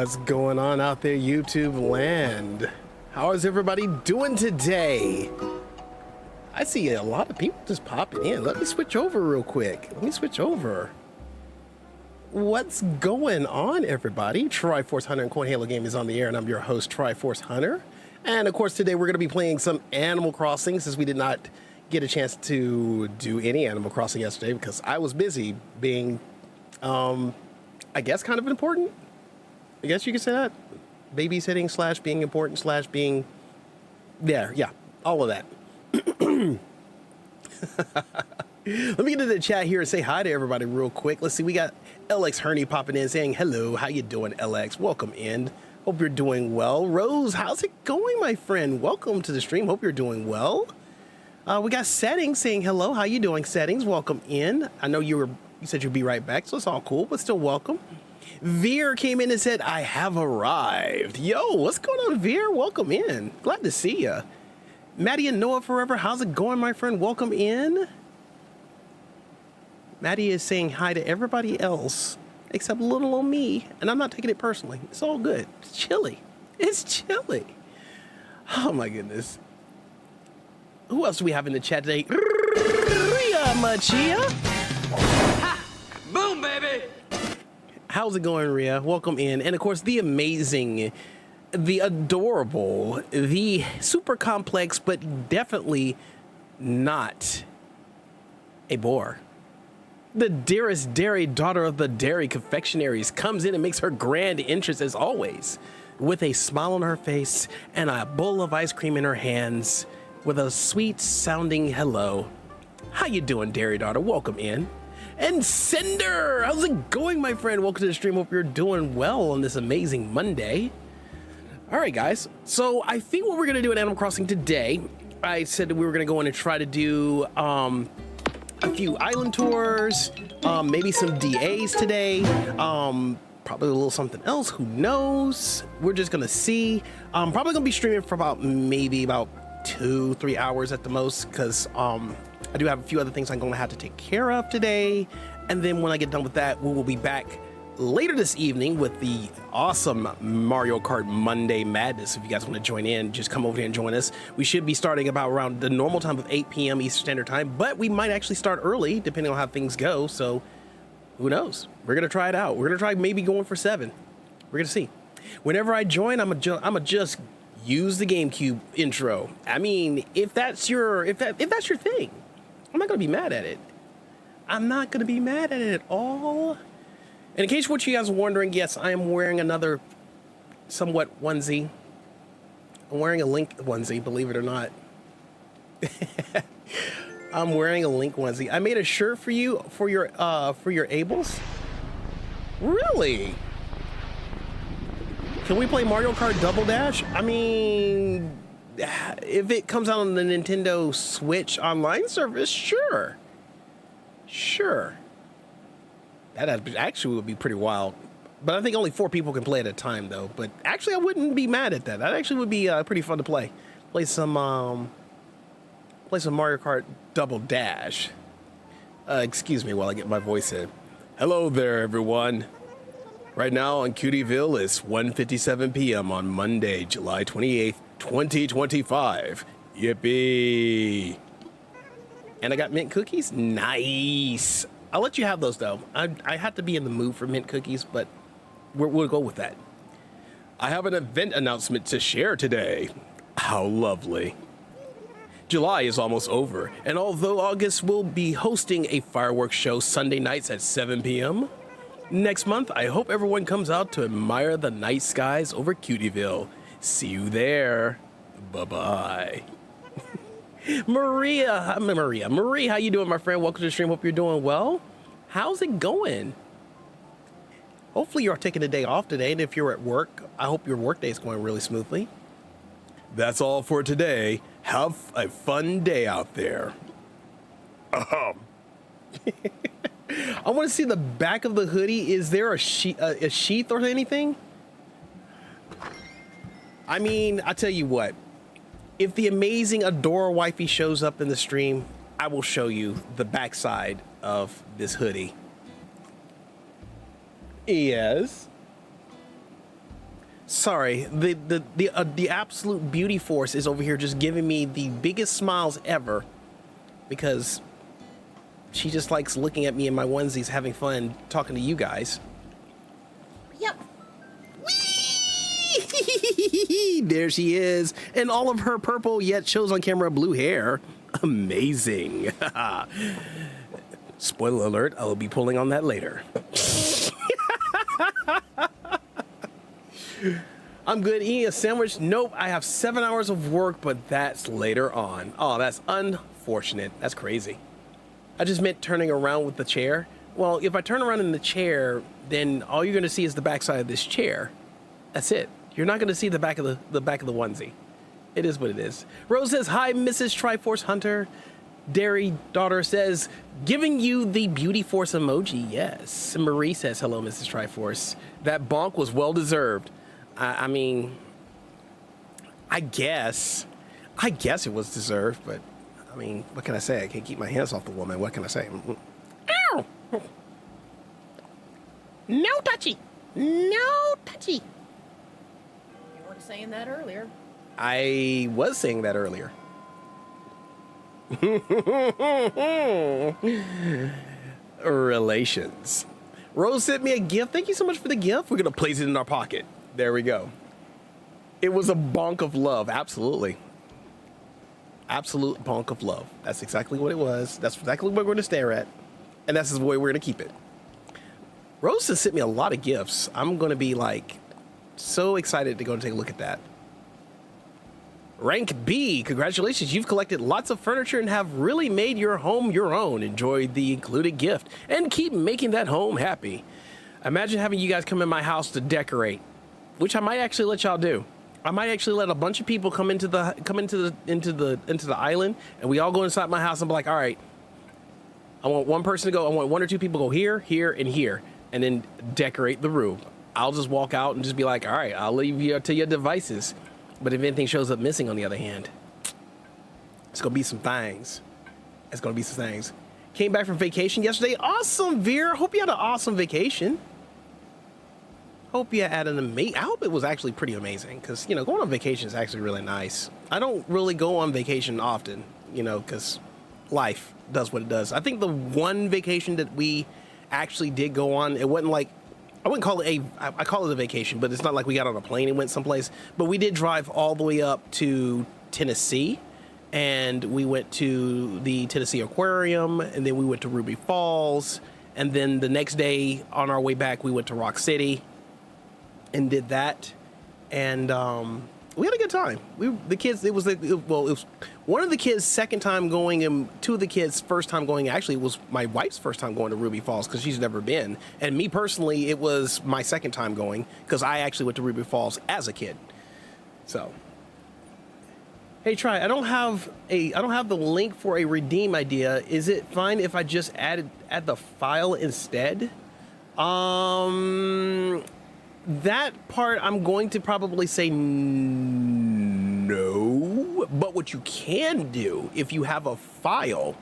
What's going on out there, YouTube land? How is everybody doing today? I see a lot of people just popping in. Let me switch over real quick. What's going on, everybody? Triforce Hunter and Coin Halo Game is on the air, and I'm your host, Triforce Hunter. And of course, today we're going to be playing some Animal Crossing, since we did not get a chance to do any Animal Crossing yesterday because I was busy being, I guess, kind of important. I guess you could say that. Babysitting slash being important slash being there. Yeah, all of that. Let me get into the chat here and say hi to everybody real quick. Let's see, we got LX Herney popping in saying hello. How you doing, LX? Welcome in. Hope you're doing well. Rose, how's it going, my friend? Welcome to the stream. Hope you're doing well. We got Settings saying hello. How you doing, Settings? Welcome in. I know you said you'd be right back, so it's all cool, but still welcome. Veer came in and said, I have arrived. Yo, what's going on, Veer? Welcome in. Glad to see ya. Maddie and Noah Forever, how's it going, my friend? Welcome in. Maddie is saying hi to everybody else except little old me, and I'm not taking it personally. It's all good. It's chilly. It's chilly. Oh, my goodness. Who else do we have in the chat today? Ria Machia. Ha! Boom, baby. How's it going, Ria? Welcome in. And of course, the amazing, the adorable, the super complex, but definitely not a bore. The dearest dairy daughter of the dairy confectionaries comes in and makes her grand entrance as always, with a smile on her face and a bowl of ice cream in her hands, with a sweet sounding hello. How you doing, dairy daughter? Welcome in. And Cinder, how's it going, my friend? Welcome to the stream. Hope you're doing well on this amazing Monday. All right, guys. So I think what we're going to do in Animal Crossing today, I said that we were going to go in and try to do a few island tours, maybe some DAs today, probably a little something else. Who knows? We're just going to see. Probably going to be streaming for maybe about 2-3 hours at the most, because I do have a few other things I'm going to have to take care of today. And then when I get done with that, we will be back later this evening with the awesome Mario Kart Monday Madness. If you guys want to join in, just come over here and join us. We should be starting about around the normal time of 8 p.m. Eastern Standard Time, but we might actually start early depending on how things go. So who knows? We're going to try it out. We're going to try maybe going for 7. We're going to see. Whenever I join, I'm gonna just use the GameCube intro. I mean, if that's your thing, I'm not going to be mad at it. I'm not going to be mad at it at all. And in case what you guys are wondering, yes, I am wearing another somewhat onesie. I'm wearing a Link onesie, believe it or not. I'm wearing a Link onesie. I made a shirt for you for your Ables. Really? Can we play Mario Kart Double Dash? I mean, if it comes out on the Nintendo Switch online service, sure. Sure. That actually would be pretty wild. But I think only 4 people can play at a time, though. But actually, I wouldn't be mad at that. That actually would be pretty fun to play. Play some Mario Kart Double Dash. Excuse me while I get my voice in. Hello there, everyone. Right now on Cutieville, it's 1:57 p.m. on Monday, July 28th, 2025. Yippee! And I got mint cookies. Nice. I'll let you have those, though. I have to be in the mood for mint cookies, but we'll go with that. I have an event announcement to share today. How lovely. July is almost over, and although August will be hosting a fireworks show Sunday nights at 7 p.m., next month, I hope everyone comes out to admire the night skies over Cutieville. See you there. Bye-bye. Marie, how you doing, my friend? Welcome to the stream. Hope you're doing well. How's it going? Hopefully you're taking a day off today, and if you're at work, I hope your work day is going really smoothly. That's all for today. Have a fun day out there. I want to see the back of the hoodie. Is there a sheath or anything? I mean, I tell you what. If the amazing Adora Wifey shows up in the stream, I will show you the backside of this hoodie. Yes. Sorry, the absolute beauty force is over here just giving me the biggest smiles ever because she just likes looking at me in my onesies, having fun, talking to you guys. Yep. Whee! There she is, and all of her purple yet shows on camera blue hair. Amazing. Spoiler alert, I will be pulling on that later. I'm good. Eating a sandwich? Nope. I have 7 hours of work, but that's later on. Oh, that's unfortunate. That's crazy. I just meant turning around with the chair. Well, if I turn around in the chair, then all you're going to see is the backside of this chair. That's it. You're not going to see the back of the back of the onesie. It is what it is. Rose says, "Hi, Mrs. Triforce Hunter." Dairy Daughter says, "Giving you the beauty force emoji." Yes. Marie says, "Hello, Mrs. Triforce." That bonk was well deserved. I mean, I guess it was deserved, but I mean, what can I say? I can't keep my hands off the woman. What can I say? Ow! No touchy. No touchy. You weren't saying that earlier. I was saying that earlier. Relations. Rose sent me a gift. Thank you so much for the gift. We're going to place it in our pocket. There we go. It was a bonk of love. Absolutely. Absolute bonk of love. That's exactly what it was. That's exactly what we're going to stare at. And that's the way we're going to keep it. Rose has sent me a lot of gifts. I'm going to be like so excited to go and take a look at that. Rank B, congratulations. You've collected lots of furniture and have really made your home your own. Enjoy the included gift and keep making that home happy. Imagine having you guys come in my house to decorate, which I might actually let y'all do. I might actually let a bunch of people come into the island, and we all go inside my house and be like, all right, I want one person to go. I want 1 or 2 people to go here, here, and here, and then decorate the room. I'll just walk out and just be like, all right, I'll leave you to your devices. But if anything shows up missing, on the other hand, it's gonna be some things. It's gonna be some things. Came back from vacation yesterday. Awesome, Vera. Hope you had an awesome vacation. Hope you had an amazing. I hope it was actually pretty amazing because, you know, going on vacation is actually really nice. I don't really go on vacation often, you know, because life does what it does. I think the one vacation that we actually did go on, it wasn't like, I wouldn't call it I call it a vacation, but it's not like we got on a plane and went someplace. But we did drive all the way up to Tennessee, and we went to the Tennessee Aquarium, and then we went to Ruby Falls, and then the next day on our way back, we went to Rock City and did that, and we had a good time. It was one of the kids' second time going, and 2 of the kids' first time going. Actually, it was my wife's first time going to Ruby Falls because she's never been, and me personally, it was my second time going because I actually went to Ruby Falls as a kid. So, hey, I don't have the link for a redeem idea. Is it fine if I just add the file instead? That part I'm going to probably say no, but what you can do if you have a file,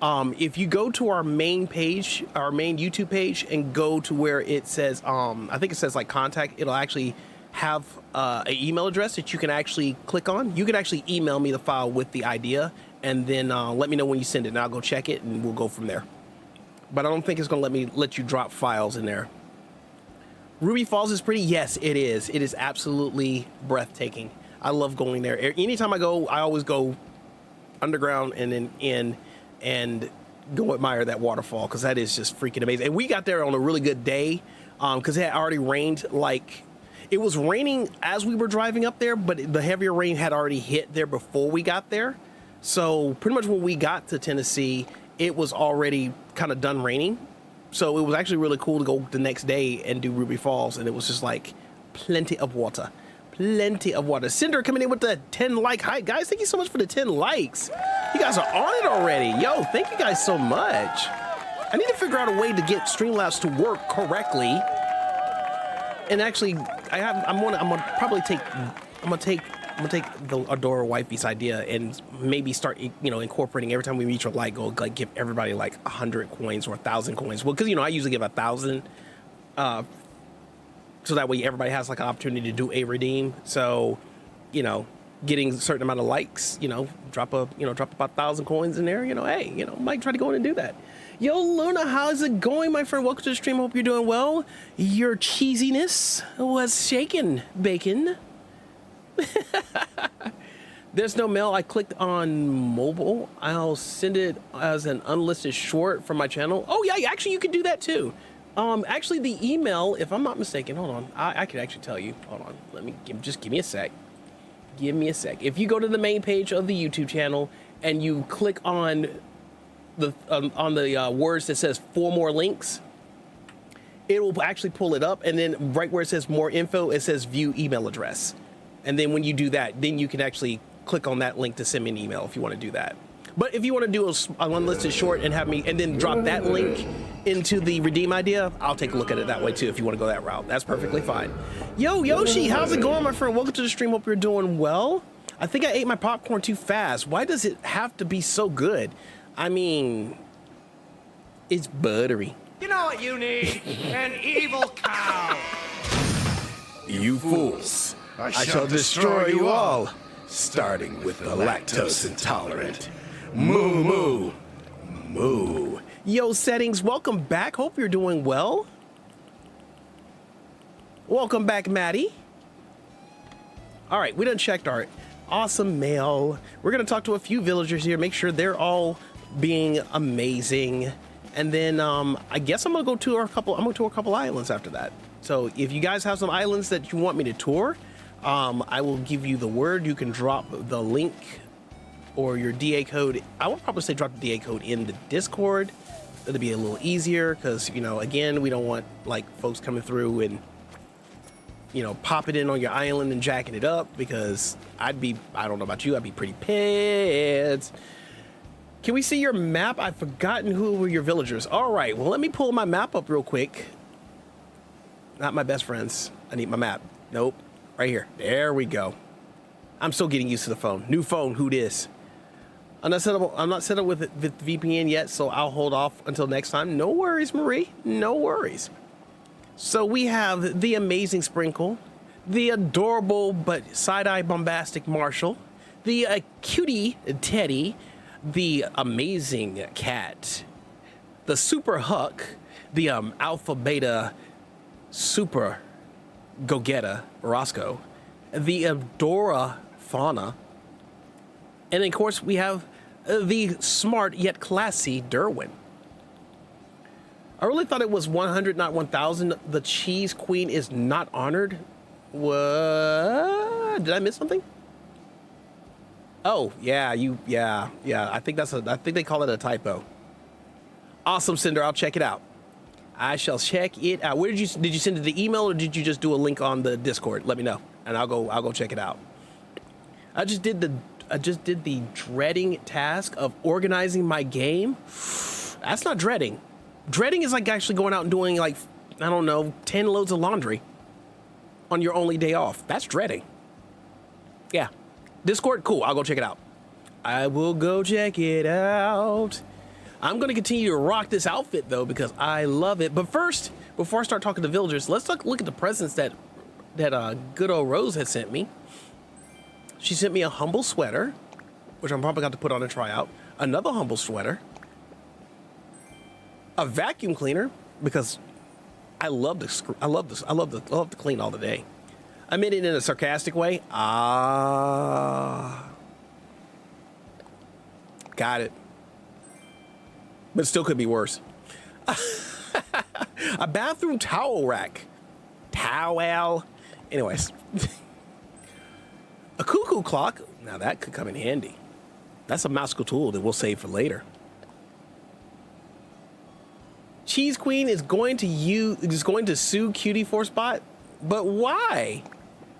if you go to our main page, our main YouTube page, and go to where it says, I think it says like contact, it'll actually have an email address that you can actually click on. You can actually email me the file with the idea, and then let me know when you send it, and I'll go check it, and we'll go from there. But I don't think it's going to let you drop files in there. Ruby Falls is pretty. Yes, it is. It is absolutely breathtaking. I love going there. Anytime I go, I always go underground and then in and go admire that waterfall because that is just freaking amazing. And we got there on a really good day because it had already rained. Like, it was raining as we were driving up there, but the heavier rain had already hit there before we got there. So pretty much when we got to Tennessee, it was already kind of done raining. So it was actually really cool to go the next day and do Ruby Falls, and it was just like plenty of water. Plenty of water. Cinder coming in with the 10 like height. Guys, thank you so much for the 10 likes. You guys are on it already. Yo, thank you guys so much. I need to figure out a way to get Streamlabs to work correctly. And actually, I'm gonna take the Adora Wifey's idea and maybe start, you know, incorporating every time we reach a like, go like give everybody like 100 coins or 1,000 coins. Well, because, you know, I usually give 1,000 so that way everybody has like an opportunity to do a redeem. So, you know, getting a certain amount of likes, you know, drop about 1,000 coins in there, you know, hey, you know, might try to go in and do that. Yo, Luna, how's it going, my friend? Welcome to the stream. Hope you're doing well. Your cheesiness was shaken, bacon. There's no mail. I clicked on mobile. I'll send it as an unlisted short from my channel. Oh yeah, actually you can do that too. Actually the email, if I'm not mistaken, hold on. I could actually tell you. Hold on. Just give me a sec. Give me a sec. If you go to the main page of the YouTube channel and you click on the words that says 4 more links, it will actually pull it up, and then right where it says more info, it says view email address. And then when you do that, then you can actually click on that link to send me an email if you want to do that. But if you want to do an unlisted short and have me, and then drop that link into the redeem idea, I'll take a look at it that way too if you want to go that route. That's perfectly fine. Yo, Yoshi, how's it going, my friend? Welcome to the stream. Hope you're doing well. I think I ate my popcorn too fast. Why does it have to be so good? I mean, it's buttery. You know what you need? An evil cow. You fools, I shall destroy you all, starting with the lactose intolerant. Moo moo, moo. Yo, settings, welcome back. Hope you're doing well. Welcome back, Maddie. All right, we done checked our awesome mail. We're gonna talk to a few villagers here, make sure they're all being amazing. And then I guess I'm gonna go to a couple islands after that. So if you guys have some islands that you want me to tour, I will give you the word. You can drop the link or your DA code. I would probably say drop the DA code in the Discord. It'll be a little easier because, you know, again, we don't want like folks coming through and, you know, popping in on your island and jacking it up, because I don't know about you, I'd be pretty pissed. Can we see your map? I've forgotten who were your villagers. All right, well, let me pull my map up real quick. Not my best friends. I need my map. Nope, right here. There we go. I'm still getting used to the phone. New phone, who dis? I'm not set up with the VPN yet, so I'll hold off until next time. No worries, Marie, no worries. So we have the amazing Sprinkle, the adorable but side-eye bombastic Marshall, the cutie Teddy, the amazing Cat, the super Huck, the alpha beta super go-getter Roscoe, the Adora Fauna, and of course we have the smart yet classy Derwin. I really thought it was 100, not 1,000. The Cheese Queen is not honored. What? Did I miss something? Oh, yeah, yeah. I think they call it a typo. Awesome, Cinder. I'll check it out. I shall check it out. Where did you send it the email, or did you just do a link on the Discord? Let me know, and I'll go check it out. I just did the dreading task of organizing my game. That's not dreading. Dreading is like actually going out and doing like, I don't know, 10 loads of laundry on your only day off. That's dreading. Yeah. Discord, cool. I'll go check it out. I will go check it out. I'm going to continue to rock this outfit though, because I love it. But first, before I start talking to villagers, let's look at the presents that good old Rose had sent me. She sent me a humble sweater, which I'm probably going to put on a tryout. Another humble sweater. A vacuum cleaner, because I love to clean all the day. I meant it in a sarcastic way. Got it. But it still could be worse. A bathroom towel rack. Towel. Anyways. A cuckoo clock. Now that could come in handy. That's a magical tool that we'll save for later. Cheese Queen is going to sue Cutie for Spot, but why?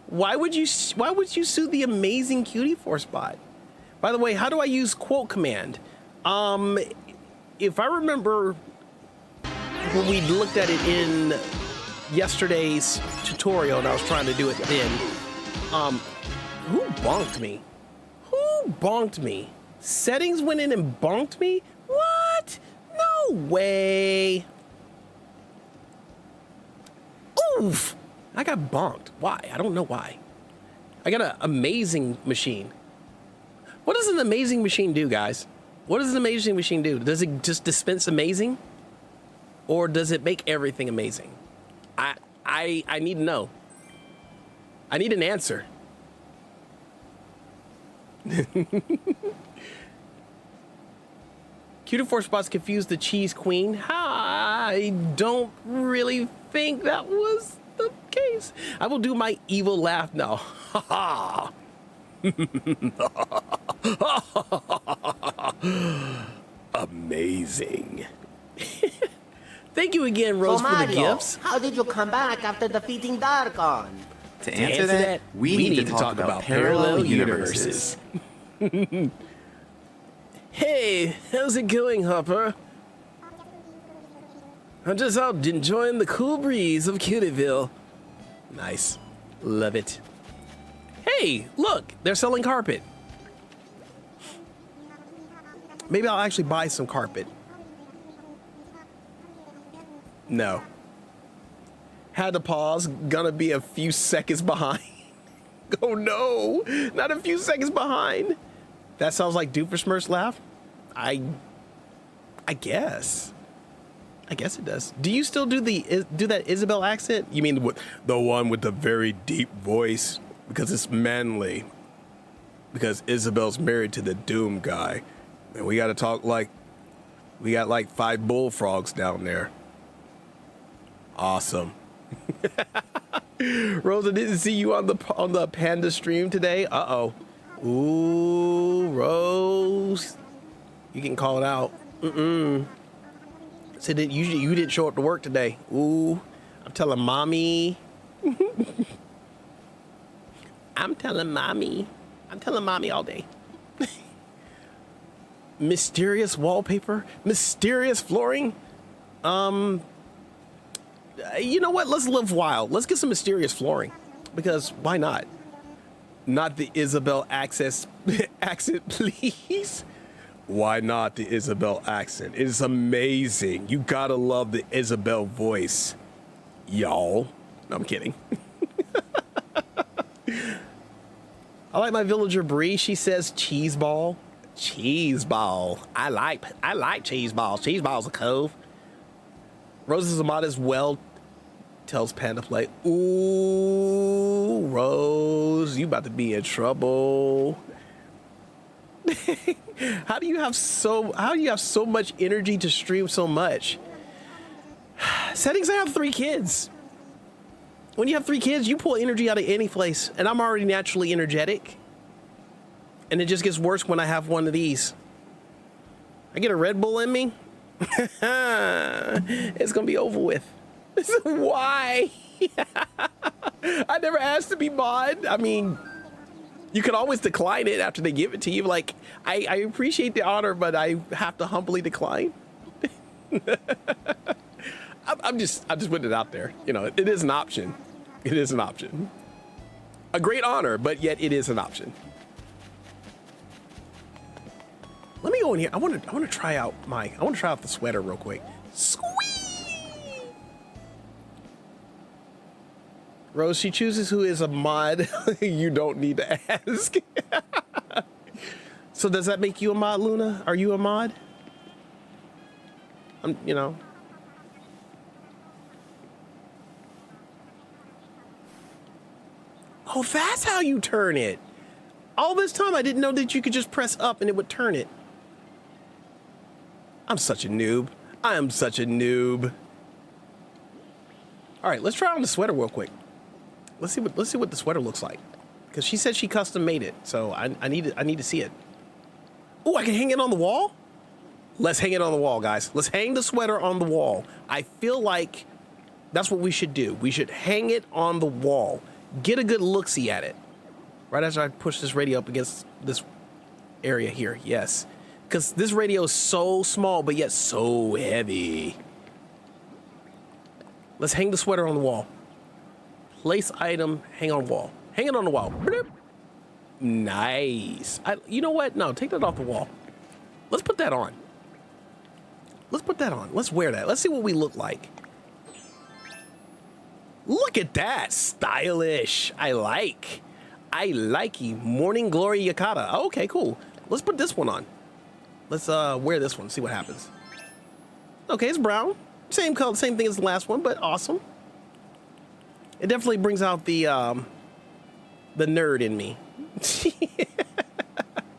Why would you sue the amazing Cutie for Spot? By the way, how do I use quote command? If I remember when we looked at it in yesterday's tutorial, and I was trying to do it then, who bonked me? Who bonked me? Settings went in and bonked me? What? No way. Oof. I got bonked. Why? I don't know why. I got an amazing machine. What does an amazing machine do, guys? What does an amazing machine do? Does it just dispense amazing? Or does it make everything amazing? I need to know. I need an answer. Q4 spots confused the cheese queen. I don't really think that was the case. I will do my evil laugh now. Ha ha. Amazing. Thank you again, Rose, So for the Mario, gifts. how did you come back after defeating Darkon? To answer that, we need to talk about parallel universes. Hey, how's it going, Hopper? I'm just out enjoying the cool breeze of Cutieville. Nice. Love it. Hey, look, they're selling carpet. Maybe I'll actually buy some carpet. No. Had to pause. Gonna be a few seconds behind. Oh no, not a few seconds behind. That sounds like Doofenshmirtz laugh. I guess. I guess it does. Do you still do that Isabel accent? You mean the one with the very deep voice? Because it's manly. Because Isabel's married to the Doom guy. And we gotta talk like we got like 5 bullfrogs down there. Awesome. Rosa didn't see you on the panda stream today. Uh-oh. Ooh, Rose. You can call it out. Said that you didn't show up to work today. Ooh, I'm telling mommy. I'm telling mommy all day. Mysterious wallpaper, mysterious flooring. You know what? Let's live wild. Let's get some mysterious flooring, because why not? Not the Isabel accent, please. Why not the Isabel accent? It is amazing. You gotta love the Isabel voice, y'all. No, I'm kidding. I like my villager Bree. She says cheese ball. Cheese ball. I like cheese balls. Cheese balls a cove. Rose's Amada as well, tells Panda Play. Ooh, Rose, you about to be in trouble. How do you have so much energy to stream so much? Settings, I have 3 kids. When you have 3 kids, you pull energy out of any place, and I'm already naturally energetic. And it just gets worse when I have one of these. I get a Red Bull in me. It's gonna be over with. Why? I never asked to be mod. I mean, you can always decline it after they give it to you. Like, I appreciate the honor, but I have to humbly decline. I'm just putting it out there. You know, it is an option. It is an option. A great honor, but yet it is an option. Let me go in here. I want to try out the sweater real quick. Squee! Rose, she chooses who is a mod. You don't need to ask. So does that make you a mod, Luna? Are you a mod? You know. Oh, that's how you turn it. All this time I didn't know that you could just press up and it would turn it. I'm such a noob. I am such a noob. All right, let's try on the sweater real quick. Let's see what the sweater looks like. Because she said she custom made it, so I need to see it. Oh, I can hang it on the wall? Let's hang it on the wall, guys. Let's hang the sweater on the wall. I feel like that's what we should do. We should hang it on the wall. Get a good look-see at it. Right after I push this radio up against this area here, yes. Because this radio is so small, but yet so heavy. Let's hang the sweater on the wall. Place item, hang on wall. Hang it on the wall. Nice. You know what? No, take that off the wall. Let's put that on. Let's put that on. Let's wear that. Let's see what we look like. Look at that, stylish. I like you. Morning Glory Yukata. Oh, okay, cool. Let's put this one on. Let's wear this one, see what happens. Okay, it's brown. Same color, same thing as the last one, but awesome. It definitely brings out the nerd in me.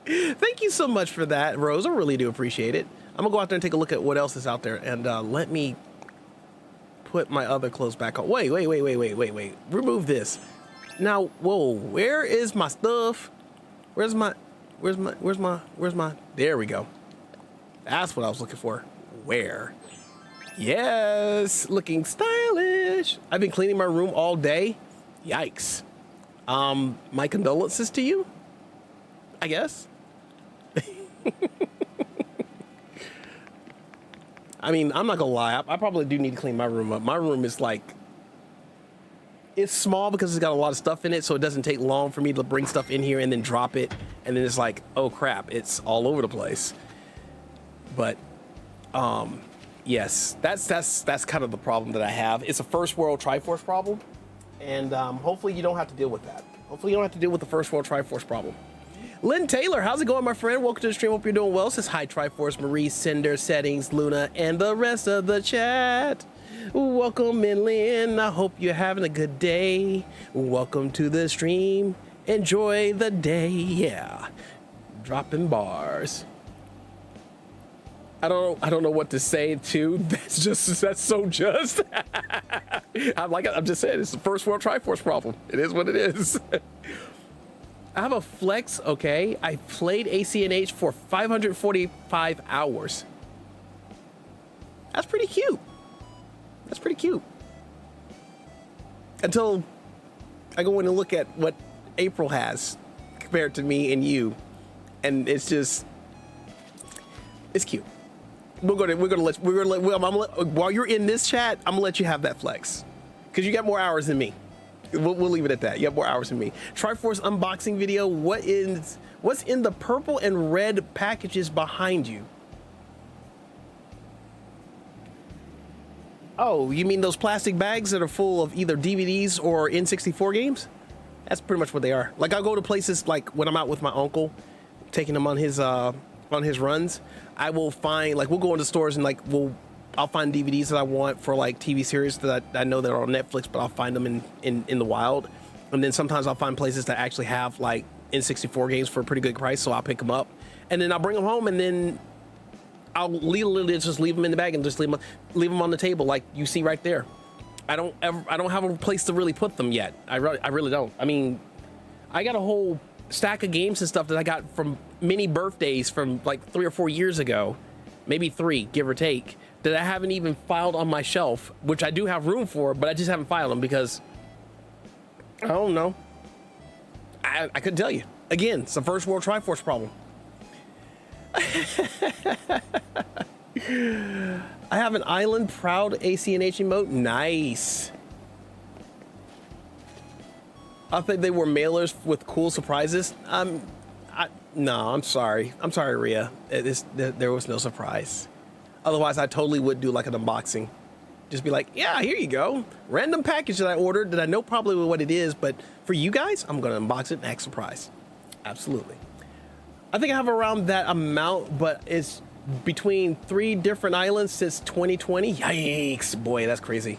Thank you so much for that, Rose. I really do appreciate it. I'm gonna go out there and take a look at what else is out there, and let me put my other clothes back on. Wait. Remove this. Now, whoa, where is my stuff? Where's my, there we go. That's what I was looking for. Where? Yes, looking stylish. I've been cleaning my room all day. Yikes. My condolences to you, I guess. I mean, I'm not gonna lie. I probably do need to clean my room up. My room is like, it's small because it's got a lot of stuff in it, so it doesn't take long for me to bring stuff in here and then drop it, and then it's like, oh crap, it's all over the place. But yes, that's kind of the problem that I have. It's a first world Triforce problem, and hopefully you don't have to deal with that. Hopefully you don't have to deal with the first world Triforce problem. Lynn Taylor, how's it going, my friend? Welcome to the stream. Hope you're doing well. Says hi, Triforce, Marie, Cinder, Settings, Luna, and the rest of the chat. Welcome in, Lynn. I hope you're having a good day. Welcome to the stream. Enjoy the day. Yeah, dropping bars. I don't know what to say too. That's so just. I'm just saying, it's the first world Triforce problem. It is what it is. I have a flex, okay. I played ACNH for 545 hours. That's pretty cute. That's pretty cute. Until I go in and look at what April has compared to me and you, and it's just, it's cute. While you're in this chat, I'm gonna let you have that flex, because you got more hours than me. We'll leave it at that. You have more hours than me. Triforce unboxing video. What's in the purple and red packages behind you? Oh, you mean those plastic bags that are full of either DVDs or N64 games? That's pretty much what they are. Like, I'll go to places like when I'm out with my uncle, taking him on his runs. I will find, like, we'll go into stores and like I'll find DVDs that I want for like TV series that I know that are on Netflix, but I'll find them in the wild. And then sometimes I'll find places that actually have like N64 games for a pretty good price, so I'll pick them up. And then I'll bring them home, and then I'll literally just leave them in the bag and just leave them on the table like you see right there. I don't have a place to really put them yet. I really don't. I mean, I got a whole stack of games and stuff that I got from many birthdays from like 3 or 4 years ago, maybe 3, give or take, that I haven't even filed on my shelf, which I do have room for, but I just haven't filed them because I don't know. I couldn't tell you. Again, it's a first world Triforce problem. I have an Island Proud ACNH emote. Nice. I think they were mailers with cool surprises. No, I'm sorry. I'm sorry, Rhea. There was no surprise. Otherwise, I totally would do like an unboxing. Just be like, yeah, here you go. Random package that I ordered that I know probably what it is, but for you guys, I'm going to unbox it and act surprise. Absolutely. I think I have around that amount, but it's between 3 different islands since 2020. Yikes, boy, that's crazy.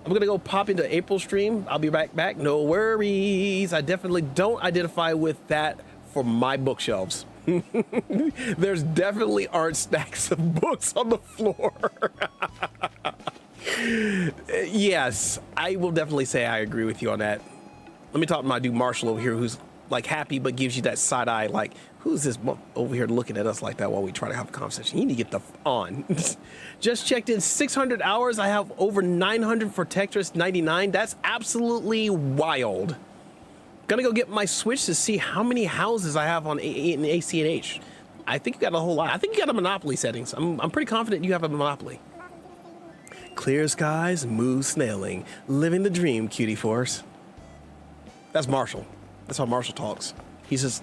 I'm going to go pop into April's stream. I'll be back. No worries. I definitely don't identify with that for my bookshelves. There's definitely aren't stacks of books on the floor. Yes, I will definitely say I agree with you on that. Let me talk to my dude Marshall over here, who's like happy but gives you that side eye, like, who's this over here looking at us like that while we try to have a conversation? You need to get the on. Just checked in 600 hours. I have over 900 for Tetris 99. That's absolutely wild. Gonna go get my Switch to see how many houses I have on in ACNH. I think you got a whole lot. I think you got a Monopoly settings. I'm pretty confident you have a Monopoly. Clear skies, smooth snailing, living the dream, cutie force. That's Marshall. That's how Marshall talks. He's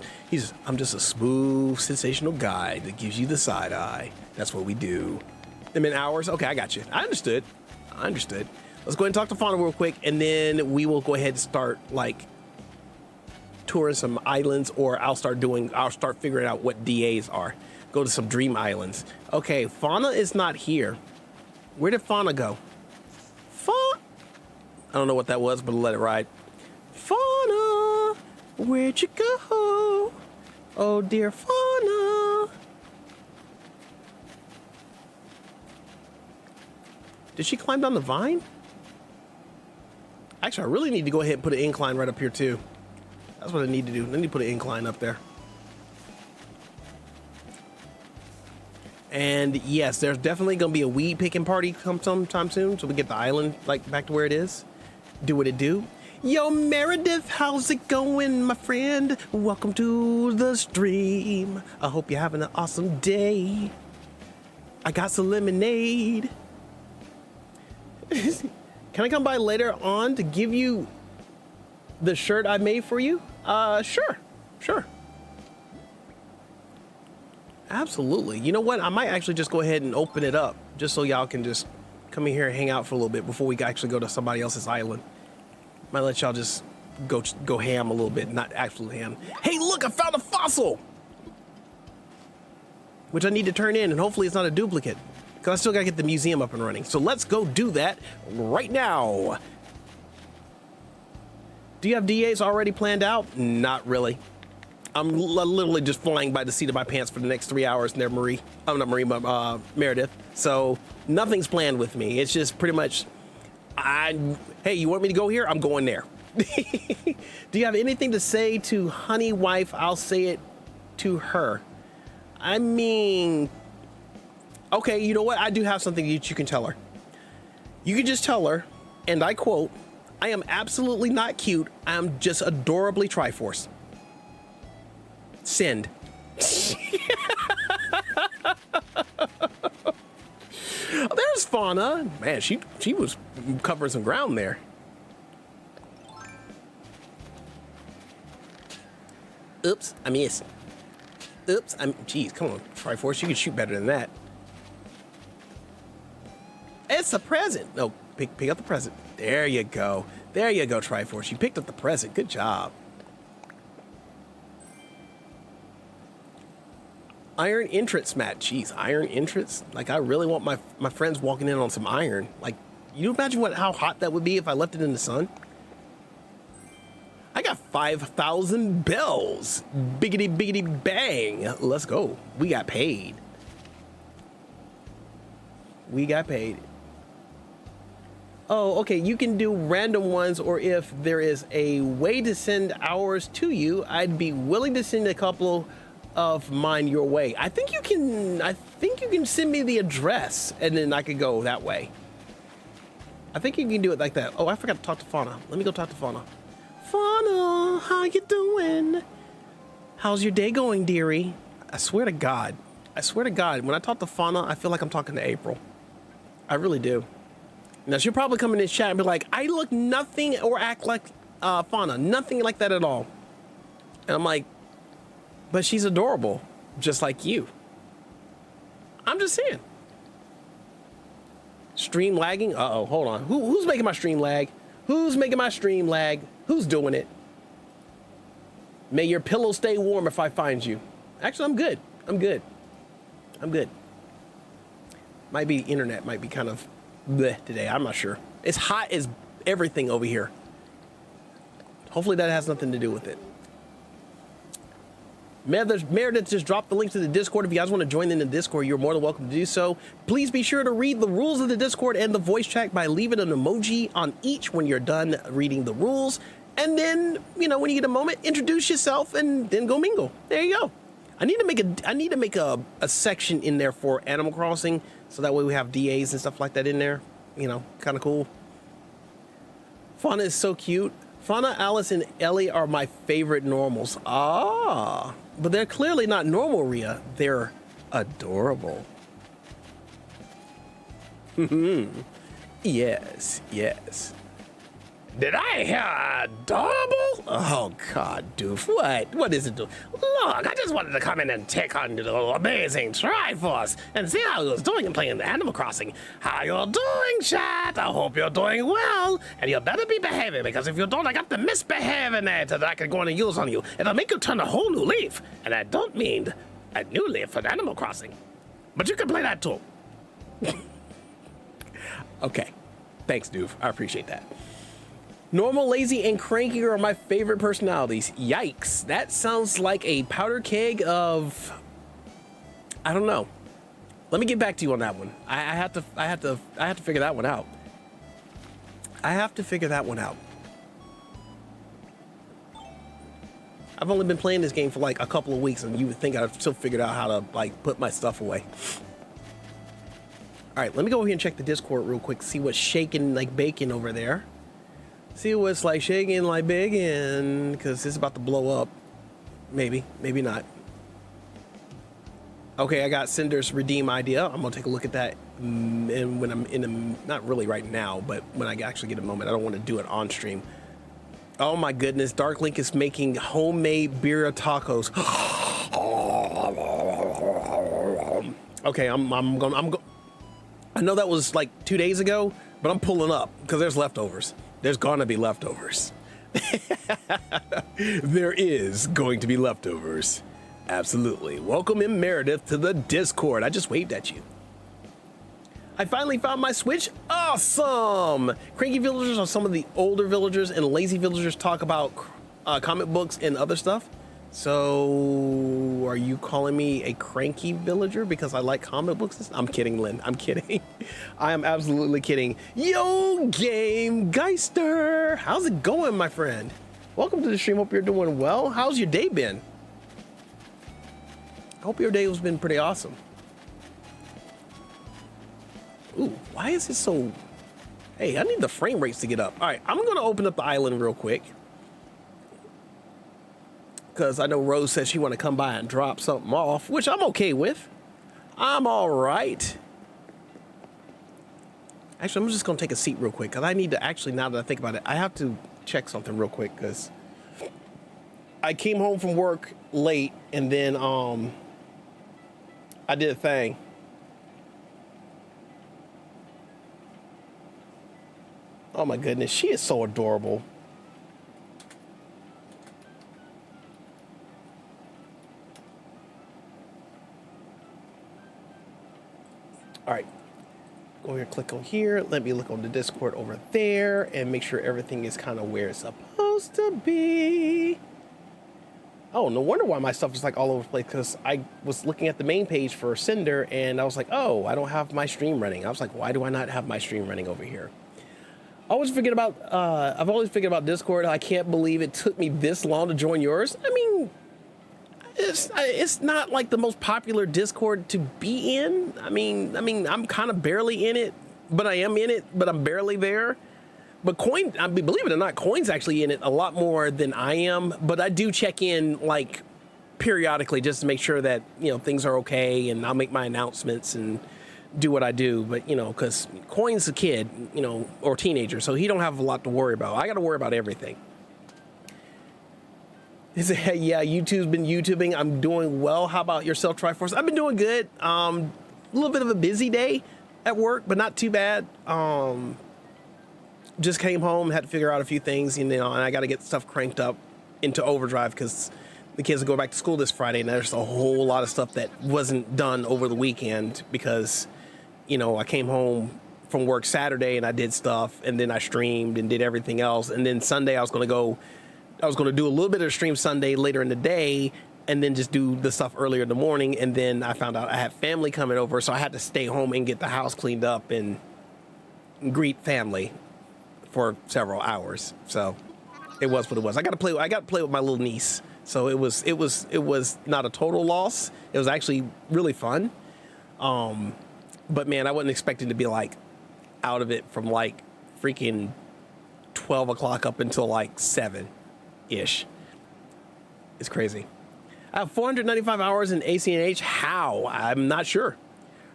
I'm just a smooth, sensational guy that gives you the side eye. That's what we do. Them in hours? Okay, I got you. I understood. Let Let's go ahead and talk to Fauna real quick, and then we will go ahead and start like touring some islands, or I'll start figuring out what DAs are. Go to some dream islands. Okay, Fauna is not here. Where did Fauna go? Fauna. I don't know what that was, but I'll let it ride. Fauna, where'd you go? Oh dear Fauna. Did she climb down the vine? Actually, I really need to go ahead and put an incline right up here too. That's what I need to do. I need to put an incline up there. And yes, there's definitely gonna be a weed picking party come sometime soon, so we get the island like back to where it is. Do what it do. Yo, Meredith, how's it going, my friend? Welcome to the stream. I hope you're having an awesome day. I got some lemonade. Can I come by later on to give you the shirt I made for you? Sure. Absolutely. You know what? I might actually just go ahead and open it up just so y'all can just come in here and hang out for a little bit before we actually go to somebody else's island. Might let y'all just go ham a little bit, not actual ham. Hey, look, I found a fossil! Which I need to turn in, and hopefully it's not a duplicate, because I still gotta get the museum up and running. So let's go do that right now. Do you have DAs already planned out? Not really. I'm literally just flying by the seat of my pants for the next 3 hours there, Marie. I'm not Marie, but Meredith. So nothing's planned with me. It's just pretty much, hey, you want me to go here? I'm going there. Do you have anything to say to honey wife? I'll say it to her. I mean, okay, you know what? I do have something that you can tell her. You can just tell her, and I quote, I am absolutely not cute. I'm just adorably Triforce. Send. Oh, there's Fauna. Man, she was covering some ground there. Oops, I missed. Oops, geez, come on, Triforce, you can shoot better than that. It's a present. No, pick up the present. There you go. There you go, Triforce. You picked up the present. Good job. Iron entrance mat. Jeez, iron entrance? Like, I really want my friends walking in on some iron. Like, you imagine how hot that would be if I left it in the sun? I got 5,000 bells. Biggity, biggity, bang. Let's go. We got paid. We got paid. Oh, okay. You can do random ones, or if there is a way to send ours to you, I'd be willing to send a couple of mine your way. I think you can send me the address, and then I could go that way. I think you can do it like that. Oh, I forgot to talk to Fauna. Let me go talk to Fauna. Fauna, how you doing? How's your day going, dearie? I swear to God, when I talk to Fauna, I feel like I'm talking to April. I really do. Now, she'll probably come in this chat and be like, I look nothing or act like Fauna. Nothing like that at all. And I'm like, but she's adorable, just like you. I'm just saying. Stream lagging? Uh-oh, hold on. Who's making my stream lag? Who's making my stream lag? Who's doing it? May your pillow stay warm if I find you. Actually, I'm good. I'm good. Might be internet, might be kind of bleh today. I'm not sure. It's hot as everything over here. Hopefully that has nothing to do with it. Meredith just dropped the link to the Discord. If you guys want to join in the Discord, you're more than welcome to do so. Please be sure to read the rules of the Discord and the voice chat by leaving an emoji on each when you're done reading the rules. And then, when you get a moment, introduce yourself and then go mingle. There you go. I need to make a section in there for Animal Crossing, so that way we have DAs and stuff like that in there. Kind of cool. Fauna is so cute. Fauna, Alice, and Ellie are my favorite normals. Ah, but they're clearly not normal, Rhea. They're adorable. Yes. Did I hear adorable? Oh, God, Doof. What is it, Doof? Look, I just wanted to come in and check on the amazing Triforce and see how he was doing and playing Animal Crossing. How you doing, chat? I hope you're doing well. And you better be behaving, because if you don't, I got the misbehave in there that I can go in and use on you. It'll make you turn a whole new leaf. And I don't mean a new leaf for Animal Crossing. But you can play that too. Okay. Thanks, Doof. I appreciate that. Normal, lazy, and cranky are my favorite personalities. Yikes. That sounds like a powder keg of... I don't know. Let me get back to you on that one. I have to figure that one out. I have to figure that one out. I've only been playing this game for like a couple of weeks, and you would think I've still figured out how to like put my stuff away. All right, let me go over here and check the Discord real quick. See what's shaking like bacon over there. See what's like shaking like bacon, because it's about to blow up. Maybe, maybe not. Okay, I got Cinder's redeem idea. I'm gonna take a look at that, and when I'm in a, not really right now, but when I actually get a moment. I don't want to do it on stream. Oh my goodness, Dark Link is making homemade birria tacos. Okay, I'm going. I know that was like 2 days ago, but I'm pulling up because there's leftovers. There's gonna be leftovers. There is going to be leftovers. Absolutely. Welcome in, Meredith, to the Discord. I just waved at you. I finally found my Switch. Awesome! Cranky villagers are some of the older villagers, and lazy villagers talk about comic books and other stuff. So, are you calling me a cranky villager because I like comic books? I'm kidding, Lynn. I'm kidding. I am absolutely kidding. Yo, Game Geister! How's it going, my friend? Welcome to the stream. Hope you're doing well. How's your day been? I hope your day has been pretty awesome. Ooh, why is it so... Hey, I need the frame rates to get up. All right, I'm going to open up the island real quick. Because I know Rose said she want to come by and drop something off, which I'm okay with. I'm all right. Actually, I'm just going to take a seat real quick because I need to actually, now that I think about it, I have to check something real quick because I came home from work late and then I did a thing. Oh my goodness, she is so adorable. All right, go here, click on here. Let me look on the Discord over there and make sure everything is kind of where it's supposed to be. Oh, no wonder why my stuff is like all over the place, because I was looking at the main page for Cinder and I was like, oh, I don't have my stream running. I was like, why do I not have my stream running over here? I've always figured about Discord. I can't believe it took me this long to join yours. I mean, it's not like the most popular Discord to be in. I mean, I'm kind of barely in it, but I am in it, but I'm barely there. But Coin, I mean, believe it or not, Coin's actually in it a lot more than I am. But I do check in like periodically just to make sure that, you know, things are okay, and I'll make my announcements and do what I do. But, you know, because Coin's a kid, you know, or teenager, so he don't have a lot to worry about. I got to worry about everything. He said, hey, yeah, YouTube's been YouTubing. I'm doing well. How about yourself, Triforce? I've been doing good. A little bit of a busy day at work, but not too bad. Just came home, had to figure out a few things, you know, and I got to get stuff cranked up into overdrive because the kids will go back to school this Friday, and there's a whole lot of stuff that wasn't done over the weekend because, you know, I came home from work Saturday and I did stuff, and then I streamed and did everything else, and then Sunday I was going to do a little bit of stream Sunday later in the day, and then just do the stuff earlier in the morning, and then I found out I had family coming over, so I had to stay home and get the house cleaned up and greet family for several hours. So it was what it was. I got to play with my little niece. So it was not a total loss. It was actually really fun. But man, I wasn't expecting to be like out of it from like freaking 12 o'clock up until like 7-ish. It's crazy. I have 495 hours in ACNH. How? I'm not sure.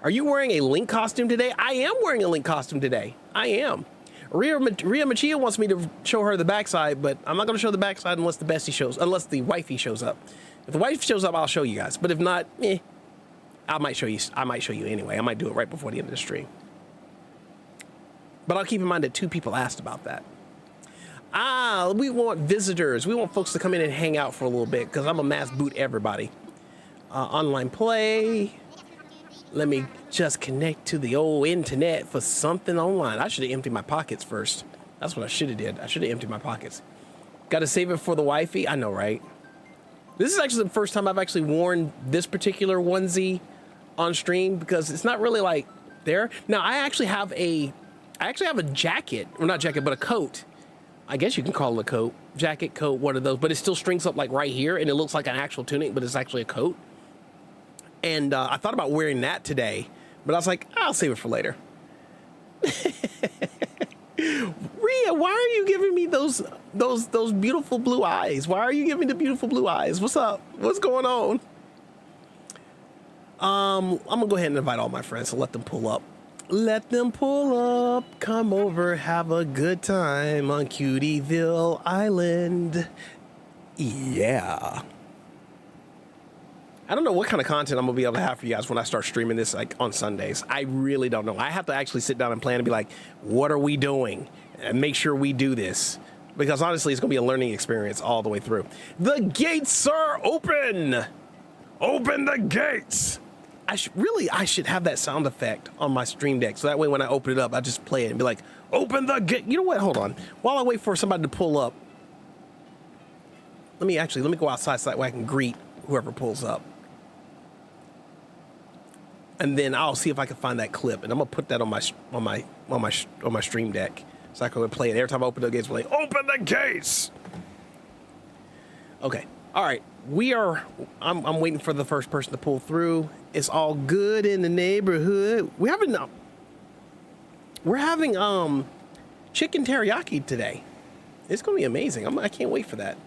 Are you wearing a Link costume today? I am wearing a Link costume today. I am. Rhea Machia wants me to show her the backside, but I'm not going to show the backside unless unless the wifey shows up. If the wife shows up, I'll show you guys. But if not, I might show you anyway. I might do it right before the end of the stream. But I'll keep in mind that 2 people asked about that. We want visitors. We want folks to come in and hang out for a little bit because I'm a mass boot everybody. Online play. Let me just connect to the old internet for something online. I should have emptied my pockets first. That's what I should have did. I should have emptied my pockets. Got to save it for the wifey. I know, right? This is actually the first time I've actually worn this particular onesie on stream because it's not really like there. Now I actually have a jacket, or not jacket, but a coat. I guess you can call it a coat, jacket, coat, one of those, but it still strings up like right here and it looks like an actual tunic, but it's actually a coat. And I thought about wearing that today, but I was like, I'll save it for later. Rhea, why are you giving me those beautiful blue eyes? Why are you giving me the beautiful blue eyes? What's up? What's going on? I'm gonna go ahead and invite all my friends and let them pull up. Let them pull up, come over, have a good time on Cutieville Island. Yeah. I don't know what kind of content I'm gonna be able to have for you guys when I start streaming this like on Sundays. I really don't know. I have to actually sit down and plan and be like, what are we doing? And make sure we do this. Because honestly, it's gonna be a learning experience all the way through. The gates are open! Open the gates! I should have that sound effect on my stream deck. So that way when I open it up, I just play it and be like, open the gate. You know what? Hold on. While I wait for somebody to pull up, let me go outside so that way I can greet whoever pulls up. And then I'll see if I can find that clip, and I'm gonna put that on my stream deck, so I can play it every time I open the gates. We're like, open the gates. Okay, all right. I'm waiting for the first person to pull through. It's all good in the neighborhood. We're having chicken teriyaki today. It's gonna be amazing. I can't wait for that.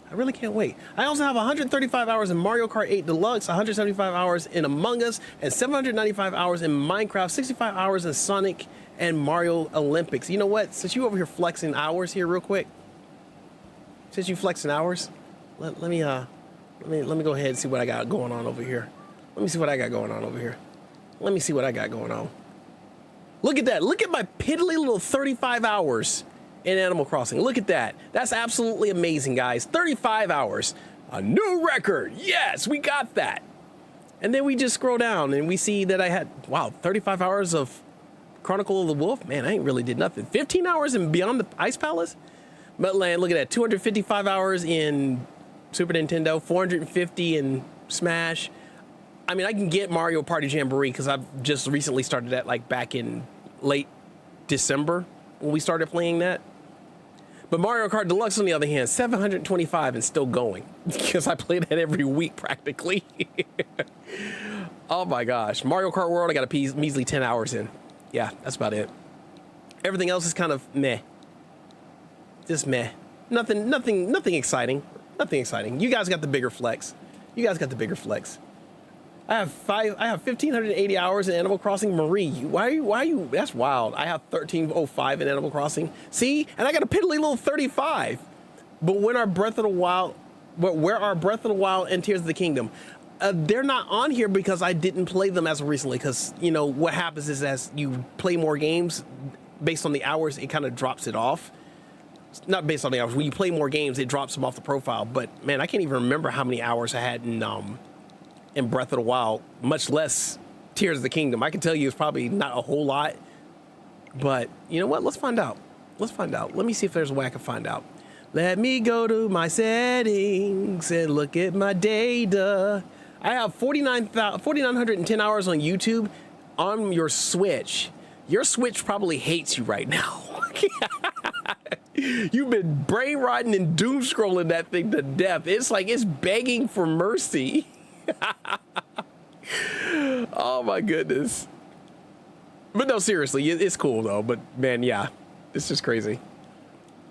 I really can't wait. I also have 135 hours in Mario Kart 8 Deluxe, 175 hours in Among Us, and 795 hours in Minecraft, 65 hours in Sonic and Mario Olympics. You know what? Since you over here flexing hours here real quick, since you flexing hours, let me go ahead and see what I got going on over here. Let me see what I got going on over here. Let me see what I got going on. Look at that. Look at my piddly little 35 hours in Animal Crossing. Look at that. That's absolutely amazing, guys. 35 hours. A new record. Yes, we got that. And then we just scroll down and we see that I had, wow, 35 hours of Chronicle of the Wolf. Man, I ain't really did nothing. 15 hours in Beyond the Ice Palace. But land, look at that. 255 hours in Super Nintendo, 450 in Smash. I mean, I can get Mario Party Jamboree because I've just recently started that like back in late December when we started playing that. But Mario Kart Deluxe, on the other hand, 725 and still going because I play that every week practically. Oh my gosh. Mario Kart World, I got a measly 10 hours in. Yeah, that's about it. Everything else is kind of meh. Just meh. Nothing exciting. Nothing exciting. You guys got the bigger flex. I have 1,580 hours in Animal Crossing. Marie, why are you, that's wild. I have 1305 in Animal Crossing. See, and I got a piddly little 35. But where are Breath of the Wild and Tears of the Kingdom? They're not on here because I didn't play them as of recently. Because, you know, what happens is as you play more games, based on the hours, it kind of drops it off. Not based on the hours. When you play more games, it drops them off the profile. But, man, I can't even remember how many hours I had in Breath of the Wild, much less Tears of the Kingdom. I can tell you it's probably not a whole lot, but you know what? Let's find out. Let me see if there's a way I can find out. Let me go to my settings and look at my data. I have 4,910 hours on YouTube on your Switch. Your Switch probably hates you right now. You've been brain rotting and doom scrolling that thing to death. It's like it's begging for mercy. Oh my goodness. But no, seriously, it's cool though. But man, yeah, it's just crazy.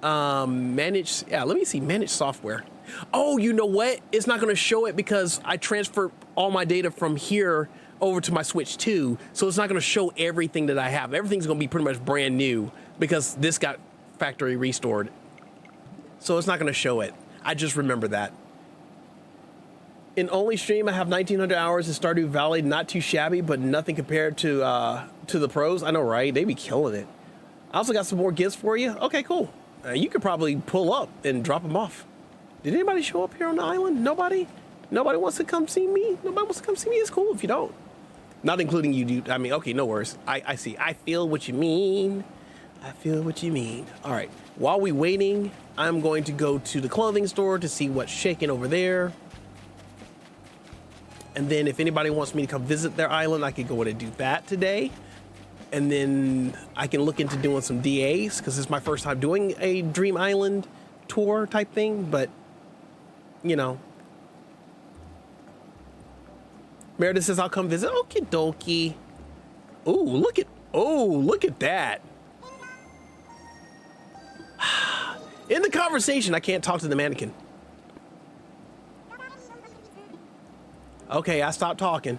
Let me see, manage software. Oh, you know what? It's not going to show it because I transferred all my data from here over to my Switch 2. So it's not going to show everything that I have. Everything's going to be pretty much brand new. because this got factory restored. So it's not going to show it. I just remember that. In only stream, I have 1,900 hours in Stardew Valley. Not too shabby, but nothing compared to the pros. I know, right? They be killing it. I also got some more gifts for you. Okay, cool. You could probably pull up and drop them off. Did anybody show up here on the island? Nobody? Nobody wants to come see me? Nobody wants to come see me? It's cool if you don't. Not including you, dude. I mean, okay, no worries. I see. I feel what you mean. I feel what you mean. All right. While we waiting, I'm going to go to the clothing store to see what's shaking over there. And then if anybody wants me to come visit their island, I could go in and do that today. And then I can look into doing some DAs because it's my first time doing a Dream Island tour type thing. But, you know. Meredith says I'll come visit. Okie dokie. Look at that. In the conversation, I can't talk to the mannequin. Okay, I stopped talking.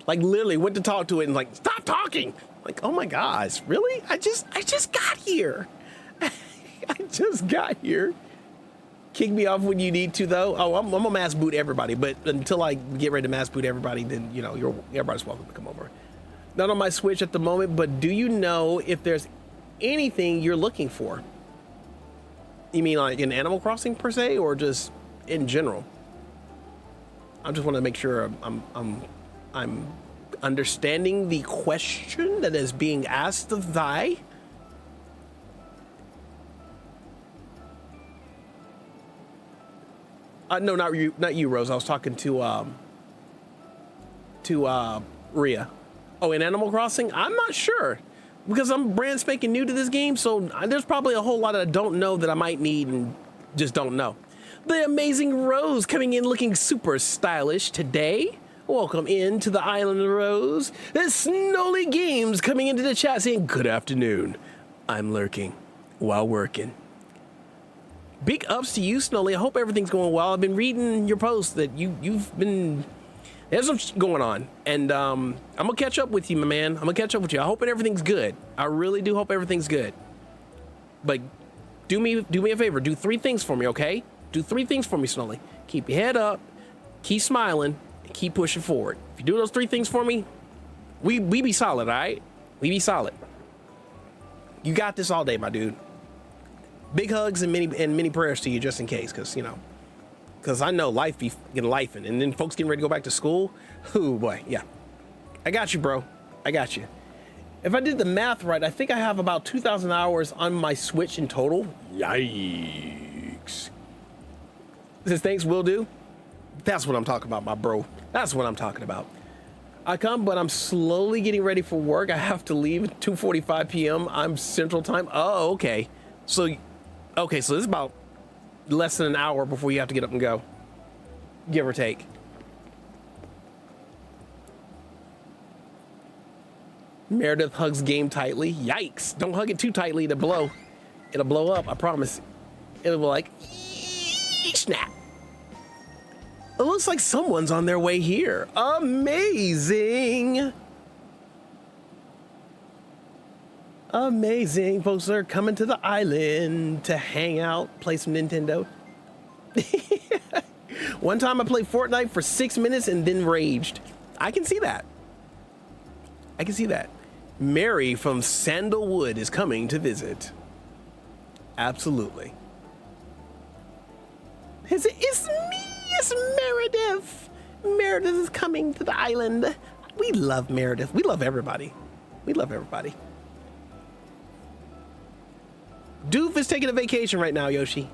Like literally went to talk to it and like, stop talking. Like, oh my gosh, really? I just got here. I just got here. Kick me off when you need to though. Oh, I'm gonna mass boot everybody, but until I get ready to mass boot everybody, then you know, everybody's welcome to come over. Not on my Switch at the moment, but do you know if there's anything you're looking for? You mean like in Animal Crossing per se, or just in general? I just want to make sure I'm understanding the question that is being asked of thy. No, not you, Rose. I was talking to Rhea. Oh, in Animal Crossing, I'm not sure because I'm brand spanking new to this game, so there's probably a whole lot that I don't know that I might need and just don't know. The amazing Rose coming in looking super stylish today. Welcome in to the Island of Rose. There's Snowly Games coming into the chat saying, good afternoon. I'm lurking while working. Big ups to you, Snowly. I hope everything's going well. I've been reading your posts that you've been... There's some going on. And I'm going to catch up with you, my man. I'm going to catch up with you. I hope everything's good. I really do hope everything's good. But do me a favor. Do 3 things for me, okay? Do 3 things for me, Snowly. Keep your head up, keep smiling, and keep pushing forward. If you do those 3 things for me, we be solid, all right? We be solid. You got this all day, my dude. Big hugs and many prayers to you just in case, because, you know, because I know life be getting lifing, and then folks getting ready to go back to school. Oh, boy, yeah. I got you, bro. I got you. If I did the math right, I think I have about 2,000 hours on my Switch in total. Yikes. Says thanks, will do. That's what I'm talking about, my bro. That's what I'm talking about. I come, but I'm slowly getting ready for work. I have to leave at 2:45 p.m. I'm Central Time. Oh, okay. So this is about less than an hour before you have to get up and go, give or take. Meredith hugs game tightly. Yikes! Don't hug it too tightly; it'll blow. It'll blow up. I promise. It'll be like snap. It looks like someone's on their way here. Amazing. Amazing. Folks are coming to the island to hang out, play some Nintendo. One time I played Fortnite for 6 minutes and then raged. I can see that. I can see that. Mary from Sandalwood is coming to visit. Absolutely. It's me. It's Meredith. Meredith is coming to the island. We love Meredith. We love everybody. We love everybody. Doof is taking a vacation right now, Yoshi.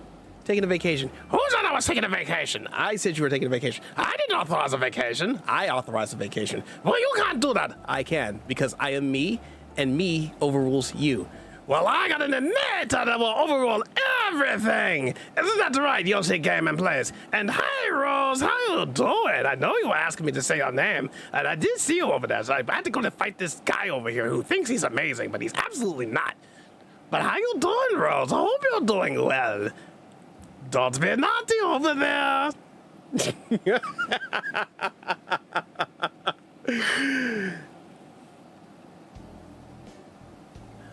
Taking a vacation. Who said I was taking a vacation? I said you were taking a vacation. I didn't authorize a vacation. I authorized a vacation. Well, you can't do that. I can, because I am me, and me overrules you. Well, I got an inheritor that will overrule everything. Isn't that right, Yoshi Game and Plays? And hi, Rose. How you doing? I know you were asking me to say your name, and I did see you over there, so I had to go to fight this guy over here who thinks he's amazing, but he's absolutely not. But how you doing, Rose? I hope you're doing well. Don't be naughty over there.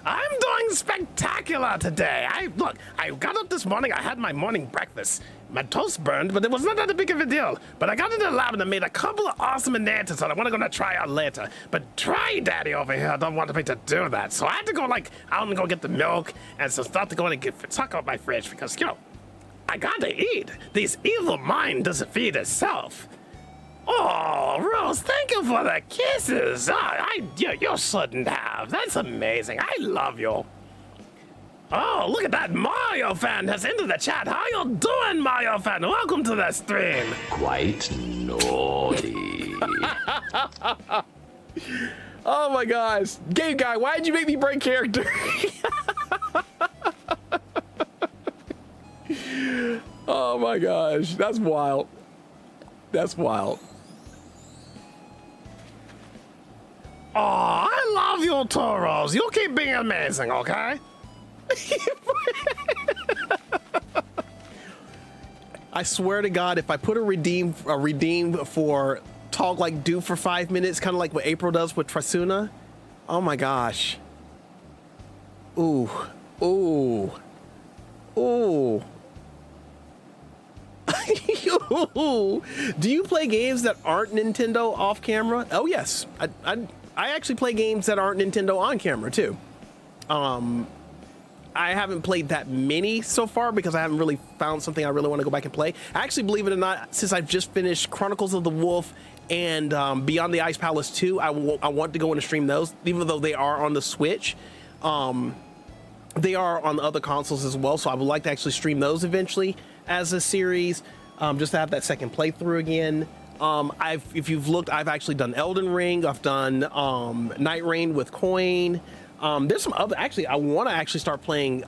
I'm doing spectacular today. I got up this morning, I had my morning breakfast. My toast burned, but it was not that big of a deal. But I got into the lab and I made a couple of awesome bananas that I want to go to try out later. But Try Daddy over here don't want me to do that. So I had to go out and go get the milk and some stuff to go in and stock out my fridge because, I gotta eat. This evil mind doesn't feed itself. Oh, Rose, thank you for the kisses. You shouldn't have. That's amazing. I love you. Oh, look at that. Mario fan has entered the chat. How you doing, Mario fan? Welcome to the stream. Quite naughty. Oh my gosh. Game guy, why did you make me break character? Oh my gosh. That's wild. That's wild. Oh, I love you, Toros. You keep being amazing, okay? I swear to God, if I put a redeem for talk like do for 5 minutes, kind of like what April does with Trasuna. Oh my gosh. Ooh. Ooh. Ooh. Do you play games that aren't Nintendo off camera? Oh yes. I actually play games that aren't Nintendo on camera too. I haven't played that many so far because I haven't really found something I really want to go back and play. Actually, believe it or not, since I've just finished Chronicles of the Wolf and Beyond the Ice Palace 2, I want to go and stream those, even though they are on the Switch. They are on the other consoles as well, so I would like to actually stream those eventually as a series, just to have that second playthrough again. If you've looked, I've actually done Elden Ring. I've done Night Rain with Coin. There's some other, actually, I want to actually start playing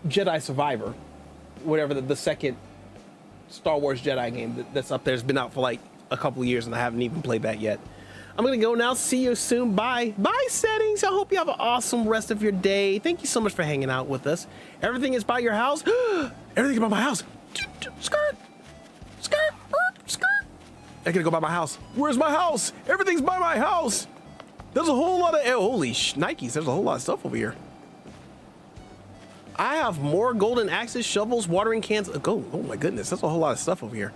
Jedi Survivor, whatever the second Star Wars Jedi game that's up there. It's been out for like a couple of years and I haven't even played that yet. I'm going to go now. See you soon. Bye. Bye, settings. I hope you have an awesome rest of your day. Thank you so much for hanging out with us. Everything is by your house. Everything's by my house. Skirt. Skirt. Skirt. I gotta go by my house. Where's my house? Everything's by my house. There's a whole lot of, holy Nikes, there's a whole lot of stuff over here. I have more golden axes, shovels, watering cans. Oh my goodness, that's a whole lot of stuff over here.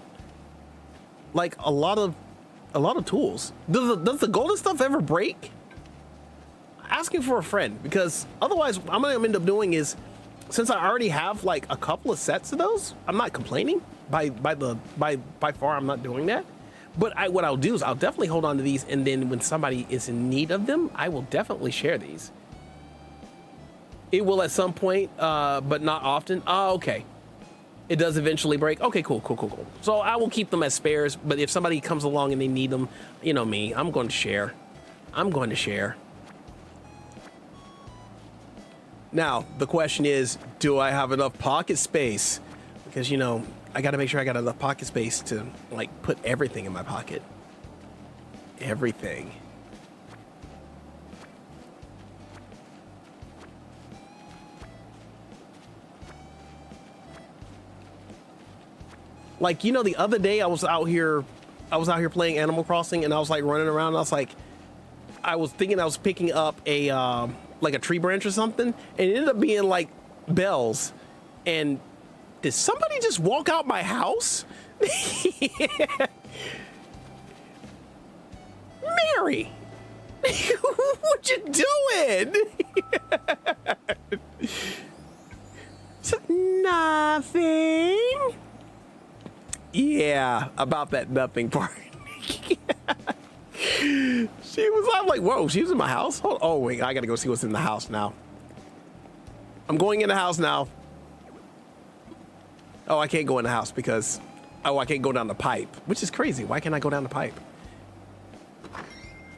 Like a lot of tools. Does the golden stuff ever break? Asking for a friend, because otherwise what I'm gonna end up doing is, since I already have like a couple of sets of those, I'm not complaining. By far, I'm not doing that. But what I'll do is I'll definitely hold on to these, and then when somebody is in need of them, I will definitely share these. It will at some point, but not often. Oh, okay. It does eventually break. Okay, cool. So I will keep them as spares, but if somebody comes along and they need them, you know me, I'm going to share. Now, the question is, do I have enough pocket space? Because, I got to make sure I got enough pocket space to like put everything in my pocket. Everything. Like, the other day I was out here playing Animal Crossing and I was like running around. And I was thinking I was picking up a like a tree branch or something, and it ended up being like bells. And did somebody just walk out my house? Mary, what you doing? Nothing. Yeah, about that nothing part. I'm like, whoa, she was in my house? Oh, wait, I gotta go see what's in the house now. I'm going in the house now. Oh, I can't go in the house because, I can't go down the pipe, which is crazy. Why can't I go down the pipe?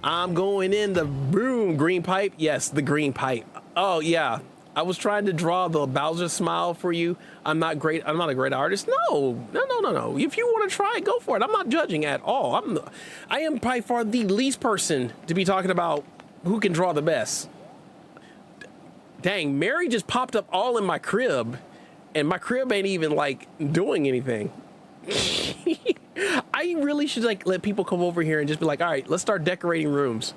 I'm going in the room. Green pipe? Yes, the green pipe. Oh, yeah. I was trying to draw the Bowser smile for you. I'm not a great artist. No. If you want to try it, go for it. I'm not judging at all. I am by far the least person to be talking about who can draw the best. Dang, Mary just popped up all in my crib, and my crib ain't even like doing anything. I really should like let people come over here and just be like, all right, let's start decorating rooms.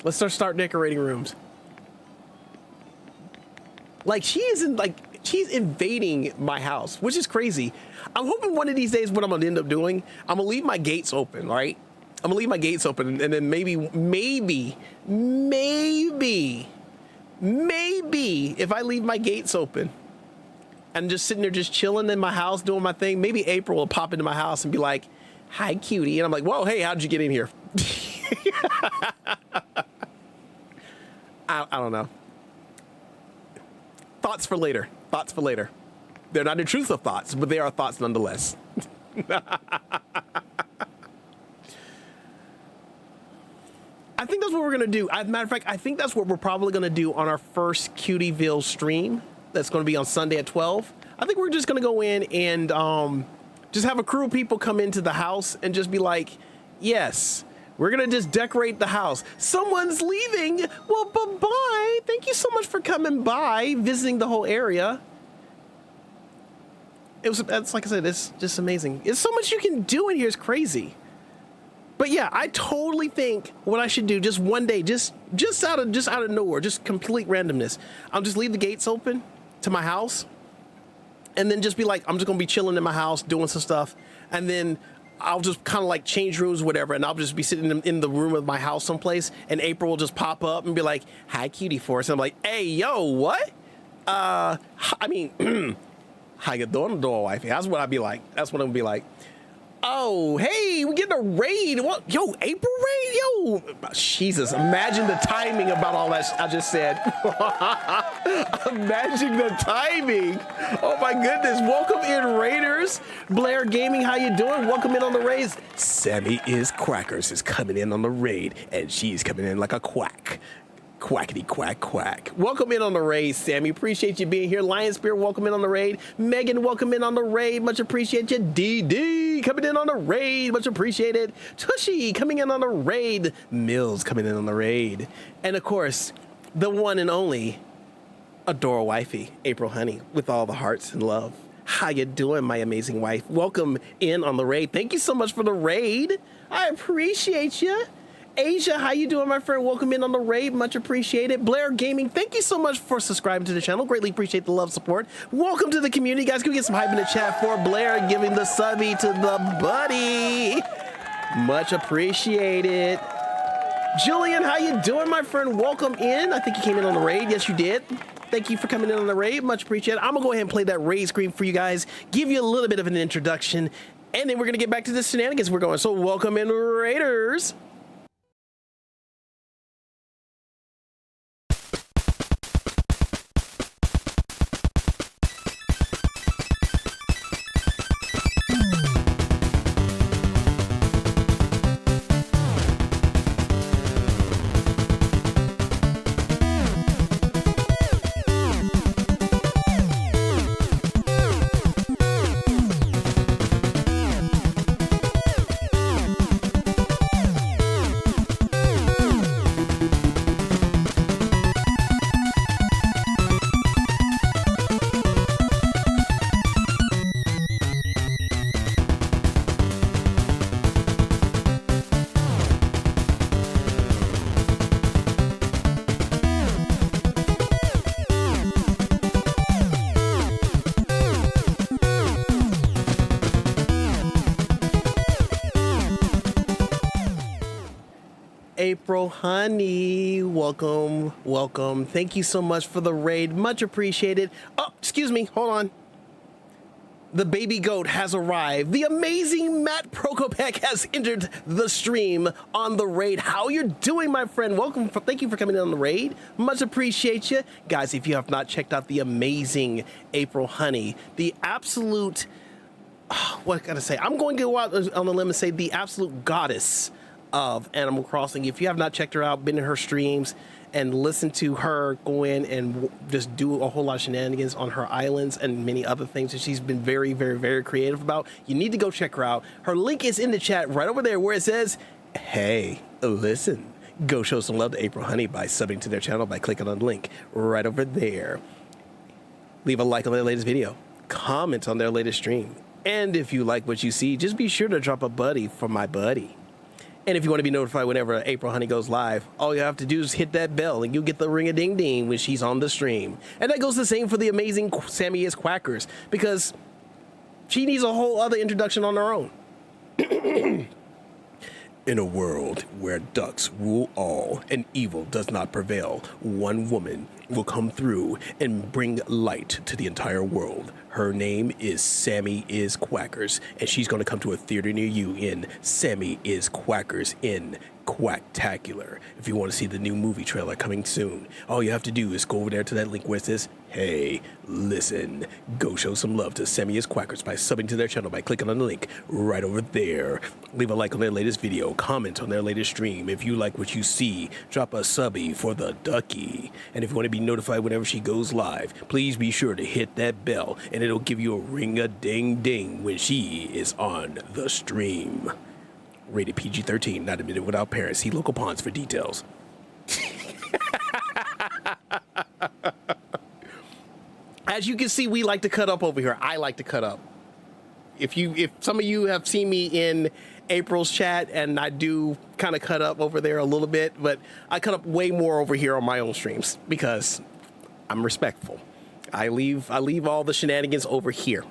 Let's start decorating rooms. Like she's invading my house, which is crazy. I'm hoping one of these days what I'm gonna end up doing, I'm gonna leave my gates open, right? I'm gonna leave my gates open, and then maybe if I leave my gates open and just sitting there just chilling in my house doing my thing, maybe April will pop into my house and be like, "Hi, cutie," and I'm like, "Whoa, hey, how'd you get in here?" I don't know. Thoughts for later. Thoughts for later. They're not intrusive thoughts, but they are thoughts nonetheless. I think that's what we're gonna do. As a matter of fact, I think that's what we're probably gonna do on our first Cutieville stream. That's gonna be on Sunday at 12. I think we're just gonna go in and just have a crew of people come into the house and just be like, yes, we're gonna just decorate the house. Someone's leaving. Well, bye-bye. Thank you so much for coming by, visiting the whole area. It's like I said, it's just amazing. It's so much you can do in here. It's crazy. But yeah, I totally think what I should do just one day, just out of nowhere, just complete randomness. I'll just leave the gates open to my house, and then just be like, I'm just gonna be chilling in my house doing some stuff, and then I'll just kind of like change rooms, whatever, and I'll just be sitting in the room of my house someplace, and April will just pop up and be like, "Hi, cutie force," and I'm like, "Hey, yo, what? I mean, how you doing, door wifey?" That's what I'd be like. That's what I'm gonna be like. Oh, hey, we getting a raid. What? Yo, April raid? Yo, Jesus, imagine the timing about all that I just said. Imagine the timing. Oh my goodness. Welcome in, Raiders. Blair Gaming, how you doing? Welcome in on the raids. Sammy is Quackers is coming in on the raid, and she's coming in like a quack. Quackity quack quack. Welcome in on the raid, Sammy. Appreciate you being here. Lion Spirit, welcome in on the raid. Megan, welcome in on the raid. Much appreciate you. DD coming in on the raid. Much appreciated. Tushy coming in on the raid. Mills coming in on the raid. And of course, the one and only Adora Wifey, April Honey, with all the hearts and love. How you doing, my amazing wife? Welcome in on the raid. Thank you so much for the raid. I appreciate you. Asia, how you doing, my friend? Welcome in on the raid. Much appreciated. Blair Gaming, thank you so much for subscribing to the channel. Greatly appreciate the love, support. Welcome to the community, guys. Can we get some hype in the chat for Blair giving the subby to the buddy? Much appreciated. Julian, how you doing, my friend? Welcome in. I think you came in on the raid. Yes, you did. Thank you for coming in on the raid. Much appreciated. I'm gonna go ahead and play that raid screen for you guys, give you a little bit of an introduction, and then we're gonna get back to the shenanigans we're going. So welcome in, Raiders. April Honey, welcome, welcome. Thank you so much for the raid. Much appreciated. Oh, excuse me. Hold on. The baby goat has arrived. The amazing Matt Prokopek has entered the stream on the raid. How you doing, my friend? Welcome. Thank you for coming in on the raid. Much appreciate you. Guys, if you have not checked out the amazing April Honey, the absolute, what can I say? I'm going to go out on the limb and say the absolute goddess of Animal Crossing. If you have not checked her out, been in her streams, and listened to her go in and just do a whole lot of shenanigans on her islands and many other things that she's been very, very, very creative about, you need to go check her out. Her link is in the chat right over there where it says, hey, listen. Go show some love to April Honey by subbing to their channel by clicking on the link right over there. Leave a like on their latest video. Comment on their latest stream. And if you like what you see, just be sure to drop a buddy for my buddy. And if you want to be notified whenever April Honey goes live, all you have to do is hit that bell and you'll get the ring-a-ding-ding when she's on the stream. And that goes the same for the amazing Sammy is Quackers, because she needs a whole other introduction on her own. In a world where ducks rule all and evil does not prevail, one woman will come through and bring light to the entire world. Her name is Sammy is Quackers, and she's going to come to a theater near you in Sammy is Quackers in Quacktacular. If you want to see the new movie trailer coming soon, all you have to do is go over there to that link where it says, hey, listen. Go show some love to Sammy is Quackers by subbing to their channel by clicking on the link right over there. Leave a like on their latest video, comment on their latest stream. If you like what you see, drop a subby for the ducky. And if you want to be notified whenever she goes live, please be sure to hit that bell and it'll give you a ring-a-ding-ding when she is on the stream. Rated PG-13, not admitted without parents. See local ponds for details. As you can see, we like to cut up over here. I like to cut up. If some of you have seen me in April's chat, and I do kind of cut up over there a little bit, but I cut up way more over here on my own streams because I'm respectful. I leave all the shenanigans over here.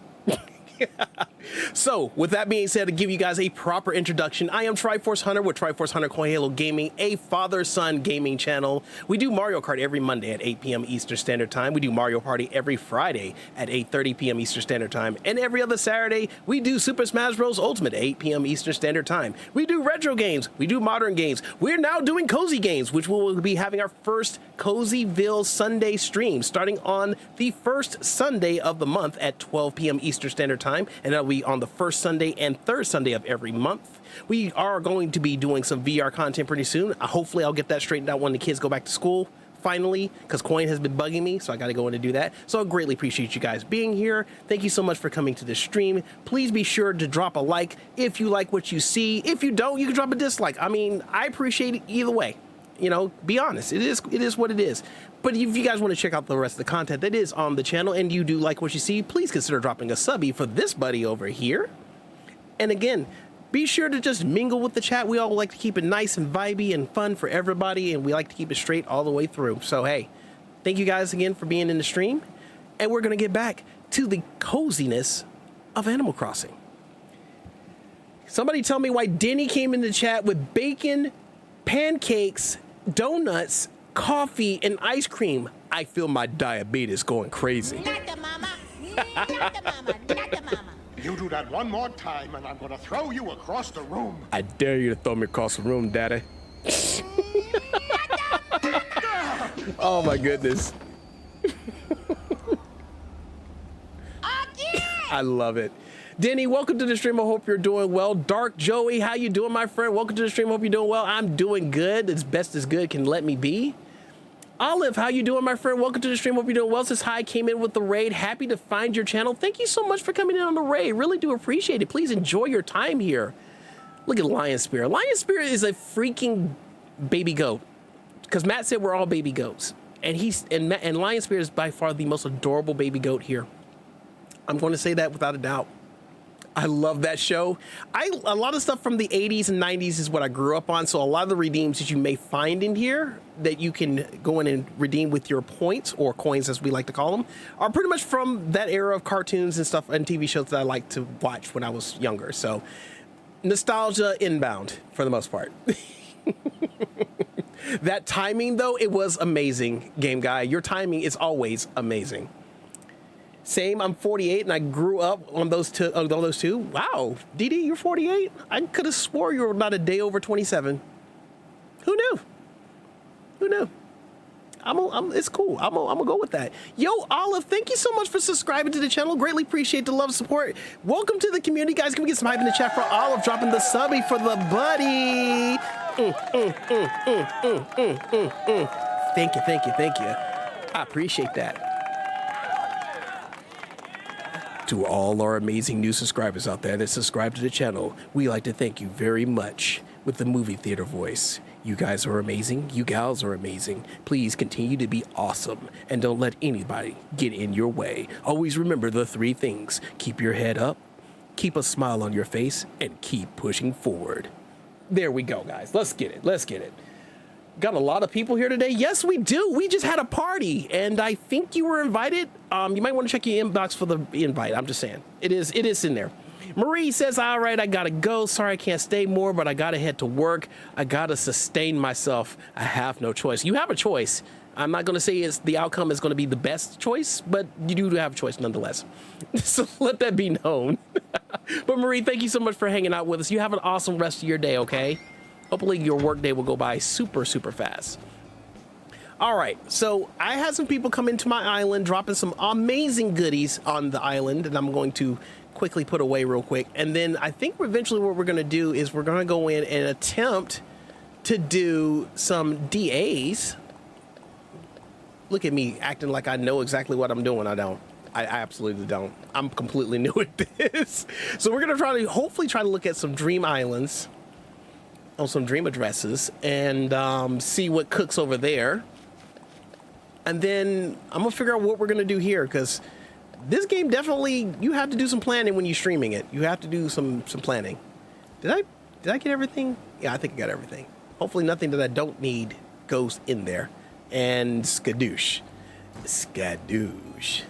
So, with that being said, to give you guys a proper introduction, I am Triforce Hunter with Triforce Hunter Coin Halo Gaming, a father-son gaming channel. We do Mario Kart every Monday at 8 p.m. Eastern Standard Time. We do Mario Party every Friday at 8:30 p.m. Eastern Standard Time. And every other Saturday, we do Super Smash Bros. Ultimate at 8 p.m. Eastern Standard Time. We do retro games. We do modern games. We're now doing cozy games, which we will be having our first Cozyville Sunday stream starting on the first Sunday of the month at 12 p.m. Eastern Standard Time. And that'll be on the first Sunday and third Sunday of every month. We are going to be doing some VR content pretty soon. Hopefully I'll get that straightened out when the kids go back to school finally, because Coin has been bugging me, so I got to go in and do that. So I greatly appreciate you guys being here. Thank you so much for coming to this stream. Please be sure to drop a like if you like what you see. If you don't, you can drop a dislike. I mean, I appreciate it either way. You know, be honest. It is what it is. But if you guys want to check out the rest of the content that is on the channel and you do like what you see, please consider dropping a subby for this buddy over here. And again, be sure to just mingle with the chat. We all like to keep it nice and vibey and fun for everybody, and we like to keep it straight all the way through. So, hey, thank you guys again for being in the stream. And we're going to get back to the coziness of Animal Crossing. Somebody tell me why Denny came in the chat with bacon, pancakes, donuts, coffee, and ice cream. I feel my diabetes going crazy. Not the mama. Not the mama. Not the mama. You do that one more time, and I'm gonna throw you across the room. I dare you to throw me across the room, Daddy. Oh my goodness. I love it. Denny, welcome to the stream. I hope you're doing well. Dark Joey, how you doing, my friend? Welcome to the stream. Hope you're doing well. I'm doing good, as best as good can let me be. Olive, how you doing, my friend? Welcome to the stream. Hope you're doing well. Says hi, came in with the raid. Happy to find your channel. Thank you so much for coming in on the raid. Really do appreciate it. Please enjoy your time here. Look at Lion Spirit. Lion Spirit is a freaking baby goat, because Matt said we're all baby goats, and Lion Spirit is by far the most adorable baby goat here. I'm going to say that without a doubt. I love that show. A lot of stuff from the 80s and 90s is what I grew up on. So a lot of the redeems that you may find in here that you can go in and redeem with your points, or coins as we like to call them, are pretty much from that era of cartoons and stuff and TV shows that I liked to watch when I was younger. So nostalgia inbound for the most part. That timing though, it was amazing, Game Guy. Your timing is always amazing. Same, I'm 48 and I grew up on those two. Wow, DD, you're 48? I could have swore you were about a day over 27. Who knew? Who knew? It's cool. I'm gonna go with that. Yo, Olive, thank you so much for subscribing to the channel. Greatly appreciate the love and support. Welcome to the community, guys. Can we get some hype in the chat for Olive dropping the subby for the buddy? Thank you. I appreciate that. To all our amazing new subscribers out there that subscribe to the channel, we like to thank you very much with the movie theater voice. You guys are amazing. You gals are amazing. Please continue to be awesome and don't let anybody get in your way. Always remember the three things. Keep your head up, keep a smile on your face, and keep pushing forward. There we go, guys. Let's get it. Let's get it. Got a lot of people here today. Yes, we do. We just had a party, and I think you were invited. You might want to check your inbox for the invite. I'm just saying. It is in there. Marie says, all right, I gotta go. Sorry I can't stay more, but I gotta head to work. I gotta sustain myself. I have no choice. You have a choice. I'm not gonna say the outcome is gonna be the best choice, but you do have a choice nonetheless. So let that be known. But Marie, thank you so much for hanging out with us. You have an awesome rest of your day, okay? Hopefully your work day will go by super, super fast. All right, so I had some people come into my island, dropping some amazing goodies on the island, and I'm going to quickly put away real quick. And then I think eventually what we're gonna do is we're gonna go in and attempt to do some DAs. Look at me acting like I know exactly what I'm doing. I don't. I absolutely don't. I'm completely new at this. So we're gonna hopefully try to look at some dream islands on some dream addresses and see what cooks over there. And then I'm gonna figure out what we're gonna do here, because this game definitely, you have to do some planning when you're streaming it. You have to do some planning. Did I get everything? Yeah, I think I got everything. Hopefully nothing that I don't need goes in there. And skadoosh. Skadoosh.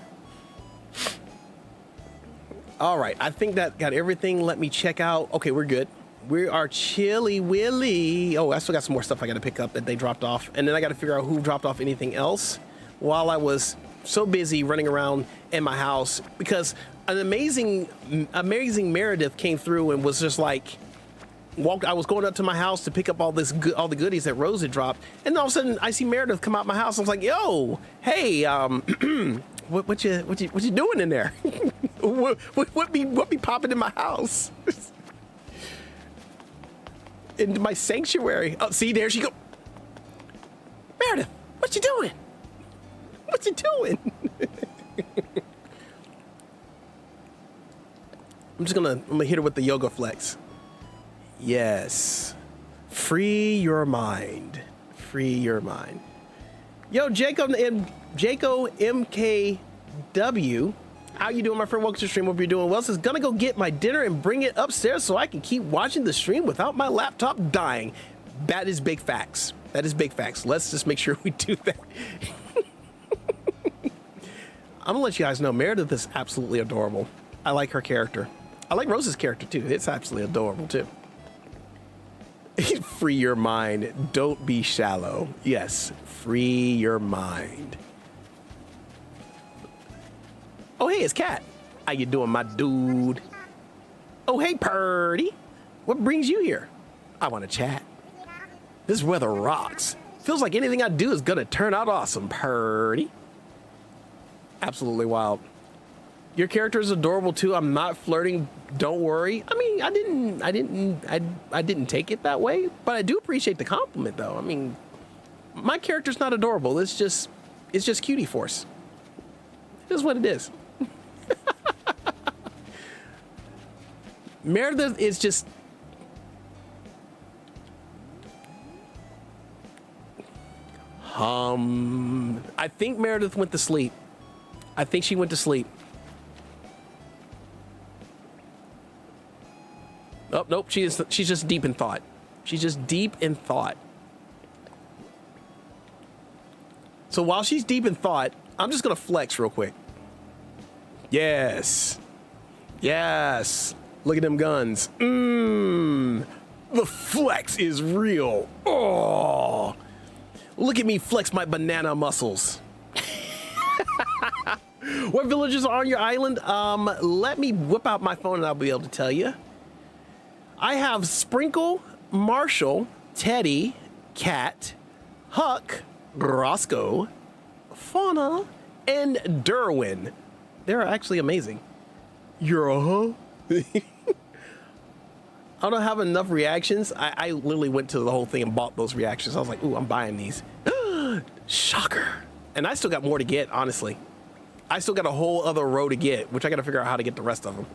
All right, I think that got everything. Let me check out. Okay, we're good. We are chilly willy. Oh, I still got some more stuff I got to pick up that they dropped off. And then I got to figure out who dropped off anything else while I was so busy running around in my house, because an amazing Meredith came through and was just like, I was going up to my house to pick up all the goodies that Rose had dropped, and all of a sudden I see Meredith come out my house. I was like, "Yo, hey, what you doing in there? what be popping in my house? In my sanctuary? Oh, see, there she go. Meredith, what you doing? What you doing?" I'm gonna hit her with the yoga flex. Yes. Free your mind. Free your mind. Yo, Jacob MKW. How you doing, my friend? Welcome to the stream. Hope you're doing well. Says, gonna go get my dinner and bring it upstairs so I can keep watching the stream without my laptop dying. That is big facts. That is big facts. Let's just make sure we do that. I'm gonna let you guys know Meredith is absolutely adorable. I like her character. I like Rose's character too. It's absolutely adorable too. Free your mind. Don't be shallow. Yes, free your mind. Oh, hey, it's Cat. How you doing, my dude? Oh, hey, Purdy. What brings you here? I want to chat. This weather rocks. Feels like anything I do is gonna turn out awesome, Purdy. Absolutely wild. Your character is adorable too. I'm not flirting. Don't worry. I mean, I didn't take it that way, but I do appreciate the compliment though. I mean, my character's not adorable. It's just cutie force. It is what it is. Meredith is just. I think Meredith went to sleep. I think she went to sleep. Oh, nope, she's just deep in thought. She's just deep in thought. So while she's deep in thought, I'm just gonna flex real quick. Yes. Yes. Look at them guns. The flex is real. Oh. Look at me flex my banana muscles. What villages are on your island? Let me whip out my phone and I'll be able to tell you. I have Sprinkle, Marshall, Teddy, Cat, Huck, Roscoe, Fauna, and Derwin. They're actually amazing. You're I don't have enough reactions. I literally went to the whole thing and bought those reactions. I was like, ooh, I'm buying these. Shocker. And I still got more to get, honestly. I still got a whole other row to get, which I got to figure out how to get the rest of them.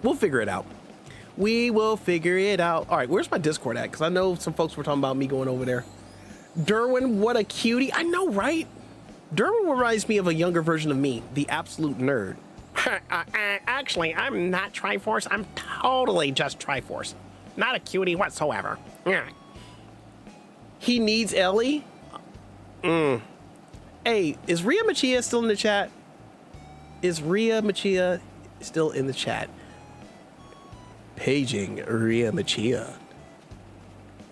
We'll figure it out. We will figure it out. All right, where's my Discord at? Because I know some folks were talking about me going over there. Derwin, what a cutie. I know, right? Derwin reminds me of a younger version of me, the absolute nerd. Actually, I'm not Triforce. I'm totally just Triforce. Not a cutie whatsoever. Yeah. He needs Ellie? Hey, is Rhea Machia still in the chat? Is Rhea Machia still in the chat? Paging Rhea Machia.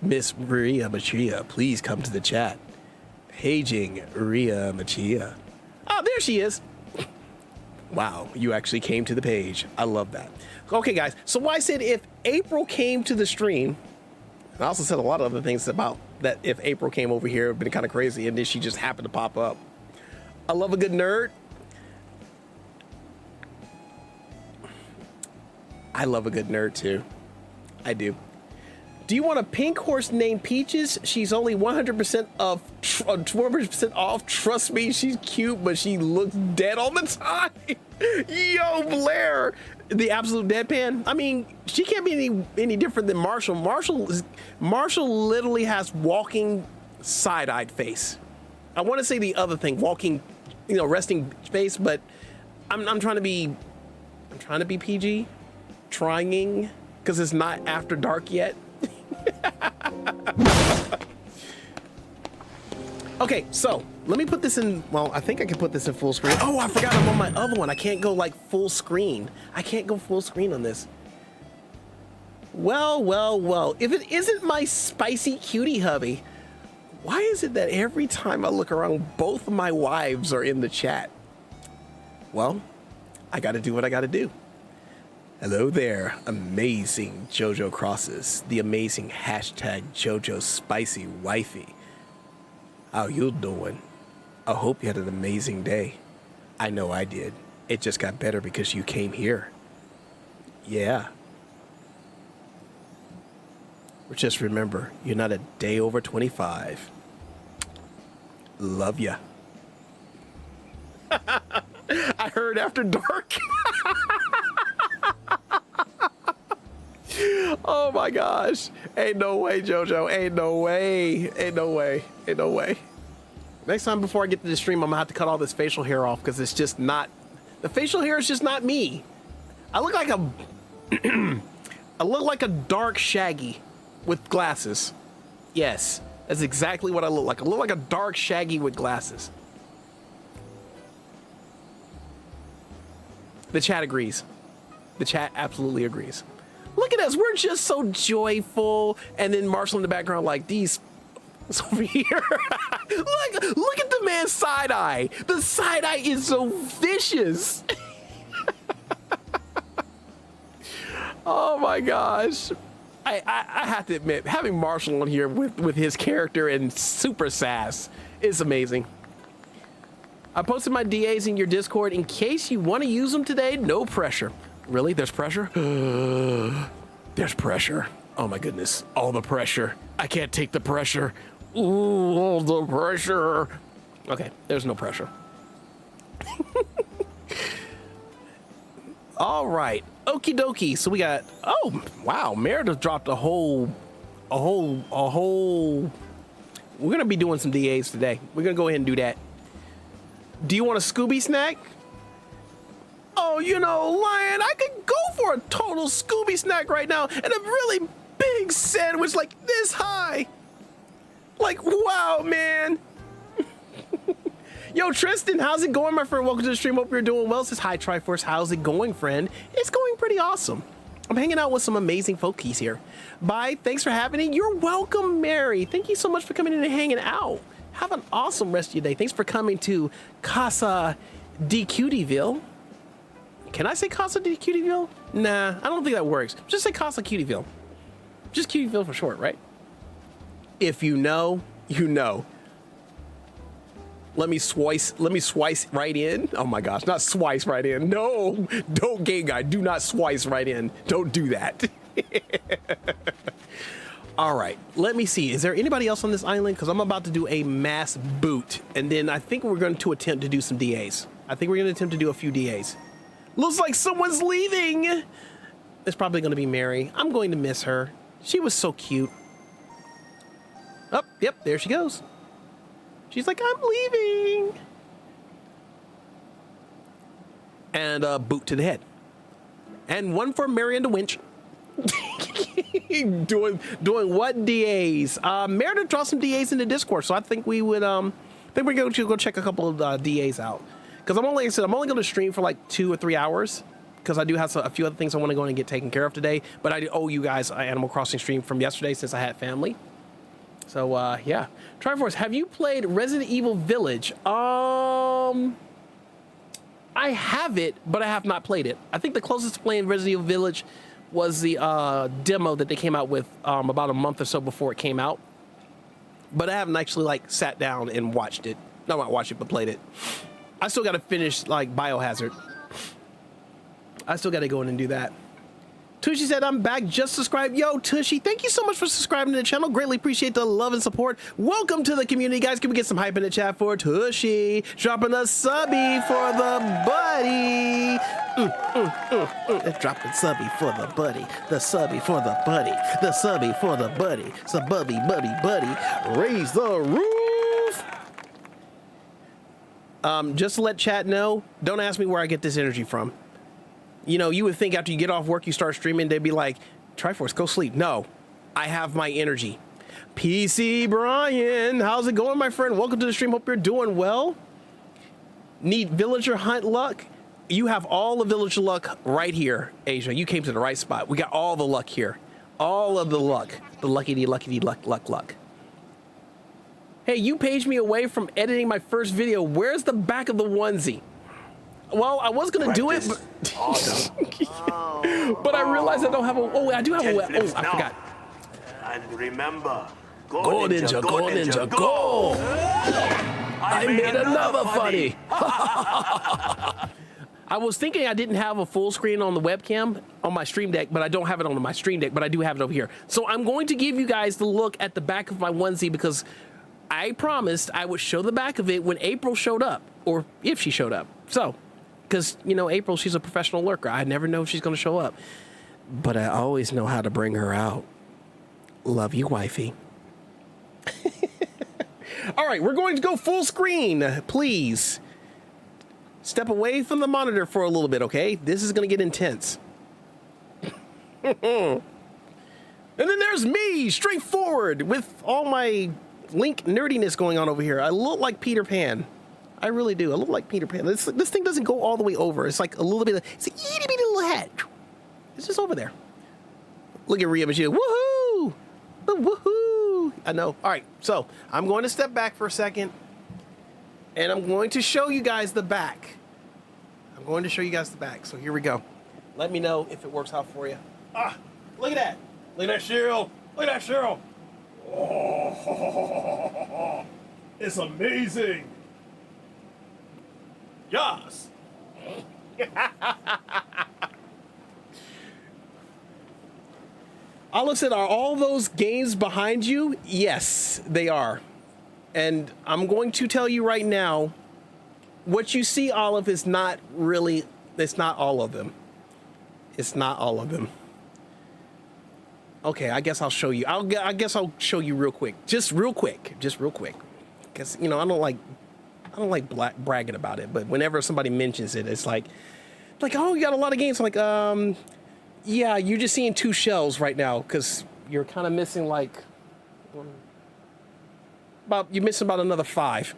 Miss Rhea Machia, please come to the chat. Paging Rhea Machia. Oh, there she is. Wow, you actually came to the page. I love that. Okay, guys, so I said if April came to the stream, I also said a lot of other things about that if April came over here, it would have been kind of crazy, and then she just happened to pop up. I love a good nerd. I love a good nerd, too. I do. Do you want a pink horse named Peaches? She's only 100% of 100% off. Trust me, she's cute, but she looks dead all the time. Yo, Blair, the absolute deadpan. I mean, she can't be any different than Marshall. Marshall literally has walking side-eyed face. I want to say the other thing, walking, resting face, but I'm trying to be PG, trying, because it's not after dark yet. Okay, so let me put this in. Well, I think I can put this in full screen. Oh, I forgot I'm on my other one. I can't go like full screen. I can't go full screen on this. Well. If it isn't my spicy cutie hubby, why is it that every time I look around, both of my wives are in the chat? Well, I got to do what I got to do. Hello there, amazing JoJo Crosses, the amazing hashtag JoJo Spicy Wifey. How you doing? I hope you had an amazing day. I know I did. It just got better because you came here. Yeah. But just remember, you're not a day over 25. Love ya. I heard after dark. Oh my gosh. Ain't no way, JoJo. Ain't no way. Ain't no way. Ain't no way. Next time before I get to the stream, I'm gonna have to cut all this facial hair off because it's just not, the facial hair is just not me. I look like a, I look like a dark Shaggy with glasses. Yes, that's exactly what I look like. I look like a dark Shaggy with glasses. The chat agrees. The chat absolutely agrees. Look at us, we're just so joyful. And then Marshall in the background like, these over here. look at the man's side eye. The side eye is so vicious. Oh my gosh. I have to admit, having Marshall on here with his character and super sass is amazing. I posted my DAs in your Discord in case you want to use them today. No pressure. Really? There's pressure? There's pressure. Oh my goodness. All the pressure. I can't take the pressure. Ooh, all the pressure. Okay, there's no pressure. All right. Okie dokie. So we got, oh, wow. Meredith dropped a whole. We're going to be doing some DAs today. We're going to go ahead and do that. Do you want a Scooby snack? Oh, Lion, I could go for a total Scooby snack right now and a really big sandwich like this high. Like, wow, man. Yo, Tristan, how's it going, my friend? Welcome to the stream. Hope you're doing well. Says, hi, Triforce. How's it going, friend? It's going pretty awesome. I'm hanging out with some amazing folkies here. Bye. Thanks for having me. You're welcome, Mary. Thank you so much for coming in and hanging out. Have an awesome rest of your day. Thanks for coming to Casa de Cutieville. Can I say Casa de Cutieville? Nah, I don't think that works. Just say Casa Cutieville. Just Cutieville for short, right? If you know, you know. Let me swice right in. Oh my gosh, not swice right in. No, don't, gay guy, do not swice right in. Don't do that. All right, let me see. Is there anybody else on this island? Because I'm about to do a mass boot. And then I think we're going to attempt to do some DAs. I think we're going to attempt to do a few DAs. Looks like someone's leaving. It's probably going to be Mary. I'm going to miss her. She was so cute. Oh, yep, there she goes. She's like, I'm leaving. And a boot to the head. And one for Mary and the Winch. doing what DAs? Meredith dropped some DAs in the Discord, so I think we would think we're going to go check a couple of DAs out. Because I'm only going to stream for like 2 or 3 hours. Because I do have a few other things I want to go and get taken care of today. But I owe you guys an Animal Crossing stream from yesterday since I had family. So yeah, Triforce, have you played Resident Evil Village? I have it, but I have not played it. I think the closest to playing Resident Evil Village was the demo that they came out with about a month or so before it came out. But I haven't actually like sat down and watched it. No, not watched it, but played it. I still got to finish like Biohazard. I still got to go in and do that. Tushy said, I'm back, just subscribed. Yo, Tushy, thank you so much for subscribing to the channel. Greatly appreciate the love and support. Welcome to the community, guys. Can we get some hype in the chat for Tushy? Dropping a subby for the buddy. Dropping subby for the buddy. The subby for the buddy. The subby for the buddy. So buddy. Raise the roof. Just to let chat know, don't ask me where I get this energy from. You know, you would think after you get off work, you start streaming, they'd be like, Triforce, go sleep. No, I have my energy. PC Brian, how's it going, my friend? Welcome to the stream. Hope you're doing well. Need villager hunt luck? You have all the villager luck right here, Asia. You came to the right spot. We got all the luck here. All of the luck. The luckity luck. Hey, you paged me away from editing my first video. Where's the back of the onesie? Well, I was gonna do it, but, but I realized I don't have a. Oh, I do have a. Oh, I forgot. And remember, Go ninja, go! I made another funny. I was thinking I didn't have a full screen on the webcam on my stream deck, but I don't have it on my stream deck, but I do have it over here. So I'm going to give you guys the look at the back of my onesie because I promised I would show the back of it when April showed up, or if she showed up. So. Because, you know, April, she's a professional lurker. I never know if she's going to show up. But I always know how to bring her out. Love you, wifey. All right, we're going to go full screen, please. Step away from the monitor for a little bit, okay? This is going to get intense. And then there's me, straightforward, with all my Link nerdiness going on over here. I look like Peter Pan. I really do. I look like Peter Pan. This thing doesn't go all the way over. It's like a little bit of, it's an itty bitty little head. It's just over there. Look at Rhea Machine. Woohoo! Woohoo! I know. All right. So I'm going to step back for a second and I'm going to show you guys the back. So here we go. Let me know if it works out for you. Ah, look at that. Look at that shield. Look at that shield. Oh, it's amazing. Yes. Olive said, are all those games behind you? Yes, they are. And I'm going to tell you right now, what you see, Olive, is not really, it's not all of them. It's not all of them. Okay, I guess I'll show you. I guess I'll show you real quick. Just real quick. Because, you know, I don't like bragging about it, but whenever somebody mentions it, it's like, oh, you got a lot of games. I'm like, yeah, you're just seeing 2 shells right now because you're kind of missing you're missing about another 5.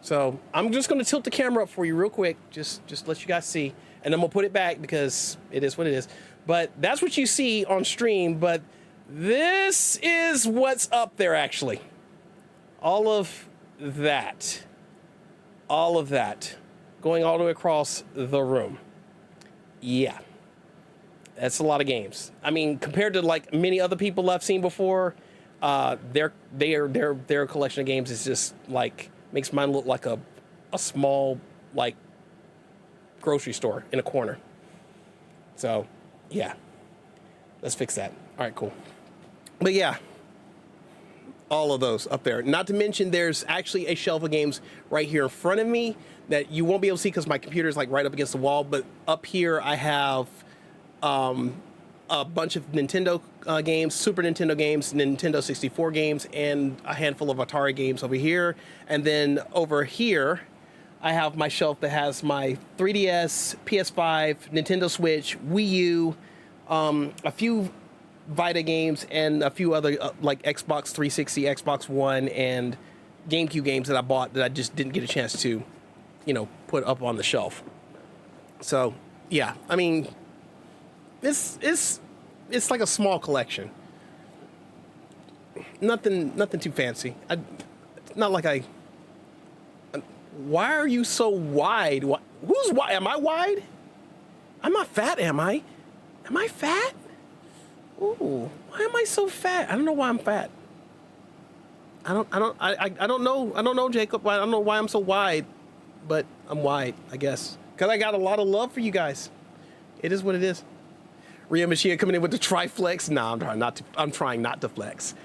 So I'm just going to tilt the camera up for you real quick, just let you guys see, and then we'll put it back because it is what it is. But that's what you see on stream. But this is what's up there actually. All of that going all the way across the room. Yeah, that's a lot of games. I mean, compared to like many other people I've seen before, their collection of games is just like makes mine look like a small like grocery store in a corner. So yeah, let's fix that. All right, cool. But yeah, all of those up there. Not to mention there's actually a shelf of games right here in front of me that you won't be able to see because my computer is like right up against the wall. But up here I have a bunch of Nintendo games, Super Nintendo games, Nintendo 64 games, and a handful of Atari games over here. And then over here I have my shelf that has my 3DS, PS5, Nintendo Switch, Wii U, a few Vita games and a few other like Xbox 360, Xbox One, and GameCube games that I bought that I just didn't get a chance to, you know, put up on the shelf. So yeah, I mean, it's like a small collection. Nothing too fancy. Not like I. Why are you so wide? Who's wide? Am I wide? I'm not fat, am I? Am I fat? Ooh, why am I so fat? I don't know why I'm fat. I don't know. I don't know, Jacob. I don't know why I'm so wide, but I'm wide, I guess. Because I got a lot of love for you guys. It is what it is. Rhea Machia coming in with the triflex. Nah, I'm trying not to flex.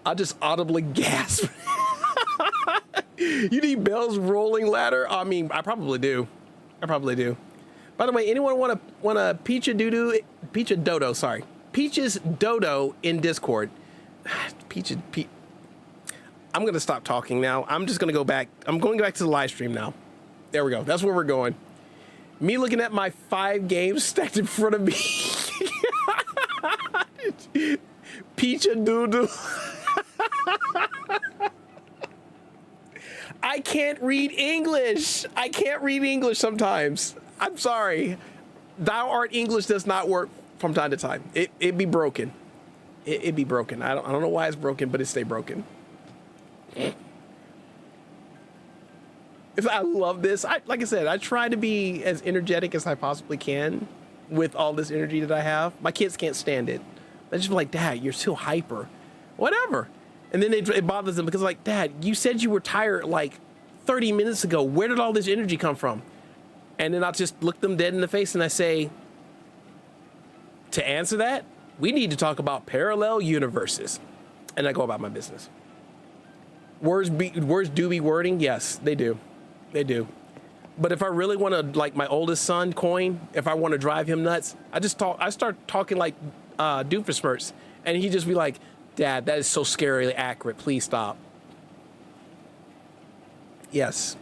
I'll just audibly gasp. You need Bell's rolling ladder? I mean, I probably do. By the way, anyone want a Peach's Dodo in Discord? I'm gonna stop talking now. I'm just gonna go back. I'm going back to the live stream now. There we go. That's where we're going. Me looking at my 5 games stacked in front of me. Peach and Doodoo. I can't read English. I can't read English sometimes. I'm sorry. Thou art English does not work from time to time. It be broken. It be broken. I don't know why it's broken, but it stay broken. I love this. Like I said, I try to be as energetic as I possibly can with all this energy that I have. My kids can't stand it. They just be like, Dad, you're so hyper. Whatever. And then it bothers them because like, Dad, you said you were tired like 30 minutes ago. Where did all this energy come from? And then I'll just look them dead in the face and I say, to answer that, we need to talk about parallel universes. And I go about my business. Words do be wording. Yes, they do. They do. But if I really want to, like my oldest son, Coin, if I want to drive him nuts, I start talking like Doofenshmirtz. And he just be like, Dad, that is so scarily accurate. Please stop. Yes,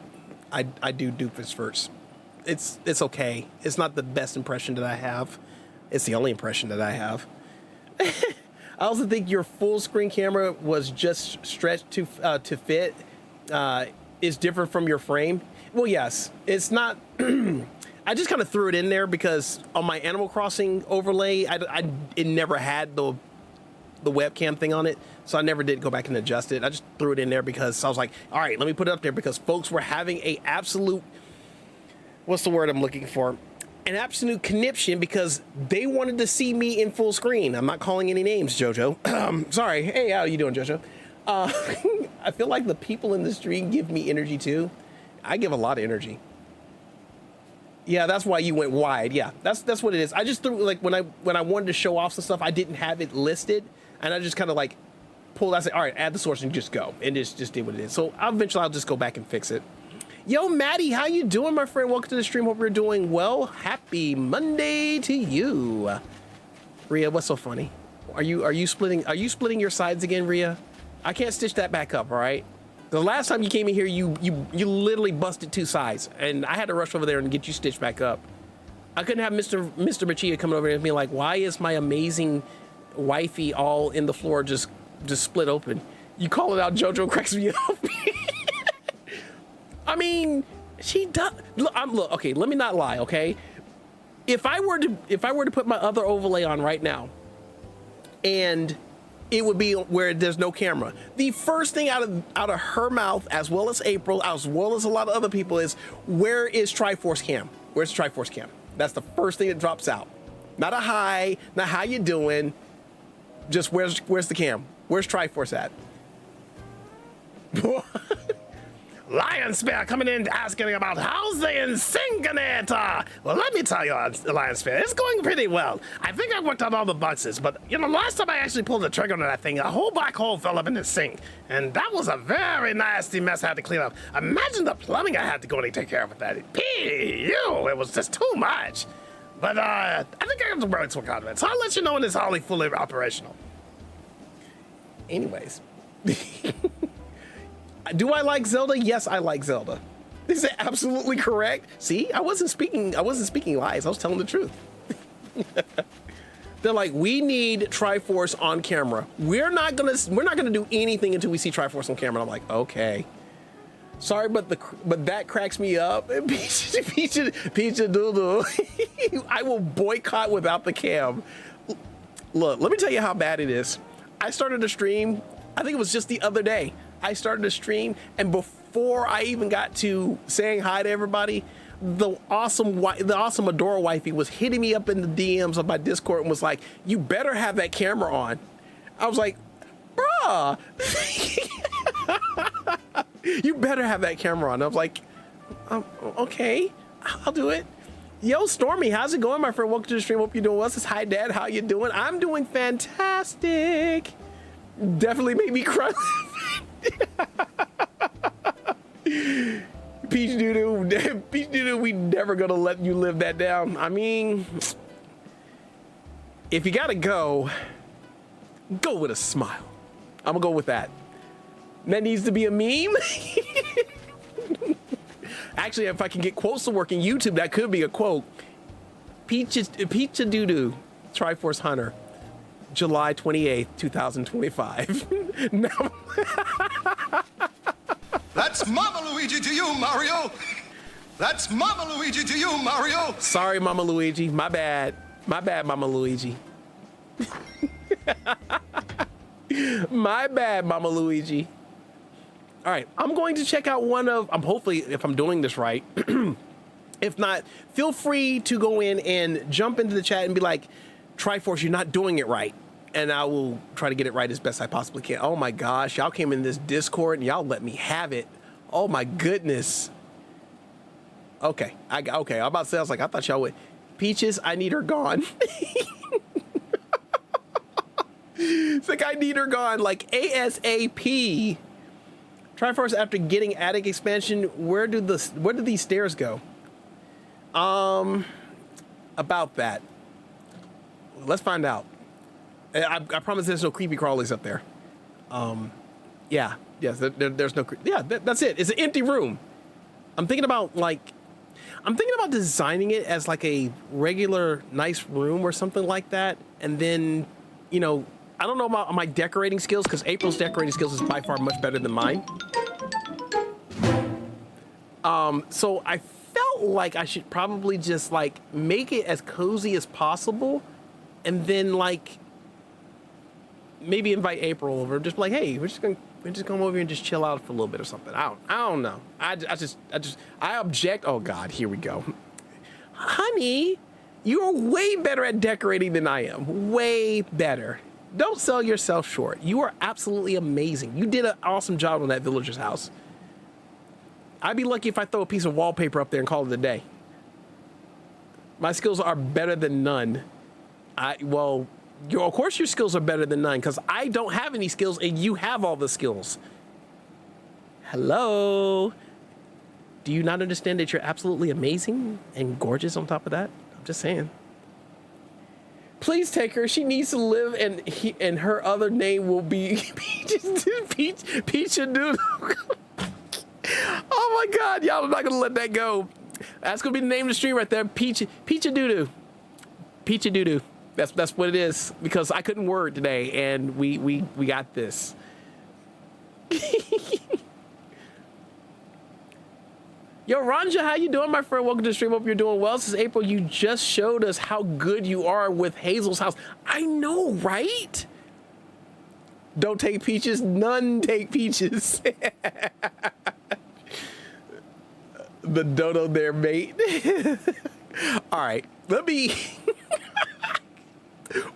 I do Doofenshmirtz. It's okay. It's not the best impression that I have. It's the only impression that I have. I also think your full screen camera was just stretched to fit. Is different from your frame. Well, yes, it's not. I just kind of threw it in there because on my Animal Crossing overlay, it never had the webcam thing on it, so I never did go back and adjust it. I just threw it in there because I was like, all right, let me put it up there because folks were having a absolute, what's the word I'm looking for? An absolute conniption because they wanted to see me in full screen. I'm not calling any names, Jojo. Sorry. Hey, how are you doing, Jojo? I feel like the people in the stream give me energy too. I give a lot of energy. Yeah, that's why you went wide. Yeah, that's what it is. I just threw like when I wanted to show off some stuff, I didn't have it listed, and I just kind of like pulled. I said, all right, add the source and just go, and just did what it is. So eventually I'll just go back and fix it. Yo, Maddie, how you doing, my friend? Welcome to the stream. Hope you're doing well. Happy Monday to you. Rhea, what's so funny? Are you splitting your sides again, Rhea? I can't stitch that back up, all right? The last time you came in here, you literally busted 2 sides, and I had to rush over there and get you stitched back up. I couldn't have Mr. Machia coming over here and being like, why is my amazing wifey all in the floor just split open? You call it out, Jojo cracks me up. I mean, she does. Look, okay, let me not lie, okay? If I were to put my other overlay on right now, and it would be where there's no camera. The first thing out of her mouth, as well as April, as well as a lot of other people, is where is Triforce Cam? Where's Triforce Cam? That's the first thing that drops out. Not a hi, not how you doing. Just where's the cam? Where's Triforce at? Lion Bear coming in asking about how's the Incinerator. Well, let me tell you, Lion Bear, it's going pretty well. I think I worked out all the boxes, but you know, last time I actually pulled the trigger on that thing, a whole black hole fell up in the sink, and that was a very nasty mess I had to clean up. Imagine the plumbing I had to go and take care of with that. It was just too much. But I think I got the words work out of it, so I'll let you know when it's fully operational. Anyways. Do I like Zelda? Yes, I like Zelda. Is it absolutely correct? See, I wasn't speaking lies. I was telling the truth. They're like, we need Triforce on camera. We're not gonna do anything until we see Triforce on camera. And I'm like, okay. Sorry, but that cracks me up. Pizza doodle. I will boycott without the cam. Look, let me tell you how bad it is. I started a stream, I think it was just the other day. I started a stream, and before I even got to saying hi to everybody, the awesome Adora wifey was hitting me up in the DMs of my Discord and was like, you better have that camera on. I was like, bruh. You better have that camera on. I was like, okay, I'll do it. Yo, Stormy, how's it going, my friend? Welcome to the stream. Hope you're doing well. This is Hi, Dad. How you doing? I'm doing fantastic. Definitely made me cry. Peach Doodoo, we never gonna let you live that down. I mean, if you gotta go with a smile. I'm gonna go with that. That needs to be a meme. Actually, if I can get quotes to work in YouTube, that could be a quote. Pizza Doodoo, Triforce Hunter, July 28th, 2025. No. That's Mama Luigi to you, Mario. That's Mama Luigi to you, Mario. Sorry, Mama Luigi. My bad. My bad, Mama Luigi. My bad, Mama Luigi. All right, I'm going to check out hopefully, if I'm doing this right. If not, feel free to go in and jump into the chat and be like, Triforce, you're not doing it right. And I will try to get it right as best I possibly can. Oh my gosh, y'all came in this Discord and y'all let me have it. Oh my goodness. Okay, I'm about to say, I was like, I thought y'all would. Peaches, I need her gone. It's like, I need her gone, like ASAP. Triforce, after getting attic expansion, where do these stairs go? About that. Let's find out. I promise there's no creepy crawlies up there. There's no. That's it. It's an empty room. I'm thinking about designing it as like a regular nice room or something like that, and then, you know, I don't know about my decorating skills, because April's decorating skills is by far much better than mine. So I felt like I should probably just like make it as cozy as possible, and then like maybe invite April over, just like, hey, we're just gonna come over here and just chill out for a little bit or something. I don't know. I object. Oh God, here we go. Honey, you're way better at decorating than I am. Way better. Don't sell yourself short. You are absolutely amazing. You did an awesome job on that villager's house. I'd be lucky if I throw a piece of wallpaper up there and call it a day. My skills are better than none. Of course your skills are better than none, because I don't have any skills and you have all the skills. Hello? Do you not understand that you're absolutely amazing and gorgeous on top of that? I'm just saying. Please take her. She needs to live, and her other name will be Pizza Doodle. Oh my God, y'all are not gonna let that go. That's gonna be the name of the stream right there. Pizza Doodoo. Pizza Doodoo. That's what it is, because I couldn't word today, and we got this. Yo, Ranja, how you doing, my friend? Welcome to the stream. Hope you're doing well. This is April. You just showed us how good you are with Hazel's house. I know, right? Don't take peaches. None take peaches. The dodo there, mate. All right, let me.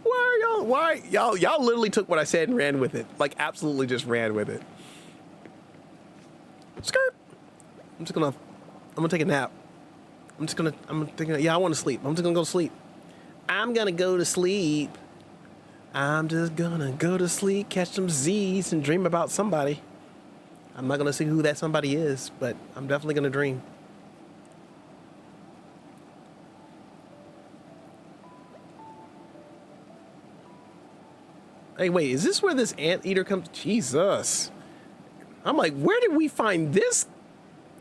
Why y'all literally took what I said and ran with it. Like, absolutely just ran with it. Skirt. I'm gonna take a nap. I want to sleep. I'm just gonna go to sleep. I'm just gonna go to sleep, catch some Z's, and dream about somebody. I'm not gonna see who that somebody is, but I'm definitely gonna dream. Hey, wait, is this where this anteater comes? Jesus. I'm like, where did we find this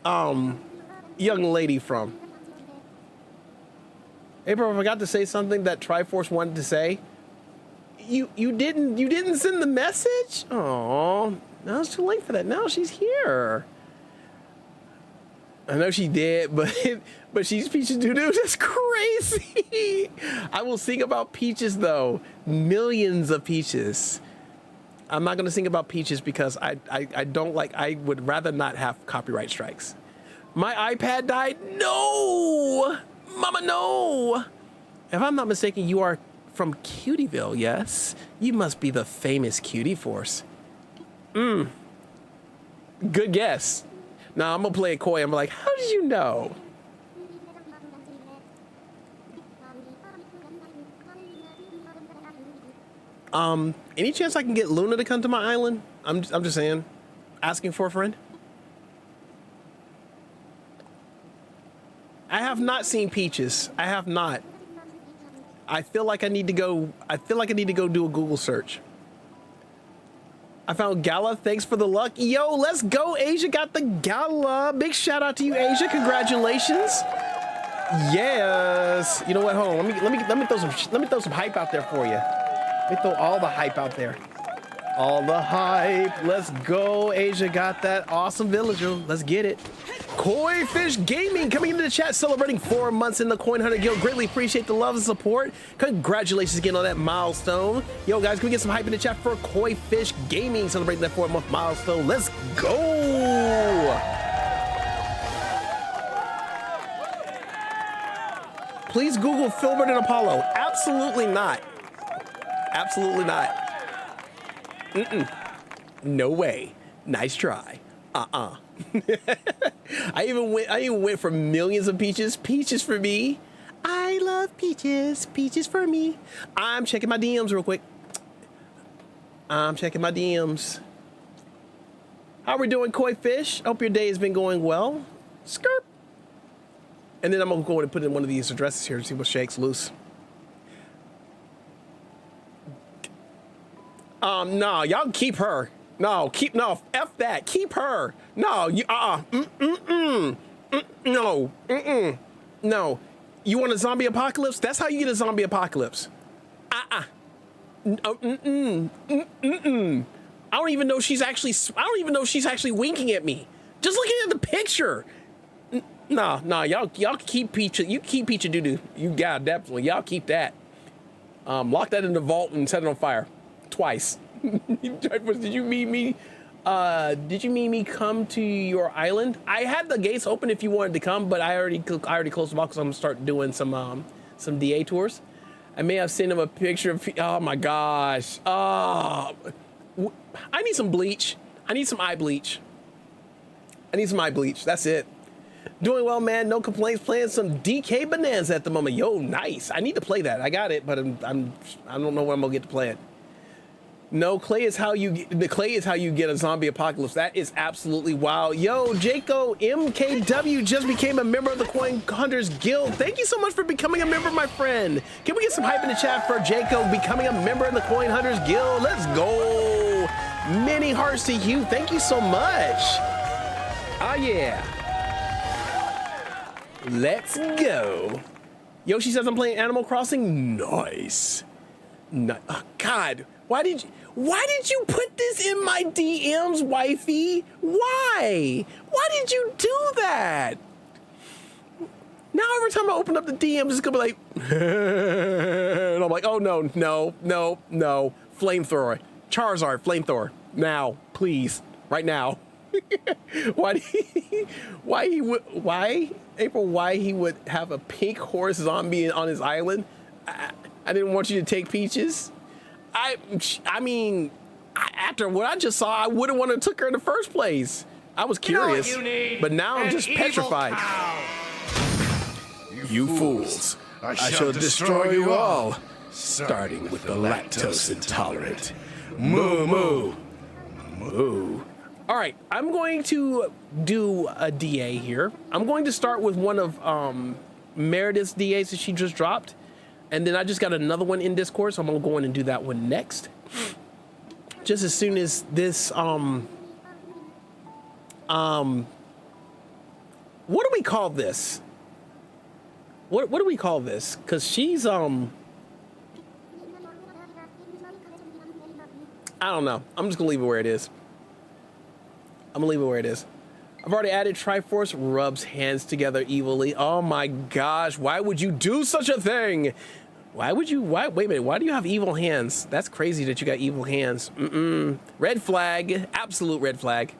young lady from? April, I forgot to say something that Triforce wanted to say. You didn't send the message? Oh, now it's too late for that. Now she's here. I know she did, but she's Peaches doo doo. That's crazy. I will sing about Peaches though. Millions of Peaches. I'm not gonna sing about Peaches because I don't like. I would rather not have copyright strikes. My iPad died. No, Mama, no. If I'm not mistaken, you are from Cutieville. Yes, you must be the famous Cutie Force. Good guess. Now I'm gonna play it coy. I'm like, how did you know? Any chance I can get Luna to come to my island? I'm just saying, asking for a friend. I have not seen Peaches. I have not. I feel like I need to go. I feel like I need to go do a Google search. I found Gala. Thanks for the luck. Yo, let's go. Asia got the Gala. Big shout out to you, Asia. Congratulations. Yes. You know what? Hold on. Let me throw some hype out there for you. Let me throw all the hype out there. All the hype. Let's go. Asia got that awesome villager. Let's get it. Koi Fish Gaming coming into the chat, celebrating 4 months in the Coin Hunter Guild. Greatly appreciate the love and support. Congratulations again on that milestone. Yo, guys, can we get some hype in the chat for Koi Fish Gaming, celebrating that 4-month milestone? Let's go. Please Google Filbert and Apollo. Absolutely not. Absolutely not. No way. Nice try. I even went for millions of Peaches. Peaches for me. I love Peaches. Peaches for me. I'm checking my DMs real quick. I'm checking my DMs. How we doing, Koi Fish? Hope your day has been going well. Skirp. And then I'm gonna go and put in one of these addresses here to see what shakes loose. No, y'all keep her. No, F that. Keep her. No, you, no. You want a zombie apocalypse? That's how you get a zombie apocalypse. I don't even know she's actually winking at me. Just looking at the picture. No, y'all keep Peach. You keep Peach doo doo. You got definitely. Y'all keep that. Lock that in the vault and set it on fire. Twice. Did you mean me? Did you mean me come to your island? I had the gates open if you wanted to come, but I already closed them off because I'm gonna start doing some DA tours. I may have sent him a picture of. Oh my gosh. I need some bleach. I need some eye bleach. That's it. Doing well, man. No complaints. Playing some DK Bonanza at the moment. Yo, nice. I need to play that. I got it, but I don't know when I'm gonna get to play it. No, clay is how you get a zombie apocalypse. That is absolutely wild. Yo, Jaco MKW just became a member of the Coin Hunters Guild. Thank you so much for becoming a member, my friend. Can we get some hype in the chat for Jaco becoming a member of the Coin Hunters Guild? Let's go. Many hearts to you. Thank you so much. Oh yeah. Let's go. Yoshi says I'm playing Animal Crossing. Nice. Oh, God. Why did you put this in my DMs, wifey? Why? Why did you do that? Now every time I open up the DMs, it's gonna be like, and I'm like, oh no. Flamethrower. Charizard, flamethrower. Now, please. Right now. Why he would have a pink horse zombie on his island? I didn't want you to take Peaches. I mean, after what I just saw, I wouldn't want to took her in the first place. I was curious, you know what you need? but now I'm just petrified. You fools! I shall destroy you all, starting with the lactose intolerant. Moo moo moo. All right, I'm going to do a DA here. I'm going to start with one of Meredith's DAs that she just dropped. And then I just got another one in Discord, so I'm gonna go in and do that one next. Just as soon as this, what do we call this? What do we call this? Cause she's, I don't know. I'm just gonna leave it where it is. I'm gonna leave it where it is. I've already added Triforce, rubs hands together evilly. Oh my gosh, why would you do such a thing? Wait a minute, why do you have evil hands? That's crazy that you got evil hands. Red flag, absolute red flag.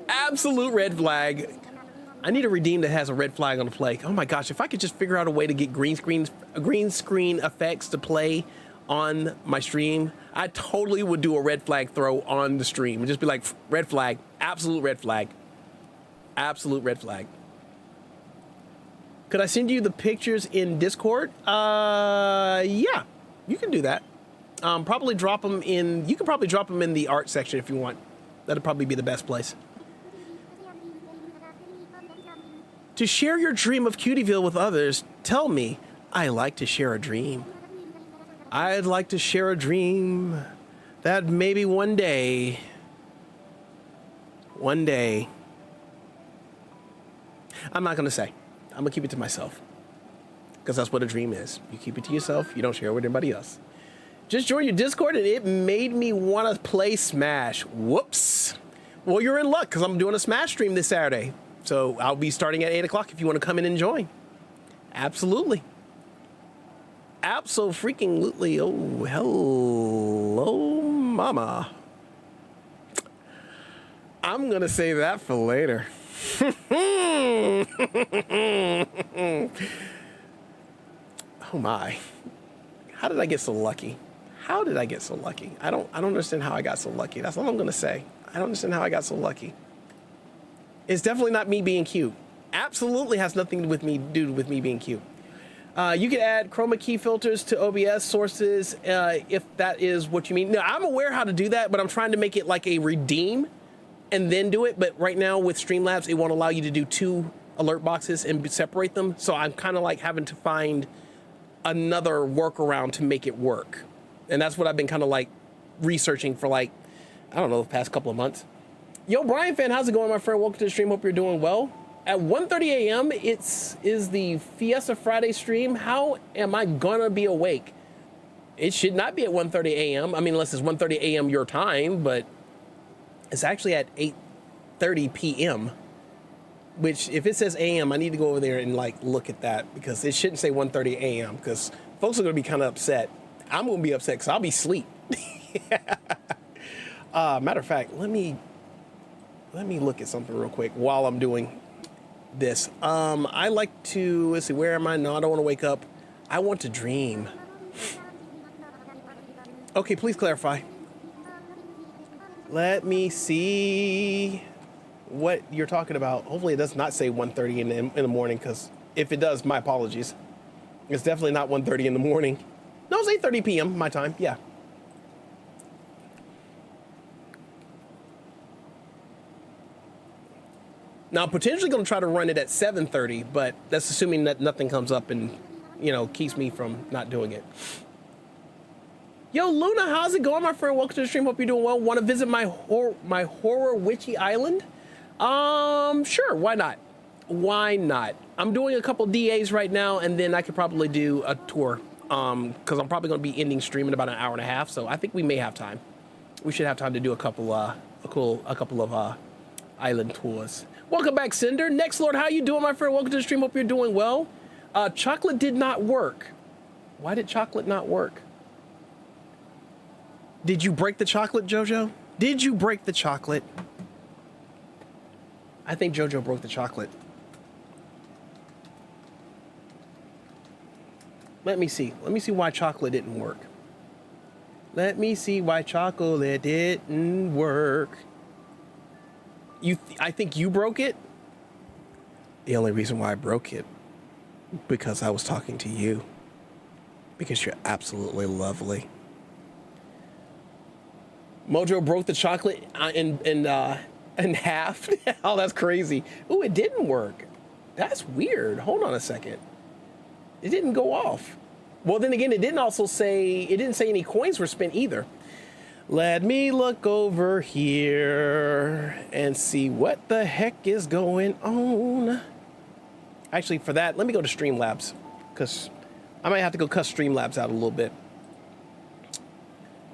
Absolute red flag. I need a redeem that has a red flag on the play. Oh my gosh, if I could just figure out a way to get green screen effects to play on my stream, I totally would do a red flag throw on the stream. It'd just be like, red flag, absolute red flag. Absolute red flag. Could I send you the pictures in Discord? Yeah, you can do that. Probably drop them in, you can probably drop them in the art section if you want. That'd probably be the best place. To share your dream of Cutieville with others, tell me, I like to share a dream. I'd like to share a dream that maybe one day, I'm not gonna say. I'm gonna keep it to myself. Because that's what a dream is. You keep it to yourself, you don't share it with anybody else. Just joined your Discord and it made me wanna play Smash. Whoops. Well, you're in luck because I'm doing a Smash stream this Saturday. So I'll be starting at 8 o'clock if you wanna come in and join. Absolutely. Abso-freaking-lutely. Oh, hello, mama. I'm gonna save that for later. Oh my. How did I get so lucky? How did I get so lucky? I don't understand how I got so lucky. That's all I'm gonna say. I don't understand how I got so lucky. It's definitely not me being cute. Absolutely has nothing to do with me being cute. You can add chroma key filters to OBS sources if that is what you mean. Now, I'm aware how to do that, but I'm trying to make it like a redeem and then do it. But right now with Streamlabs, it won't allow you to do 2 alert boxes and separate them. So I'm kind of like having to find another workaround to make it work. And that's what I've been kind of like researching for like, I don't know, the past couple of months. Yo, Brian fan, how's it going, my friend? Welcome to the stream. Hope you're doing well. At 1:30 a.m., is the Fiesta Friday stream. How am I gonna be awake? It should not be at 1:30 a.m. I mean, unless it's 1:30 a.m. your time, but it's actually at 8:30 p.m. Which, if it says a.m., I need to go over there and like look at that because it shouldn't say 1:30 a.m. because folks are gonna be kind of upset. I'm gonna be upset because I'll be asleep. Matter of fact, let me look at something real quick while I'm doing this. I like to, let's see, where am I? No, I don't want to wake up. I want to dream. Okay, please clarify. Let me see what you're talking about. Hopefully it does not say 1:30 in the morning, because if it does, my apologies. It's definitely not 1:30 in the morning. No, it's 8:30 p.m. my time, yeah. Now, I'm potentially going to try to run it at 7:30, but that's assuming that nothing comes up and, you know, keeps me from not doing it. Yo, Luna, how's it going, my friend? Welcome to the stream. Hope you're doing well. Want to visit my horror witchy island? Sure. Why not? Why not? I'm doing a couple DAs right now, and then I could probably do a tour. Because I'm probably going to be ending stream in about an hour and a half, so I think we may have time. We should have time to do a couple of island tours. Welcome back, Cinder. Next Lord, how you doing, my friend? Welcome to the stream. Hope you're doing well. Chocolate did not work. Why did chocolate not work? Did you break the chocolate, Jojo? Did you break the chocolate? I think Jojo broke the chocolate. Let me see. Let me see why chocolate didn't work. Let me see why chocolate didn't work. I think you broke it. The only reason why I broke it, because I was talking to you. Because you're absolutely lovely. Mojo broke the chocolate in half. Oh, that's crazy. Ooh, it didn't work. That's weird. Hold on a second. It didn't go off. Well, then again, it didn't say any coins were spent either. Let me look over here and see what the heck is going on. Actually, for that, let me go to Streamlabs, because I might have to go cut Streamlabs out a little bit.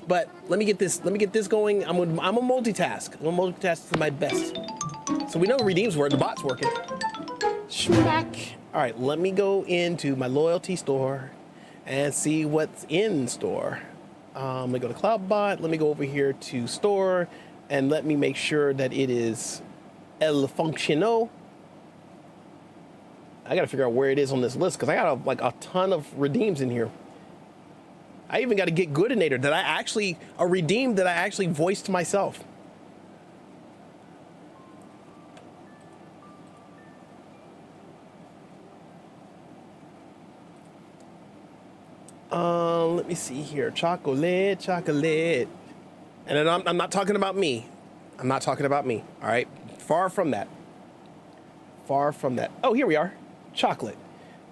But let me get this going. I'm gonna multitask. I'm gonna multitask to my best. So we know redeems work, the bot's working. Schmack. All right, let me go into my loyalty store and see what's in store. Let me go to CloudBot. Let me go over here to store and let me make sure that it is El Functiono. I gotta figure out where it is on this list because I got like a ton of redeems in here. I even got a Get Goodinator a redeem that I actually voiced myself. Let me see here. Chocolate. And then I'm not talking about me. I'm not talking about me. All right. Far from that. Oh, here we are. Chocolate.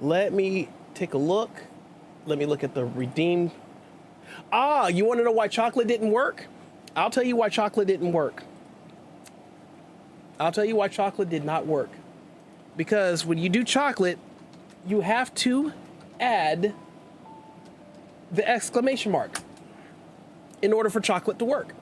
Let me take a look. Let me look at the redeem. Ah, you want to know why chocolate didn't work? I'll tell you why chocolate didn't work. I'll tell you why chocolate did not work. Because when you do chocolate, you have to add the exclamation mark in order for chocolate to work.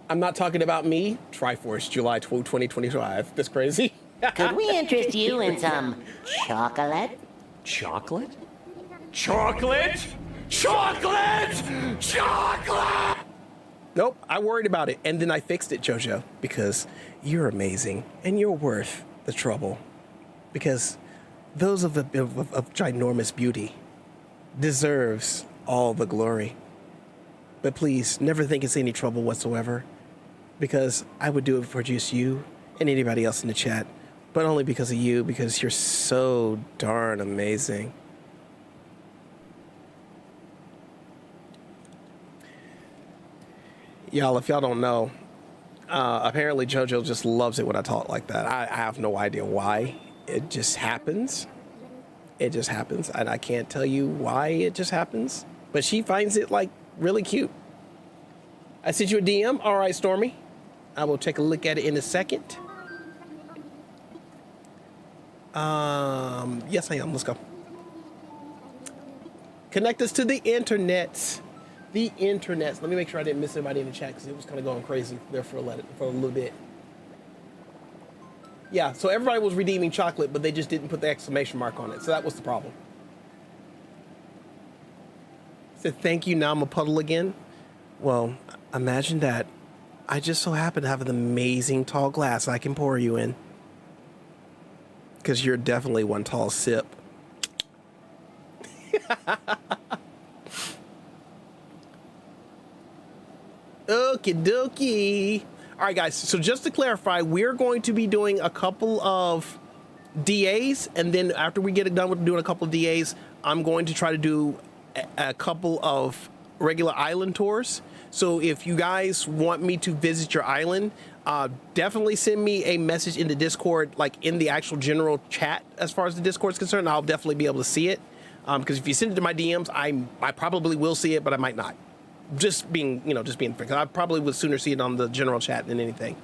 I'm not talking about me. Triforce, July 2025. That's crazy. Could we interest you in some chocolate? Chocolate? Chocolate? Chocolate! Chocolate! Nope, I worried about it, and then I fixed it, JoJo, because you're amazing, and you're worth the trouble. Because those of ginormous beauty deserves all the glory. But please, never think it's any trouble whatsoever, because I would do it for just you and anybody else in the chat, but only because of you, because you're so darn amazing. Y'all, if y'all don't know, apparently JoJo just loves it when I talk like that. I have no idea why. It just happens. It just happens. And I can't tell you why it just happens. But she finds it, like, really cute. I sent you a DM. All right, Stormy. I will take a look at it in a second. Yes, I am. Let's go. Connect us to the internet. The internet. Let me make sure I didn't miss anybody in the chat because it was kind of going crazy there for a little bit. Yeah, so everybody was redeeming chocolate, but they just didn't put the exclamation mark on it. So that was the problem. Said, thank you, now I'm a puddle again. Well, imagine that. I just so happen to have an amazing tall glass I can pour you in. Because you're definitely one tall sip. Okie dokie. All right, guys. So just to clarify, we're going to be doing a couple of DAs. And then after we get it done with doing a couple of DAs, I'm going to try to do a couple of regular island tours. So if you guys want me to visit your island, definitely send me a message in the Discord, like in the actual general chat as far as the Discord is concerned. I'll definitely be able to see it. Because if you send it to my DMs, I probably will see it, but I might not. Just being fair. I probably would sooner see it on the general chat than anything.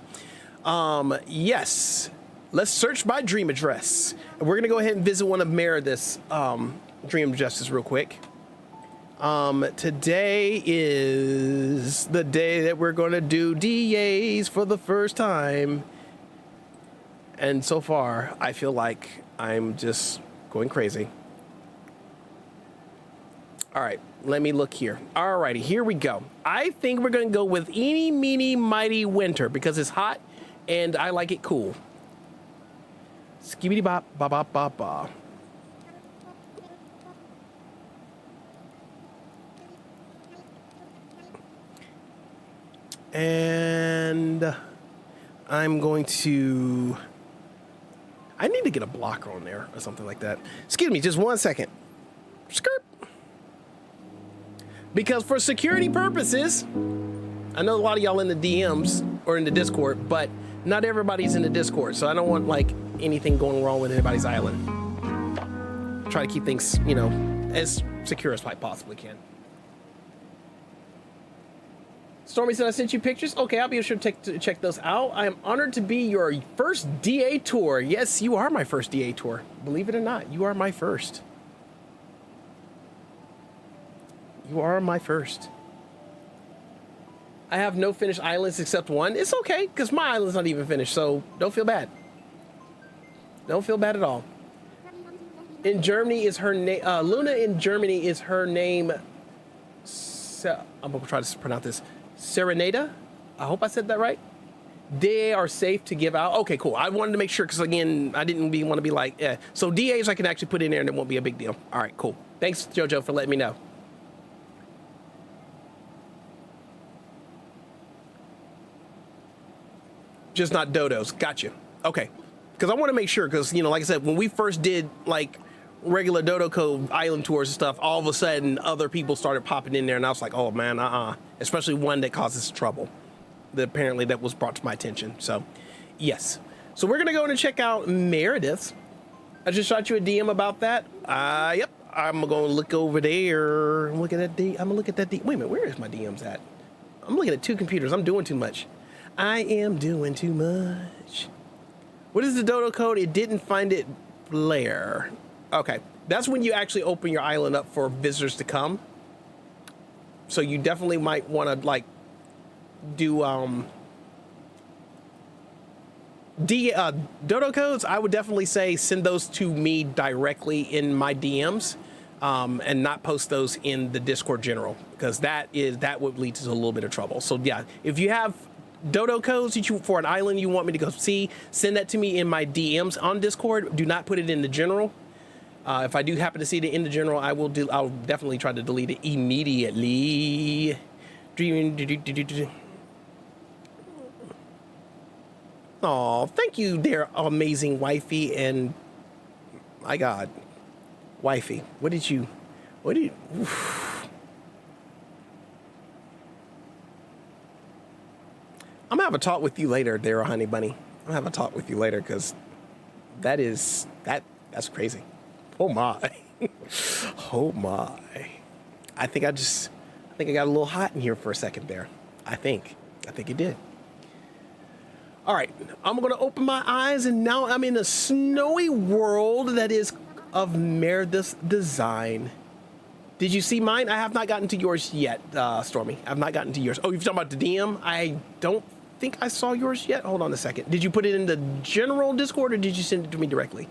Yes. Let's search by dream address. And we're going to go ahead and visit one of Meredith's dream addresses real quick. Today is the day that we're going to do DAs for the first time. And so far, I feel like I'm just going crazy. All right, let me look here. All righty, here we go. I think we're going to go with Eeny, Meeny, Mighty Winter because it's hot and I like it cool. Skibbity bop, bop, bop, bop, bop. And I'm going to... I need to get a blocker on there or something like that. Excuse me, just 1 second. Skirt. Because for security purposes, I know a lot of y'all in the DMs or in the Discord, but not everybody's in the Discord. So I don't want like anything going wrong with anybody's island. Try to keep things, as secure as I possibly can. Stormy said I sent you pictures. Okay, I'll be sure to check those out. I am honored to be your first DA tour. Yes, you are my first DA tour. Believe it or not, you are my first. You are my first. I have no finished islands except one. It's okay, because my island's not even finished, so don't feel bad. Don't feel bad at all. In Germany is her name, Luna in Germany is her name, I'm gonna try to pronounce this, Serenada? I hope I said that right. They are safe to give out. Okay, cool. I wanted to make sure, because again, I didn't want to be like, So DAs I can actually put in there and it won't be a big deal. All right, cool. Thanks, JoJo, for letting me know. Just not dodos. Gotcha. Okay. Because I want to make sure, because, like I said, when we first did, like, regular Dodo Cove island tours and stuff, all of a sudden, other people started popping in there, and I was like, oh, man, Especially one that causes trouble. Apparently, that was brought to my attention. So, yes. So, we're going to go in and check out Meredith. I just shot you a DM about that. Yep. I'm going to look over there. I'm looking at I'm going to look at that. Wait a minute. Where is my DMs at? I'm looking at two computers. I'm doing too much. I am doing too much. What is the Dodo code? It didn't find it, Blair. Okay. That's when you actually open your island up for visitors to come. So you definitely might want to, like, do Dodo codes. I would definitely say send those to me directly in my DMs, and not post those in the Discord general, because that would lead to a little bit of trouble. So yeah, if you have Dodo codes for an island you want me to go see, send that to me in my DMs on Discord. Do not put it in the general. If I do happen to see it in the general, I'll definitely try to delete it immediately. Oh, thank you there, amazing wifey. And my God, wifey, what did you, oof. I'm gonna have a talk with you later there, honey bunny. I'm gonna have a talk with you later, because that's crazy. Oh my. Oh my. I think I got a little hot in here for a second there. I think it did. All right, I'm gonna open my eyes, and now I'm in a snowy world that is of Meredith's design. Did you see mine? I have not gotten to yours yet, Stormy. I've not gotten to yours. Oh, you're talking about the DM? I don't think I saw yours yet. Hold on a second. Did you put it in the general Discord, or did you send it to me directly?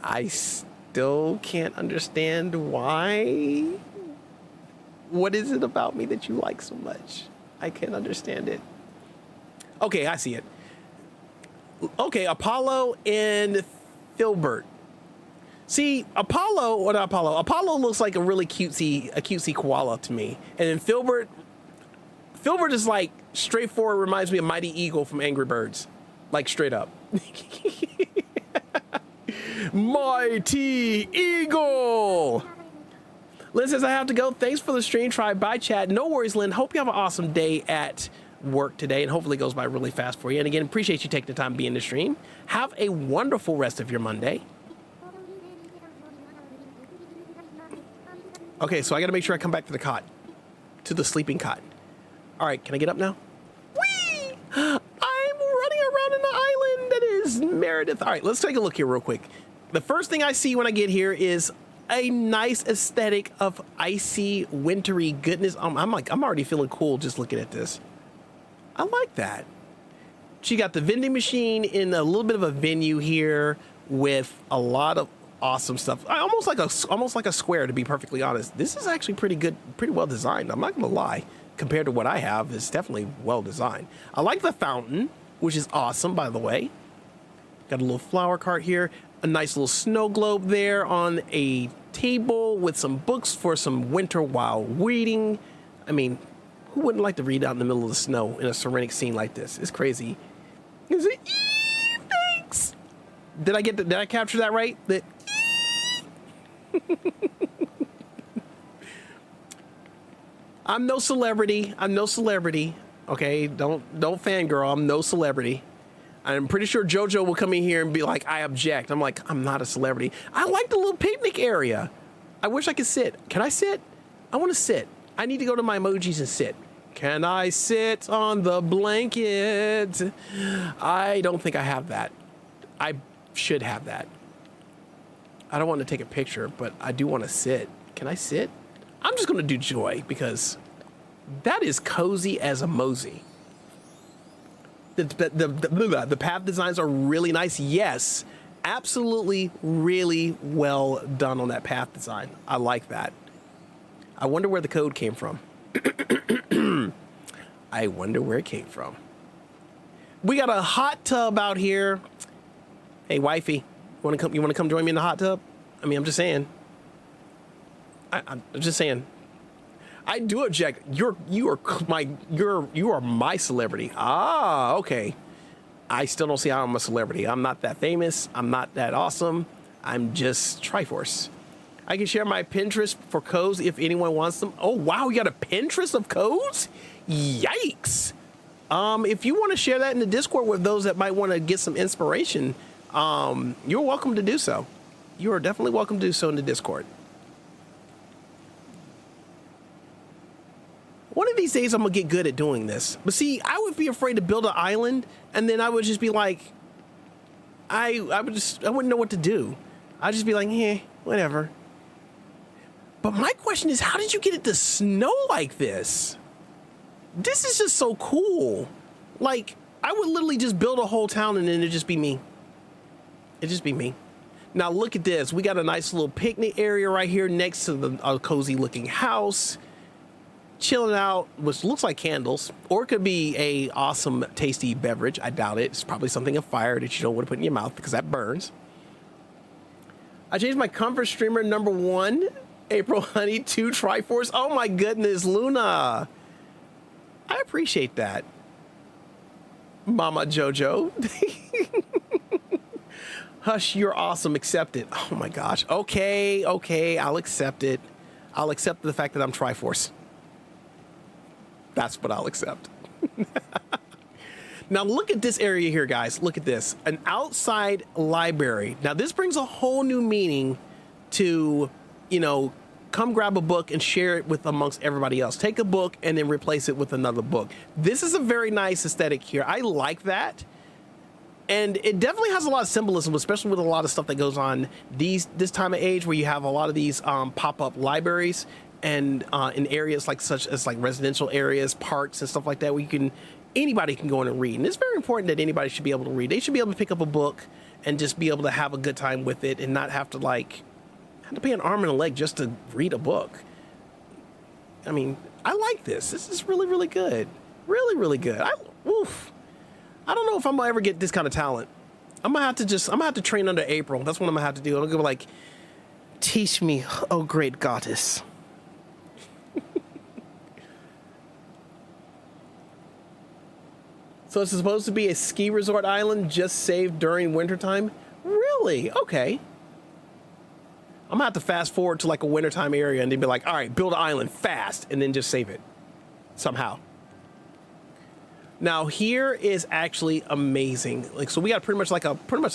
I still can't understand why. What is it about me that you like so much? I can't understand it. Okay, I see it. Okay, Apollo and Filbert. See, Apollo looks like a really cutesy koala to me. And then Filbert is like straightforward, reminds me of Mighty Eagle from Angry Birds. Like straight up. Mighty Eagle! Lynn says, I have to go. Thanks for the stream. Try. Bye, chat. No worries, Lynn. Hope you have an awesome day at work today, and hopefully it goes by really fast for you. And again, appreciate you taking the time being in the stream. Have a wonderful rest of your Monday. Okay, so I got to make sure I come back to the cot, to the sleeping cot. All right, can I get up now? Whee! I'm running around in the island that is Meredith. All right, let's take a look here real quick. The first thing I see when I get here is a nice aesthetic of icy, wintry goodness. I'm already feeling cool just looking at this. I like that. She got the vending machine in a little bit of a venue here with a lot of awesome stuff. Almost like a square, to be perfectly honest. This is actually pretty good, pretty well designed. I'm not gonna lie. Compared to what I have, it's definitely well designed. I like the fountain, which is awesome, by the way. Got a little flower cart here. A nice little snow globe there on a table with some books for some winter while reading. I mean, who wouldn't like to read out in the middle of the snow in a serenic scene like this? It's crazy. Is it? Thanks. Did I capture that right? I'm no celebrity. Okay, don't fangirl. I'm no celebrity. I'm pretty sure JoJo will come in here and be like, I object. I'm like, I'm not a celebrity. I like the little picnic area. I wish I could sit. Can I sit? I want to sit. I need to go to my emojis and sit. Can I sit on the blanket? I don't think I have that. I should have that. I don't want to take a picture, but I do want to sit. Can I sit? I'm just going to do joy because that is cozy as a mosey. The path designs are really nice. Yes, absolutely really well done on that path design. I like that. I wonder where the code came from. I wonder where it came from. We got a hot tub out here. Hey, wifey, you want to come join me in the hot tub? I mean, I'm just saying. I'm just saying. I do object. You are my celebrity. Ah, okay. I still don't see how I'm a celebrity. I'm not that famous. I'm not that awesome. I'm just Triforce. I can share my Pinterest for codes if anyone wants them. Oh wow, you got a Pinterest of codes? Yikes! If you want to share that in the Discord with those that might want to get some inspiration, you're welcome to do so. You are definitely welcome to do so in the Discord. One of these days I'm gonna get good at doing this. But see, I would be afraid to build an island and then I would just be like, I wouldn't know what to do. I'd just be like, eh, whatever. But my question is, how did you get it to snow like this? This is just so cool. Like, I would literally just build a whole town and then it'd just be me. It'd just be me. Now look at this. We got a nice little picnic area right here next to the cozy looking house. Chilling out, which looks like candles, or it could be a awesome tasty beverage. I doubt it. It's probably something of fire that you don't want to put in your mouth because that burns. I changed my comfort streamer number 1, April Honey, to Triforce. Oh my goodness, Luna. I appreciate that. Mama Jojo. Hush, you're awesome. Accept it. Oh my gosh. Okay, I'll accept it. I'll accept the fact that I'm Triforce. That's what I'll accept. Now look at this area here, guys. Look at this. An outside library. Now this brings a whole new meaning to, you know, come grab a book and share it with amongst everybody else. Take a book and then replace it with another book. This is a very nice aesthetic here. I like that. And it definitely has a lot of symbolism, especially with a lot of stuff that goes on this time of age where you have a lot of these pop-up libraries and in areas such as residential areas, parks and stuff like that, where anybody can go in and read. And it's very important that anybody should be able to read. They should be able to pick up a book and just be able to have a good time with it and not have to pay an arm and a leg just to read a book. I mean, I like this. This is really, really good. Really, really good. I don't know if I'm gonna ever get this kind of talent. I'm gonna have to train under April. That's what I'm gonna have to do. I'm gonna go teach me, oh great goddess. So it's supposed to be a ski resort island just saved during wintertime? Really? Okay. I'm gonna have to fast forward to a wintertime area and then be like, all right, build an island fast and then just save it somehow. Now here is actually amazing. So we got pretty much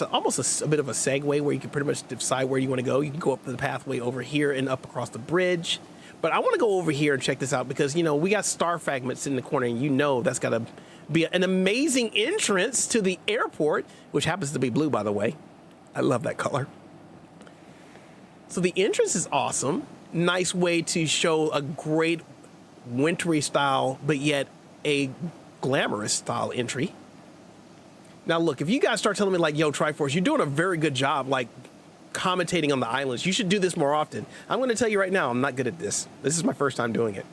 almost a bit of a segue where you can pretty much decide where you want to go. You can go up the pathway over here and up across the bridge. But I want to go over here and check this out because, we got star fragments in the corner and that's got to be an amazing entrance to the airport, which happens to be blue, by the way. I love that color. So the entrance is awesome. Nice way to show a great wintry style, but yet a glamorous style entry. Now look, if you guys start telling me yo, Triforce, you're doing a very good job commentating on the islands. You should do this more often. I'm going to tell you right now, I'm not good at this. This is my first time doing it.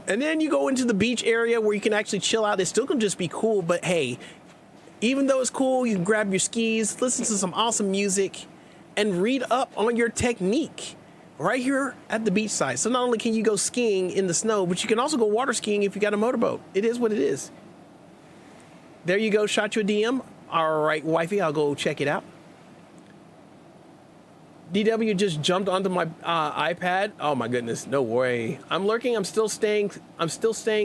And then you go into the beach area where you can actually chill out. It still can just be cool, but hey, even though it's cool, you can grab your skis, listen to some awesome music, and read up on your technique right here at the beach side. So not only can you go skiing in the snow, but you can also go water skiing if you got a motorboat. It is what it is. There you go, shot you a DM. All right, wifey, I'll go check it out. DW just jumped onto my iPad. Oh my goodness, no way. I'm lurking. I'm still staying.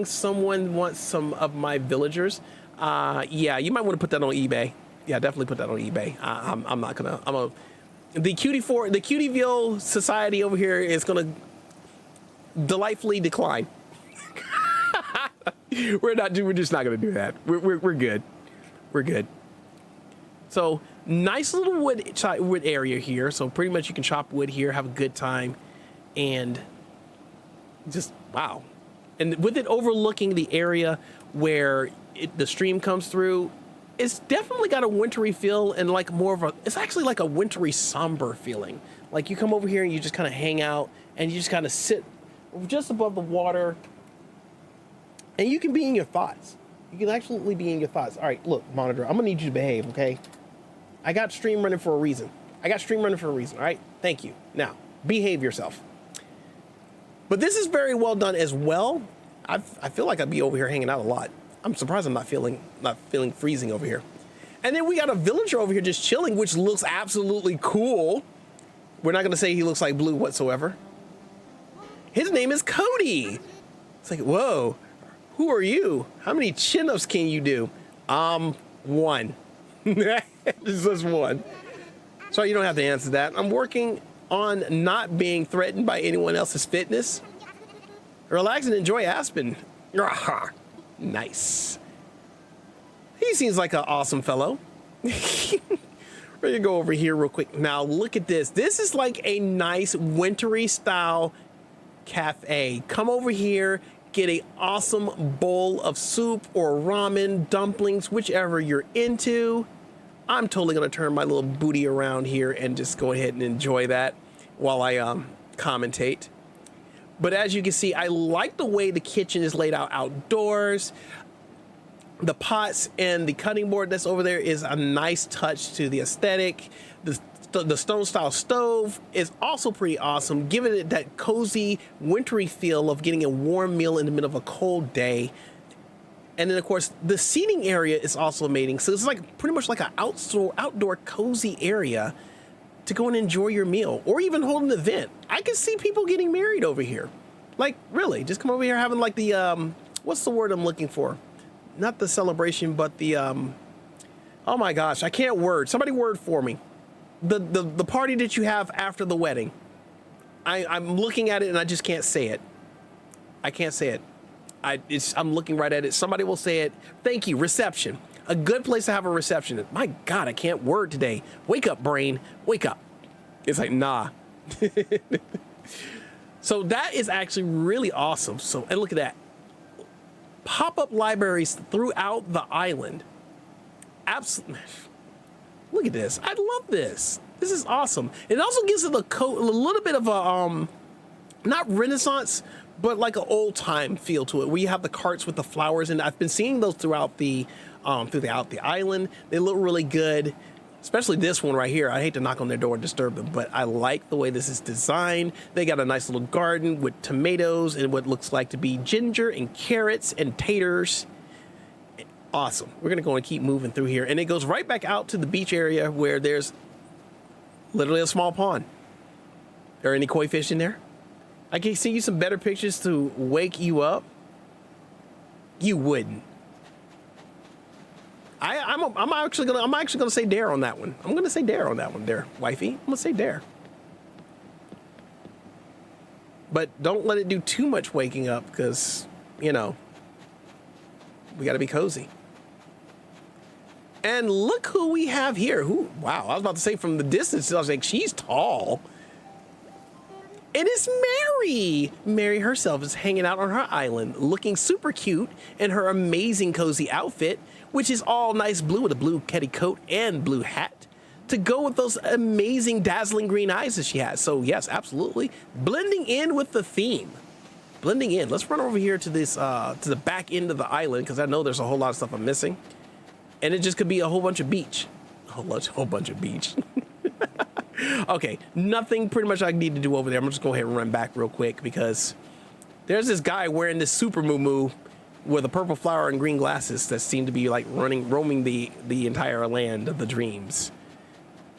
Someone wants some of my villagers. Yeah, you might want to put that on eBay. Yeah, definitely put that on eBay. I'm not gonna. The Cutieville society over here is gonna delightfully decline. We're just not gonna do that. We're good. We're good. So nice little wood area here. So pretty much you can chop wood here, have a good time, and just wow. And with it overlooking the area where the stream comes through, it's definitely got a wintry feel and like more of a, it's actually like a wintry somber feeling. Like you come over here and you just kind of hang out and you just kind of sit just above the water and you can be in your thoughts. You can absolutely be in your thoughts. All right, look, monitor, I'm gonna need you to behave, okay? I got stream running for a reason. All right? Thank you. Now, behave yourself. But this is very well done as well. I feel like I'd be over here hanging out a lot. I'm surprised I'm not feeling freezing over here. And then we got a villager over here just chilling, which looks absolutely cool. We're not gonna say he looks like Blue whatsoever. His name is Cody. It's like, whoa, who are you? How many chin-ups can you do? One. Just one. So you don't have to answer that. I'm working on not being threatened by anyone else's fitness. Relax and enjoy Aspen. Nice. He seems like an awesome fellow. We're gonna go over here real quick. Now look at this. This is like a nice wintry style cafe. Come over here, get a awesome bowl of soup or ramen, dumplings, whichever you're into. I'm totally gonna turn my little booty around here and just go ahead and enjoy that while I commentate. But as you can see, I like the way the kitchen is laid out outdoors. The pots and the cutting board that's over there is a nice touch to the aesthetic. The stone style stove is also pretty awesome, giving it that cozy, wintry feel of getting a warm meal in the middle of a cold day. And then of course, the seating area is also amazing. So it's like pretty much like an outdoor cozy area to go and enjoy your meal or even hold an event. I can see people getting married over here. Like really, just come over here having like the, what's the word I'm looking for? Not the celebration, but the, oh my gosh, I can't word. Somebody word for me. The party that you have after the wedding. I'm looking at it and I just can't say it. I can't say it. I'm looking right at it. Somebody will say it. Thank you, reception. A good place to have a reception. My God, I can't word today. Wake up, brain, wake up. It's like, nah. So that is actually really awesome. So, and look at that. Pop-up libraries throughout the island. Absolutely. Look at this. I love this. This is awesome. It also gives it a little bit of a, not Renaissance, but like an old time feel to it, where you have the carts with the flowers, and I've been seeing those throughout the island. They look really good, especially this one right here. I hate to knock on their door and disturb them, but I like the way this is designed. They got a nice little garden with tomatoes and what looks like to be ginger and carrots and taters. Awesome. We're gonna go and keep moving through here, and it goes right back out to the beach area where there's literally a small pond. Are there any koi fish in there? I can see you some better pictures to wake you up. You wouldn't. I'm actually gonna say dare on that one. I'm gonna say dare on that one, there, wifey. I'm gonna say dare. But don't let it do too much waking up, because you know we got to be cozy. And look who we have here. Wow, I was about to say from the distance, I was like, she's tall. It is Mary. Mary herself is hanging out on her island, looking super cute in her amazing cozy outfit, which is all nice blue with a blue petticoat and blue hat to go with those amazing dazzling green eyes that she has. So yes, absolutely. Blending in with the theme. Blending in. Let's run over here to this, to the back end of the island, because I know there's a whole lot of stuff I'm missing. And it just could be a whole bunch of beach. A whole bunch of beach. Okay, nothing pretty much I need to do over there. I'm just going to go ahead and run back real quick, because there's this guy wearing this super moo-moo with a purple flower and green glasses that seem to be like roaming the entire land of the dreams.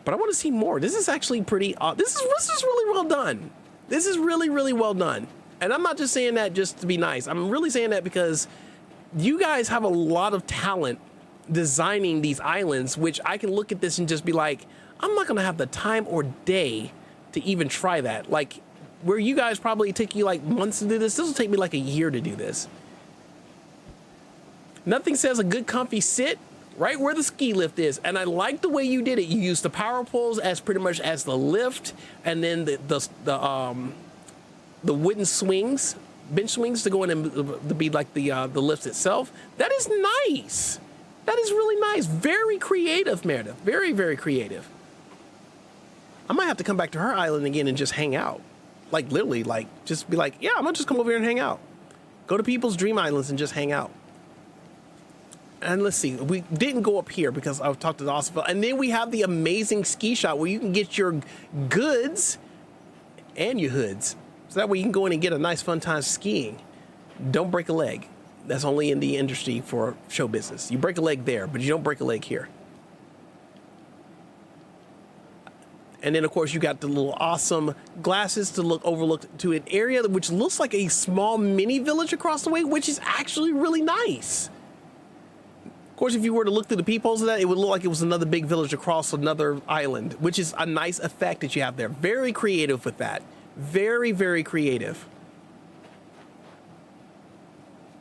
But I want to see more. This is actually pretty, this is really well done. This is really, really well done. And I'm not just saying that just to be nice. I'm really saying that because you guys have a lot of talent designing these islands, which I can look at this and just be like, I'm not gonna have the time or day to even try that. Like, where you guys probably take you like months to do this will take me like a year to do this. Nothing says a good comfy sit right where the ski lift is. And I like the way you did it. You used the power poles as pretty much as the lift, and then the wooden swings, bench swings to go in and to be like the lift itself. That is nice. That is really nice. Very creative, Meredith. Very, very creative. I might have to come back to her island again and just hang out. Like literally, like just be like, yeah, I'm gonna just come over here and hang out. Go to people's dream islands and just hang out. And let's see, we didn't go up here because I've talked to the Austinville. And then we have the amazing ski shop where you can get your goods and your hoods. So that way you can go in and get a nice fun time skiing. Don't break a leg. That's only in the industry for show business. You break a leg there, but you don't break a leg here. And then, of course, you got the little awesome glasses to overlook to an area which looks like a small mini village across the way, which is actually really nice. Of course, if you were to look through the peepholes of that, it would look like it was another big village across another island, which is a nice effect that you have there. Very creative with that. Very, very creative.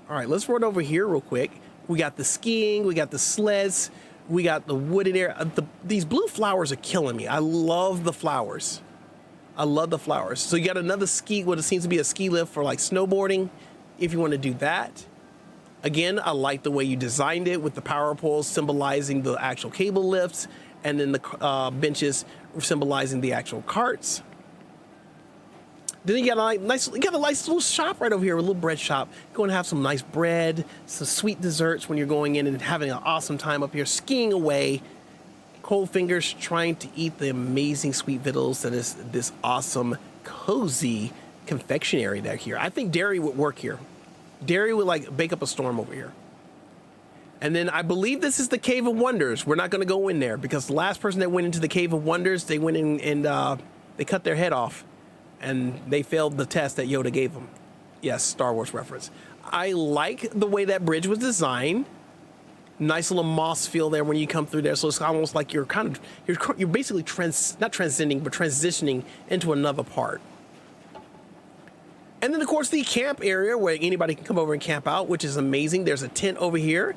All right, let's run over here real quick. We got the skiing, we got the sleds, we got the wooded area. These blue flowers are killing me. I love the flowers. I love the flowers. So you got another what it seems to be a ski lift for like snowboarding, if you want to do that. Again, I like the way you designed it with the power poles symbolizing the actual cable lifts, and then the benches symbolizing the actual carts. Then you got a nice little shop right over here, a little bread shop. Go and have some nice bread, some sweet desserts when you're going in and having an awesome time up here skiing away. Cold fingers trying to eat the amazing sweet victuals that is this awesome, cozy confectionery down here. I think dairy would work here. Dairy would like bake up a storm over here. And then I believe this is the Cave of Wonders. We're not going to go in there because the last person that went into the Cave of Wonders, they went in and they cut their head off. And they failed the test that Yoda gave them. Yes, Star Wars reference. I like the way that bridge was designed. Nice little moss feel there when you come through there. So it's almost like you're basically not transcending, but transitioning into another part. And then, of course, the camp area where anybody can come over and camp out, which is amazing. There's a tent over here.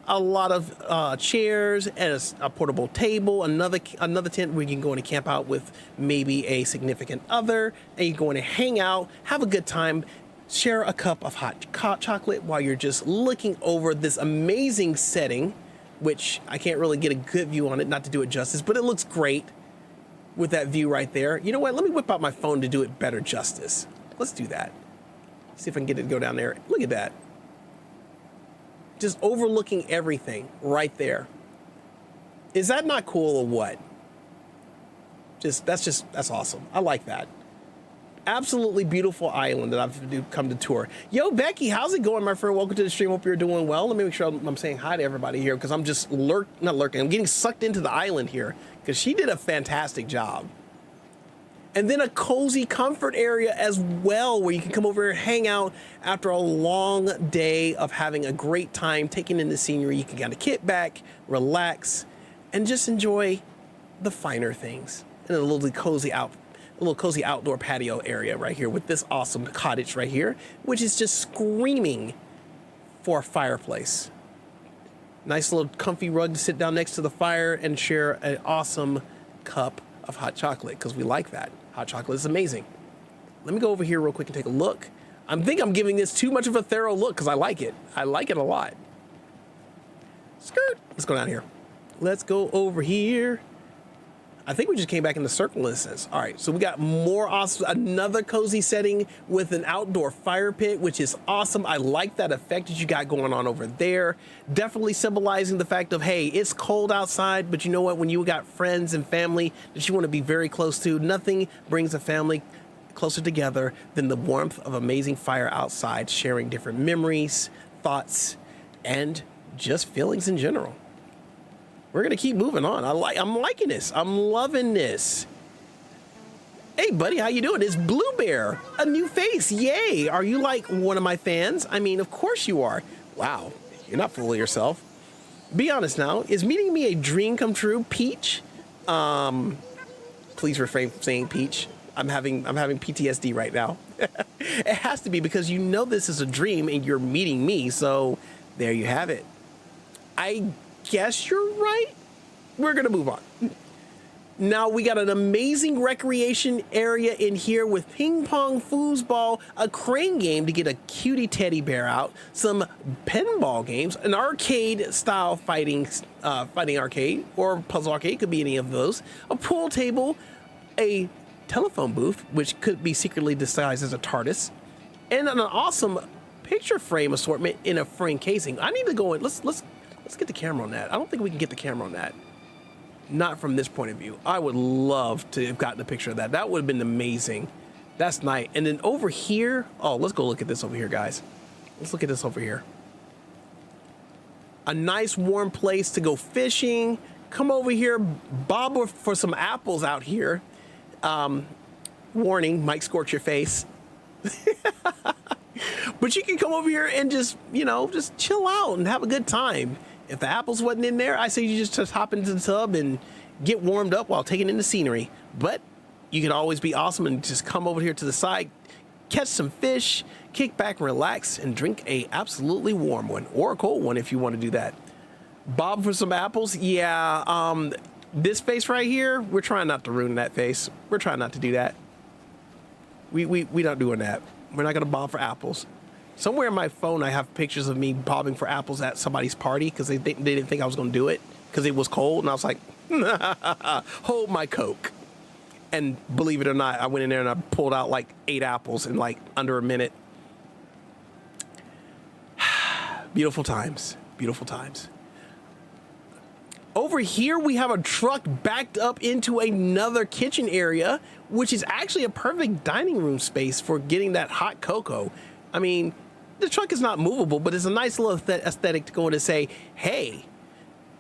A lot of chairs and a portable table, another tent where you can go in and camp out with maybe a significant other, and you go in and hang out, have a good time, share a cup of hot chocolate while you're just looking over this amazing setting, which I can't really get a good view on it, not to do it justice, but it looks great with that view right there. You know what? Let me whip out my phone to do it better justice. Let's do that. See if I can get it to go down there. Look at that. Just overlooking everything right there. Is that not cool or what? That's awesome. I like that. Absolutely beautiful island that I've come to tour. Yo, Becky, how's it going, my friend? Welcome to the stream. Hope you're doing well. Let me make sure I'm saying hi to everybody here because I'm just not lurking. I'm getting sucked into the island here because she did a fantastic job. And then a cozy comfort area as well, where you can come over here and hang out after a long day of having a great time, taking in the scenery. You can kind of kick back, relax, and just enjoy the finer things. And a little cozy outdoor patio area right here with this awesome cottage right here, which is just screaming for a fireplace. Nice little comfy rug to sit down next to the fire and share an awesome cup of hot chocolate, because we like that. Hot chocolate is amazing. Let me go over here real quick and take a look. I think I'm giving this too much of a thorough look because I like it. I like it a lot. Skirt. Let's go down here. Let's go over here. I think we just came back in the circle in a sense. All right, so we got more awesome, another cozy setting with an outdoor fire pit, which is awesome. I like that effect that you got going on over there. Definitely symbolizing the fact of, hey, it's cold outside, but you know what? When you got friends and family that you want to be very close to, nothing brings a family closer together than the warmth of amazing fire outside, sharing different memories, thoughts, and just feelings in general. We're gonna keep moving on. I'm liking this. I'm loving this. Hey, buddy, how you doing? It's Blue Bear, a new face. Yay! Are you like one of my fans? I mean, of course you are. Wow, you're not fooling yourself. Be honest now. Is meeting me a dream come true, Peach? Please refrain from saying Peach. I'm having PTSD right now. It has to be because you know this is a dream and you're meeting me. So there you have it. I guess you're right. We're gonna move on. Now we got an amazing recreation area in here with ping pong, foosball, a crane game to get a cutie teddy bear out, some pinball games, an arcade style fighting arcade or puzzle arcade, could be any of those, a pool table, a telephone booth, which could be secretly disguised as a TARDIS, and an awesome picture frame assortment in a frame casing. I need to go in. Let's get the camera on that. I don't think we can get the camera on that. Not from this point of view. I would love to have gotten a picture of that. That would have been amazing. That's nice. And then over here, oh, let's go look at this over here, guys. Let's look at this over here. A nice warm place to go fishing. Come over here, bob for some apples out here. Warning, might scorch your face. But you can come over here and just, you know, just chill out and have a good time. If the apples wasn't in there, I say you just hop into the tub and get warmed up while taking in the scenery. But you can always be awesome and just come over here to the side, catch some fish, kick back and relax, and drink a absolutely warm one or a cold one if you want to do that. Bob for some apples. Yeah, this face right here, we're trying not to ruin that face. We're trying not to do that. We not doing that. We're not gonna bob for apples. Somewhere in my phone, I have pictures of me bobbing for apples at somebody's party because they didn't think I was going to do it because it was cold. And I was like, hold my Coke. And believe it or not, I went in there and I pulled out like 8 apples in like under a minute. Beautiful times. Beautiful times. Over here, we have a truck backed up into another kitchen area, which is actually a perfect dining room space for getting that hot cocoa. I mean, the truck is not movable, but it's a nice little aesthetic to go in and say, hey,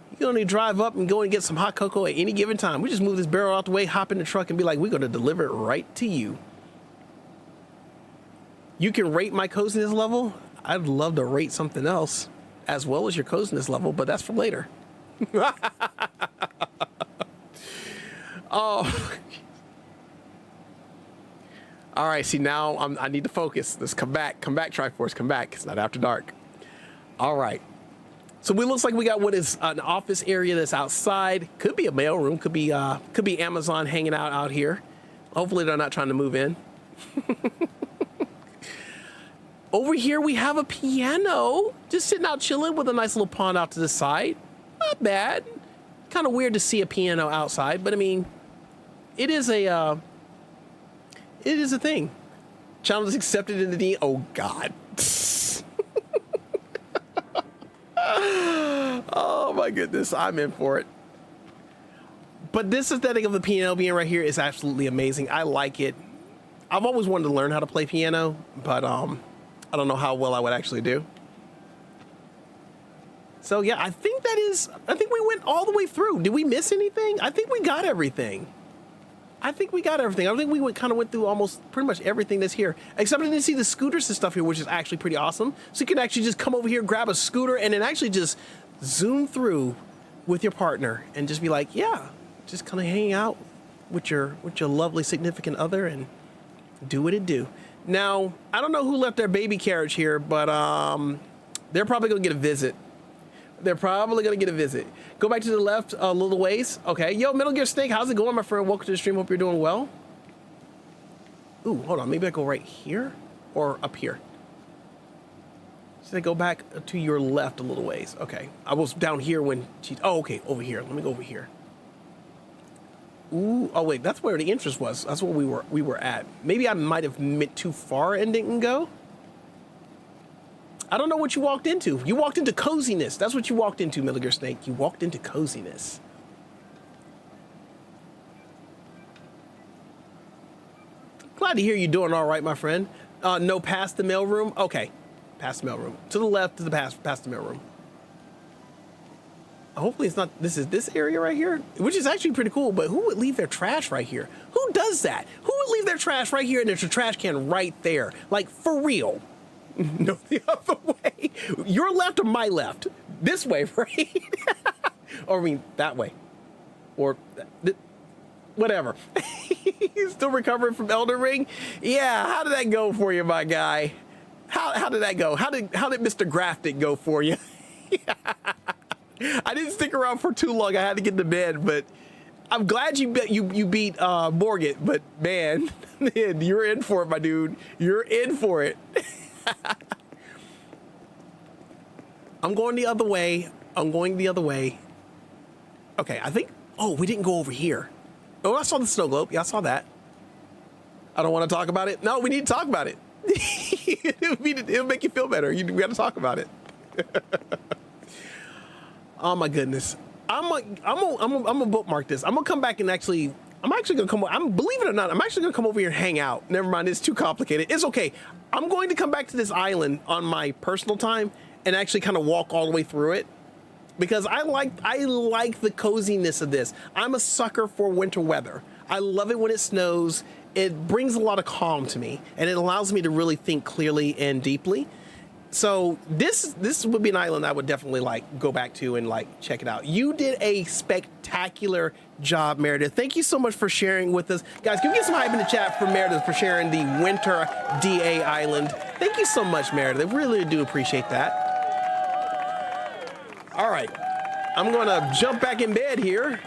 you can only drive up and go and get some hot cocoa at any given time. We just move this barrel out the way, hop in the truck, and be like, we're going to deliver it right to you. You can rate my coziness level. I'd love to rate something else as well as your coziness level, but that's for later. Oh. All right, see, now I need to focus. Let's come back, Triforce, come back. It's not after dark. All right. So it looks like we got what is an office area that's outside. Could be a mail room. Could be Amazon hanging out here. Hopefully they're not trying to move in. Over here we have a piano, just sitting out chilling with a nice little pond out to the side. Not bad. Kind of weird to see a piano outside, but I mean, it is a thing. Challenge is accepted in the D. Oh God. Oh my goodness, I'm in for it. But this aesthetic of the piano being right here is absolutely amazing. I like it. I've always wanted to learn how to play piano, but I don't know how well I would actually do. So yeah, I think we went all the way through. Did we miss anything? I think we got everything. I think we kind of went through almost pretty much everything that's here. Except I didn't see the scooters and stuff here, which is actually pretty awesome. So you can actually just come over here, grab a scooter, and then actually just zoom through with your partner and just be like, yeah, just kind of hang out with your lovely significant other and do what it do. Now, I don't know who left their baby carriage here, but they're probably going to get a visit. They're probably going to get a visit. Go back to the left a little ways. Okay. Yo, Metal Gear Snake, how's it going, my friend? Welcome to the stream. Hope you're doing well. Ooh, hold on. Maybe I go right here or up here. Should I go back to your left a little ways? Okay. I was down here when she... Oh, okay. Over here. Let me go over here. Ooh. Oh, wait. That's where the entrance was. That's where we were at. Maybe I might have went too far and didn't go. I don't know what you walked into. You walked into coziness. That's what you walked into, Metal Gear Snake. You walked into coziness. Glad to hear you doing all right, my friend. No, past the mailroom. Okay, past the mailroom. To the left, to the past the mailroom. Hopefully it's not. This is this area right here, which is actually pretty cool. But who would leave their trash right here? Who does that? Who would leave their trash right here and there's a trash can right there? Like for real. No, the other way. Your left or my left? This way, right? Or I mean, that way. Or whatever. He's still recovering from Elden Ring. Yeah, how did that go for you, my guy? How did that go? How did Mr. Grafted go for you? I didn't stick around for too long. I had to get to bed, but I'm glad you beat Morgan. But man, you're in for it, my dude. You're in for it. I'm going the other way. I'm going the other way. Okay, I think. Oh, we didn't go over here. Oh, I saw the snow globe. Yeah, I saw that. I don't want to talk about it. No, we need to talk about it. It'll make you feel better. We got to talk about it. Oh my goodness. I'm gonna bookmark this. I'm gonna come back and believe it or not, I'm actually gonna come over here and hang out. Never mind, it's too complicated. It's okay. I'm going to come back to this island on my personal time and actually kind of walk all the way through it, because I like the coziness of this. I'm a sucker for winter weather. I love it when it snows. It brings a lot of calm to me, and it allows me to really think clearly and deeply. So this would be an island I would definitely like go back to and like check it out. You did a spectacular job, Meredith. Thank you so much for sharing with us. Guys, can we get some hype in the chat for Meredith for sharing the winter DA island? Thank you so much, Meredith. I really do appreciate that. All right, I'm gonna jump back in bed here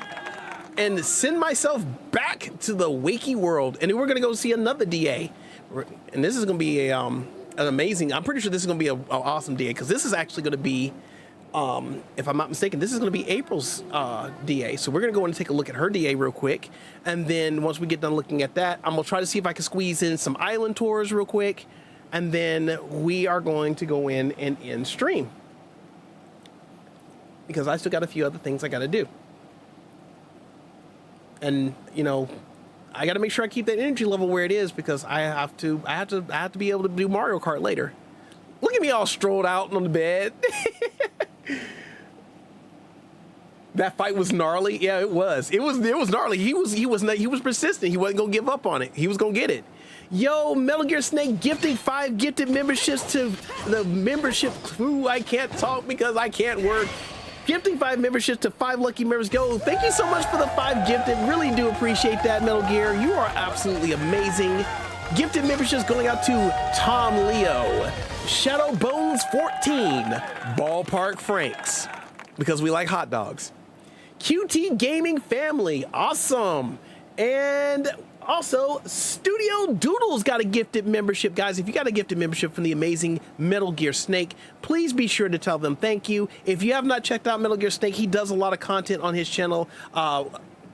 and send myself back to the wakey world. And then we're gonna go see another DA. And this is gonna be an amazing, I'm pretty sure this is gonna be an awesome DA, because this is actually gonna be, if I'm not mistaken, this is gonna be April's DA. So we're gonna go and take a look at her DA real quick. And then once we get done looking at that, I'm gonna try to see if I can squeeze in some island tours real quick. And then we are going to go in and end stream, because I still got a few other things I gotta do. And you know, I got to make sure I keep that energy level where it is, because I have to be able to do Mario Kart later. Look at me all strolled out on the bed. That fight was gnarly. Yeah, it was. It was gnarly. He was persistent. He wasn't gonna give up on it. He was gonna get it. Yo, Metal Gear Snake gifting 5 gifted memberships to the membership crew. I can't talk because I can't work. Gifting 5 memberships to 5 lucky members. Go. Thank you so much for the 5 gifted. Really do appreciate that, Metal Gear. You are absolutely amazing. Gifted memberships going out to Tom Leo, Shadow Bones 14, Ballpark Franks, because we like hot dogs. QT Gaming Family, awesome. And also, Studio Doodles got a gifted membership. Guys, if you got a gifted membership from the amazing Metal Gear Snake, please be sure to tell them thank you. If you have not checked out Metal Gear Snake, he does a lot of content on his channel.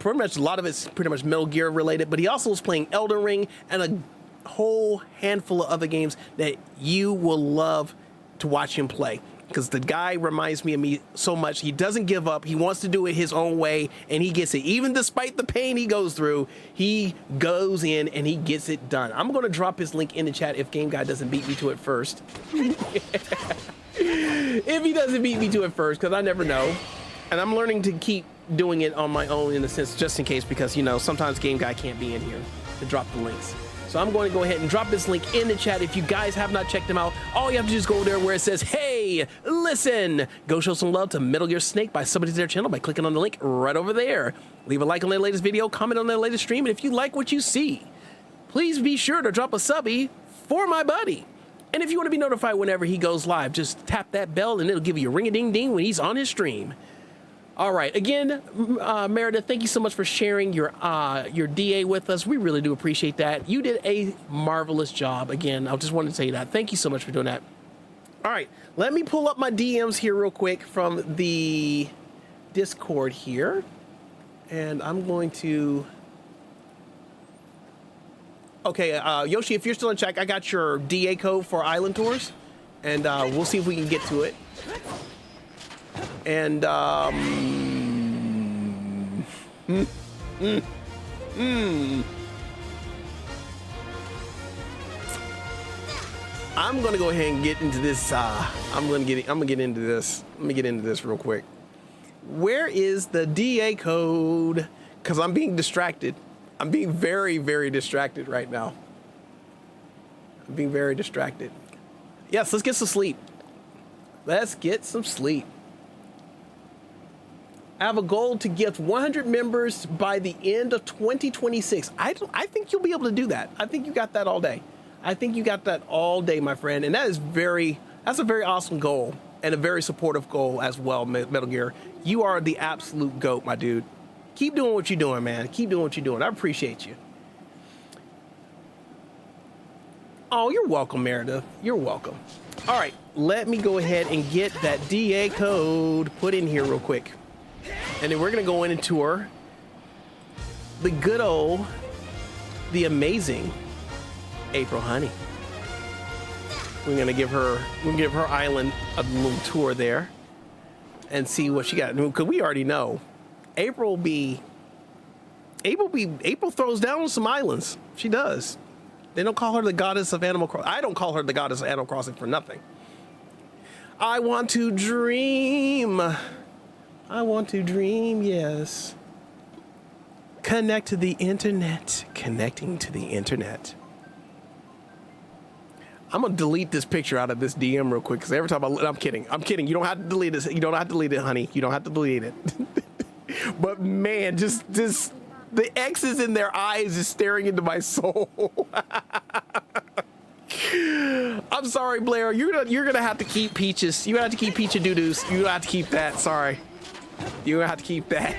Pretty much a lot of it's pretty much Metal Gear related, but he also is playing Elden Ring and a whole handful of other games that you will love to watch him play. Because the guy reminds me of me so much. He doesn't give up. He wants to do it his own way, and he gets it. Even despite the pain he goes through, he goes in and he gets it done. I'm going to drop his link in the chat if Game Guy doesn't beat me to it first. If he doesn't beat me to it first, because I never know. And I'm learning to keep doing it on my own in a sense, just in case, because, you know, sometimes Game Guy can't be in here to drop the links. So I'm going to go ahead and drop this link in the chat. If you guys have not checked them out, all you have to do is go there where it says, hey, listen. Go show some love to Metal Gear Snake by somebody to their channel by clicking on the link right over there. Leave a like on their latest video, comment on their latest stream, and if you like what you see, please be sure to drop a subby for my buddy. And if you want to be notified whenever he goes live, just tap that bell and it'll give you a ring-a-ding-ding when he's on his stream. All right, again, Meredith, thank you so much for sharing your DA with us. We really do appreciate that. You did a marvelous job. Again, I just wanted to say that. Thank you so much for doing that. All right, let me pull up my DMs here real quick from the Discord here. And I'm going to... Okay, Yoshi, if you're still in chat, I got your DA code for Island Tours. And we'll see if we can get to it. And I'm gonna go ahead and get into this. I'm gonna get into this. Let me get into this real quick. Where is the DA code? Because I'm being distracted. I'm being very, very distracted right now. I'm being very distracted. Yes, let's get some sleep. Let's get some sleep. I have a goal to gift 100 members by the end of 2026. I think you'll be able to do that. I think you got that all day. I think you got that all day, my friend. And that's a very awesome goal and a very supportive goal as well, Metal Gear. You are the absolute GOAT, my dude. Keep doing what you're doing, man. Keep doing what you're doing. I appreciate you. Oh, you're welcome, Meredith. You're welcome. All right, let me go ahead and get that DA code put in here real quick. And then we're gonna go in and tour the good old, the amazing April Honey. We're gonna give her island a little tour there and see what she got. Because we already know April throws down on some islands. She does. They don't call her the goddess of Animal Crossing. I don't call her the goddess of Animal Crossing for nothing. I want to dream. I want to dream, yes. Connect to the internet. Connecting to the internet. I'm gonna delete this picture out of this DM real quick because every time I'm kidding. I'm kidding. You don't have to delete this. You don't have to delete it, honey. You don't have to delete it. But man, just the X's in their eyes is staring into my soul. I'm sorry, Blair. You're gonna have to keep Peaches. You have to keep Peach and Doo-Doos. You have to keep that. Sorry. You have to keep that.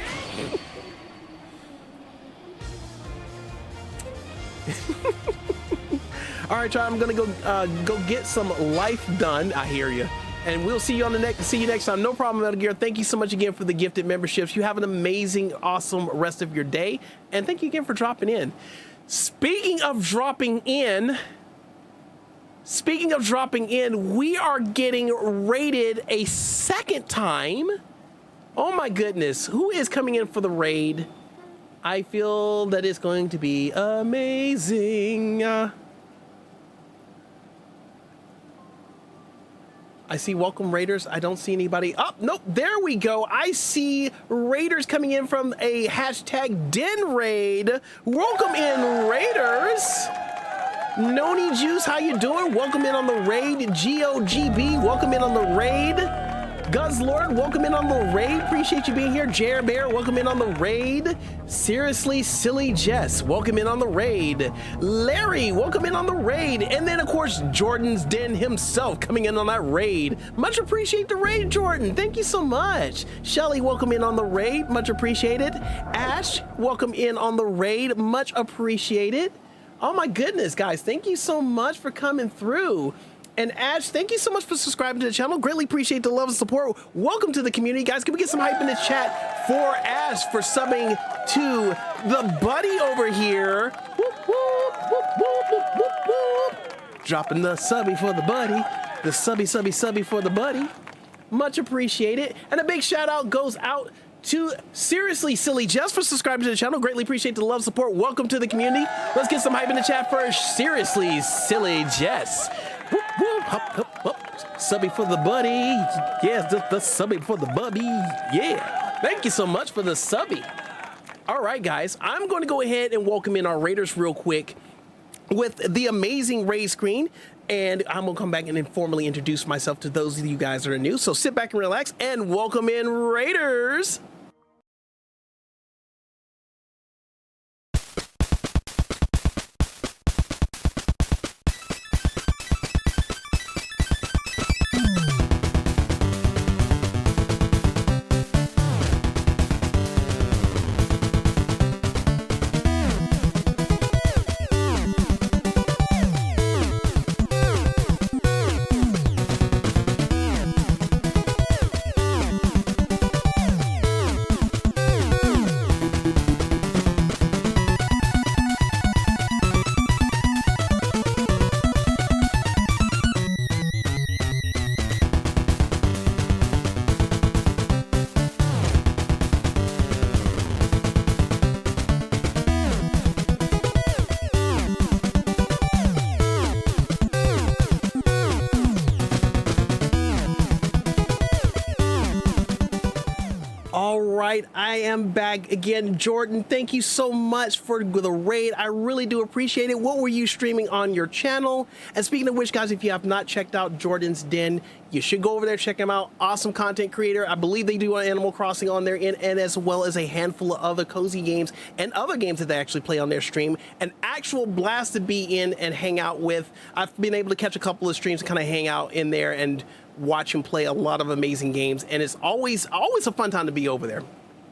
All right, y'all. I'm gonna go get some life done. I hear you. And we'll see you next time. No problem, Metal Gear. Thank you so much again for the gifted memberships. You have an amazing, awesome rest of your day. And thank you again for dropping in. Speaking of dropping in, we are getting raided a second time. Oh my goodness. Who is coming in for the raid? I feel that it's going to be amazing. I see welcome raiders. I don't see anybody. Oh, nope. There we go. I see raiders coming in from a hashtag Den Raid. Welcome in, raiders. Noni Juice, how you doing? Welcome in on the raid. GOGB, welcome in on the raid. Guzzlord, welcome in on the raid. Appreciate you being here. Jer Bear, welcome in on the raid. Seriously Silly Jess, welcome in on the raid. Larry, welcome in on the raid. And then, of course, Jordan's Den himself coming in on that raid. Much appreciate the raid, Jordan. Thank you so much. Shelly, welcome in on the raid. Much appreciated. Ash, welcome in on the raid. Much appreciated. Oh my goodness, guys. Thank you so much for coming through. And Ash, thank you so much for subscribing to the channel. Greatly appreciate the love and support. Welcome to the community. Guys, can we get some hype in the chat for Ash for subbing to the buddy over here? Whoop, whoop, whoop, whoop, whoop, whoop, whoop. Dropping the subby for the buddy. The subby for the buddy. Much appreciated. And a big shout out goes out to Seriously Silly Jess for subscribing to the channel. Greatly appreciate the love, support. Welcome to the community. Let's get some hype in the chat for Seriously Silly Jess. Whoop, whoop, hop, hop, hop. Subby for the buddy. Yes, the subby for the buddy. Yeah. Thank you so much for the subby. All right, guys. I'm going to go ahead and welcome in our raiders real quick with the amazing raid screen. And I'm going to come back and informally introduce myself to those of you guys that are new. So sit back and relax and welcome in raiders. right, I am back again. Jordan, thank you so much for the raid. I really do appreciate it. What were you streaming on your channel? And speaking of which, guys, if you have not checked out Jordan's Den, you should go over there, check him out. Awesome content creator. I believe they do Animal Crossing on there, and as well as a handful of other cozy games and other games that they actually play on their stream. An actual blast to be in and hang out with. I've been able to catch a couple of streams and kind of hang out in there and watch him play a lot of amazing games, and it's always a fun time to be over there.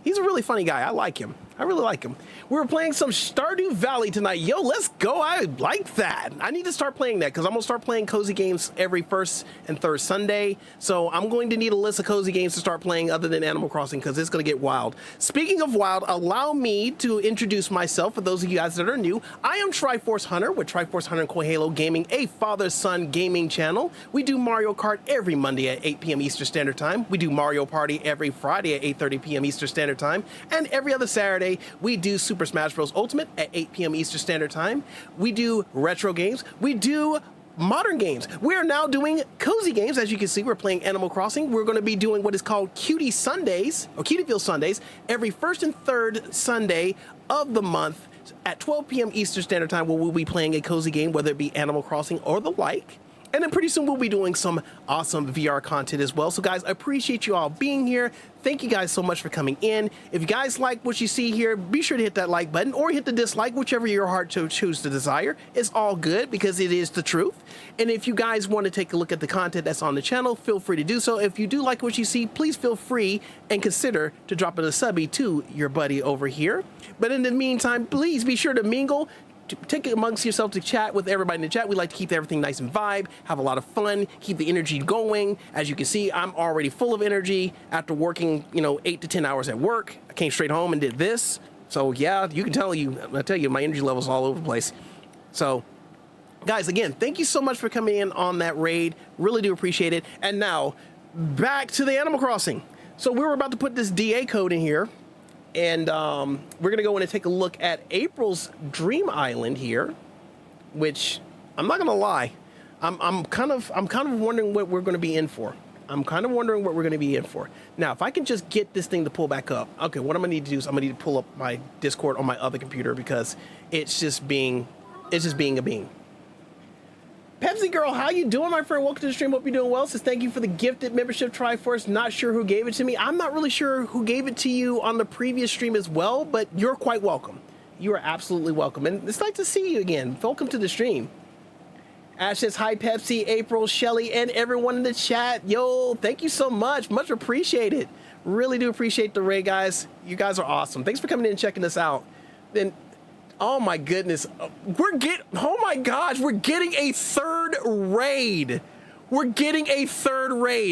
He's a really funny guy. I like him. I really like him. We were playing some Stardew Valley tonight. Yo, let's go. I like that. I need to start playing that because I'm going to start playing cozy games every first and third Sunday. So I'm going to need a list of cozy games to start playing other than Animal Crossing because it's going to get wild. Speaking of wild, allow me to introduce myself for those of you guys that are new. I am Triforce Hunter with Triforce Hunter and Koihalo Gaming, a father-son gaming channel. We do Mario Kart every Monday at 8 p.m. Eastern Standard Time. We do Mario Party every Friday at 8:30 p.m. Eastern Standard Time. And every other Saturday, we do Super Smash Bros. Ultimate at 8 p.m. Eastern Standard Time. We do retro games. We do modern games. We are now doing cozy games. As you can see, we're playing Animal Crossing. We're going to be doing what is called Cutie Sundays, or Cutieville Sundays, every first and third Sunday of the month at 12 p.m. Eastern Standard Time, where we'll be playing a cozy game, whether it be Animal Crossing or the like. And then pretty soon we'll be doing some awesome VR content as well. So guys, I appreciate you all being here. Thank you guys so much for coming in. If you guys like what you see here, be sure to hit that like button or hit the dislike, whichever your heart to choose to desire. It's all good because it is the truth. And if you guys want to take a look at the content that's on the channel, feel free to do so. If you do like what you see, please feel free and consider to drop in a subby to your buddy over here. But in the meantime, please be sure to mingle. Take it amongst yourself to chat with everybody in the chat. We like to keep everything nice and vibe, have a lot of fun, keep the energy going. As you can see, I'm already full of energy after working, 8 to 10 hours at work. I came straight home and did this. So yeah, I tell you, my energy level's all over the place. So guys, again, thank you so much for coming in on that raid. Really do appreciate it. And now back to the Animal Crossing. So we were about to put this DA code in here. And we're gonna go in and take a look at April's Dream Island here, which I'm not gonna lie, I'm kind of wondering what we're gonna be in for. Now, if I can just get this thing to pull back up. Okay, what I'm gonna need to do is I'm gonna need to pull up my Discord on my other computer because it's just being a bean. Pepsi Girl, how you doing, my friend? Welcome to the stream. Hope you're doing well. Says thank you for the gifted membership, Triforce. Not sure who gave it to me. I'm not really sure who gave it to you on the previous stream as well, but you're quite welcome. You are absolutely welcome. And it's nice to see you again. Welcome to the stream. Ash says, hi, Pepsi, April, Shelly, and everyone in the chat. Yo, thank you so much. Much appreciated. Really do appreciate the raid, guys. You guys are awesome. Thanks for coming in and checking us out. Then, oh my goodness, oh my gosh, we're getting a third raid.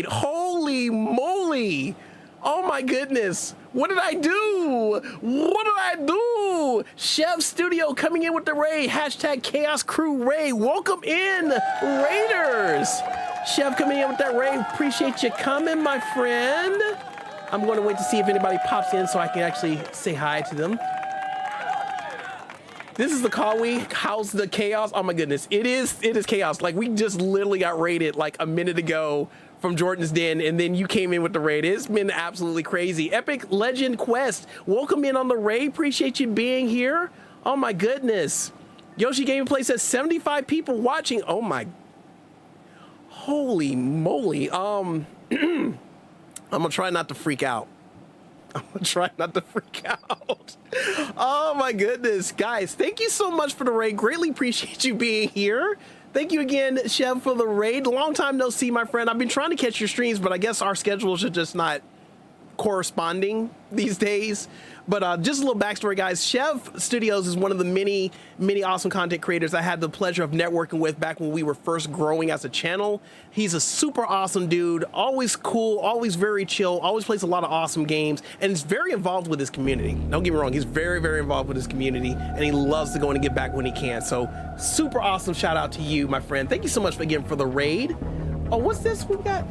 Holy moly. Oh my goodness. What did I do? Chef Studio coming in with the raid. Hashtag Chaos Crew raid. Welcome in, Raiders. Chef coming in with that raid. Appreciate you coming, my friend. I'm going to wait to see if anybody pops in so I can actually say hi to them. This is the call we house the chaos. Oh my goodness, it is chaos. Like we just literally got raided like a minute ago from Jordan's Den, and then you came in with the raid. It's been absolutely crazy. Epic Legend Quest, welcome in on the raid. Appreciate you being here. Oh my goodness. Yoshi Gaming Play says 75 people watching. Oh my, holy moly. I'm gonna try not to freak out. Oh my goodness, guys, thank you so much for the raid. Greatly appreciate you being here. Thank you again, Chef, for the raid. Long time no see, my friend. I've been trying to catch your streams, but I guess our schedules are just not corresponding these days. But just a little backstory, guys. Chef Studios is one of the many awesome content creators I had the pleasure of networking with back when we were first growing as a channel. He's a super awesome dude, always cool, always very chill, always plays a lot of awesome games, and is very involved with his community. Don't get me wrong, he's very involved with his community, and he loves to go in and get back when he can. So super awesome shout out to you, my friend. Thank you so much again for the raid. Oh, what's this we got?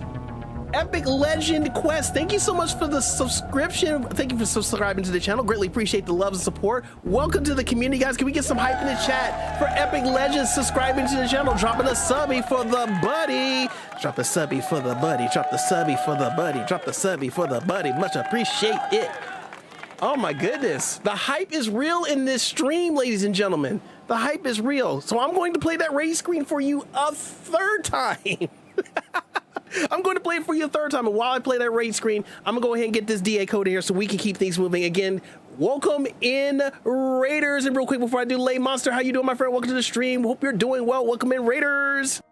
Epic Legend Quest, thank you so much for the subscription. Thank you for subscribing to the channel. Greatly appreciate the love and support. Welcome to the community, guys. Can we get some hype in the chat for Epic Legends subscribing to the channel? Dropping a subby for the buddy. Drop a subby for the buddy. Drop the subby for the buddy. Drop the subby for the buddy. Much appreciate it. Oh my goodness. The hype is real in this stream, ladies and gentlemen. The hype is real. So I'm going to play that raid screen for you a third time. I'm going to play it for you a third time. And while I play that raid screen, I'm going to go ahead and get this DA code in here so we can keep things moving. Again, welcome in, Raiders. And real quick before I do, Lay Monster, how you doing, my friend? Welcome to the stream. Hope you're doing well. Welcome in, Raiders.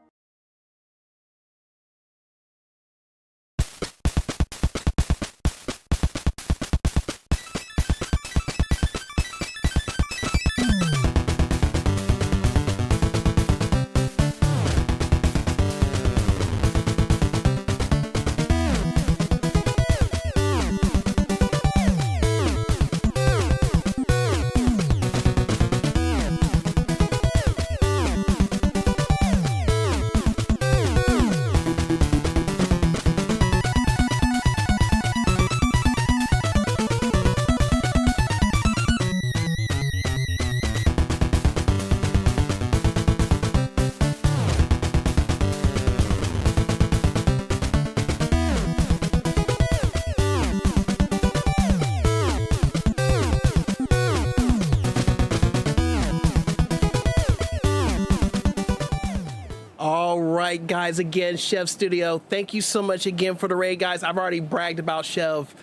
Guys, again, Chev Studio, thank you so much again for the raid, guys. I've already bragged about Chev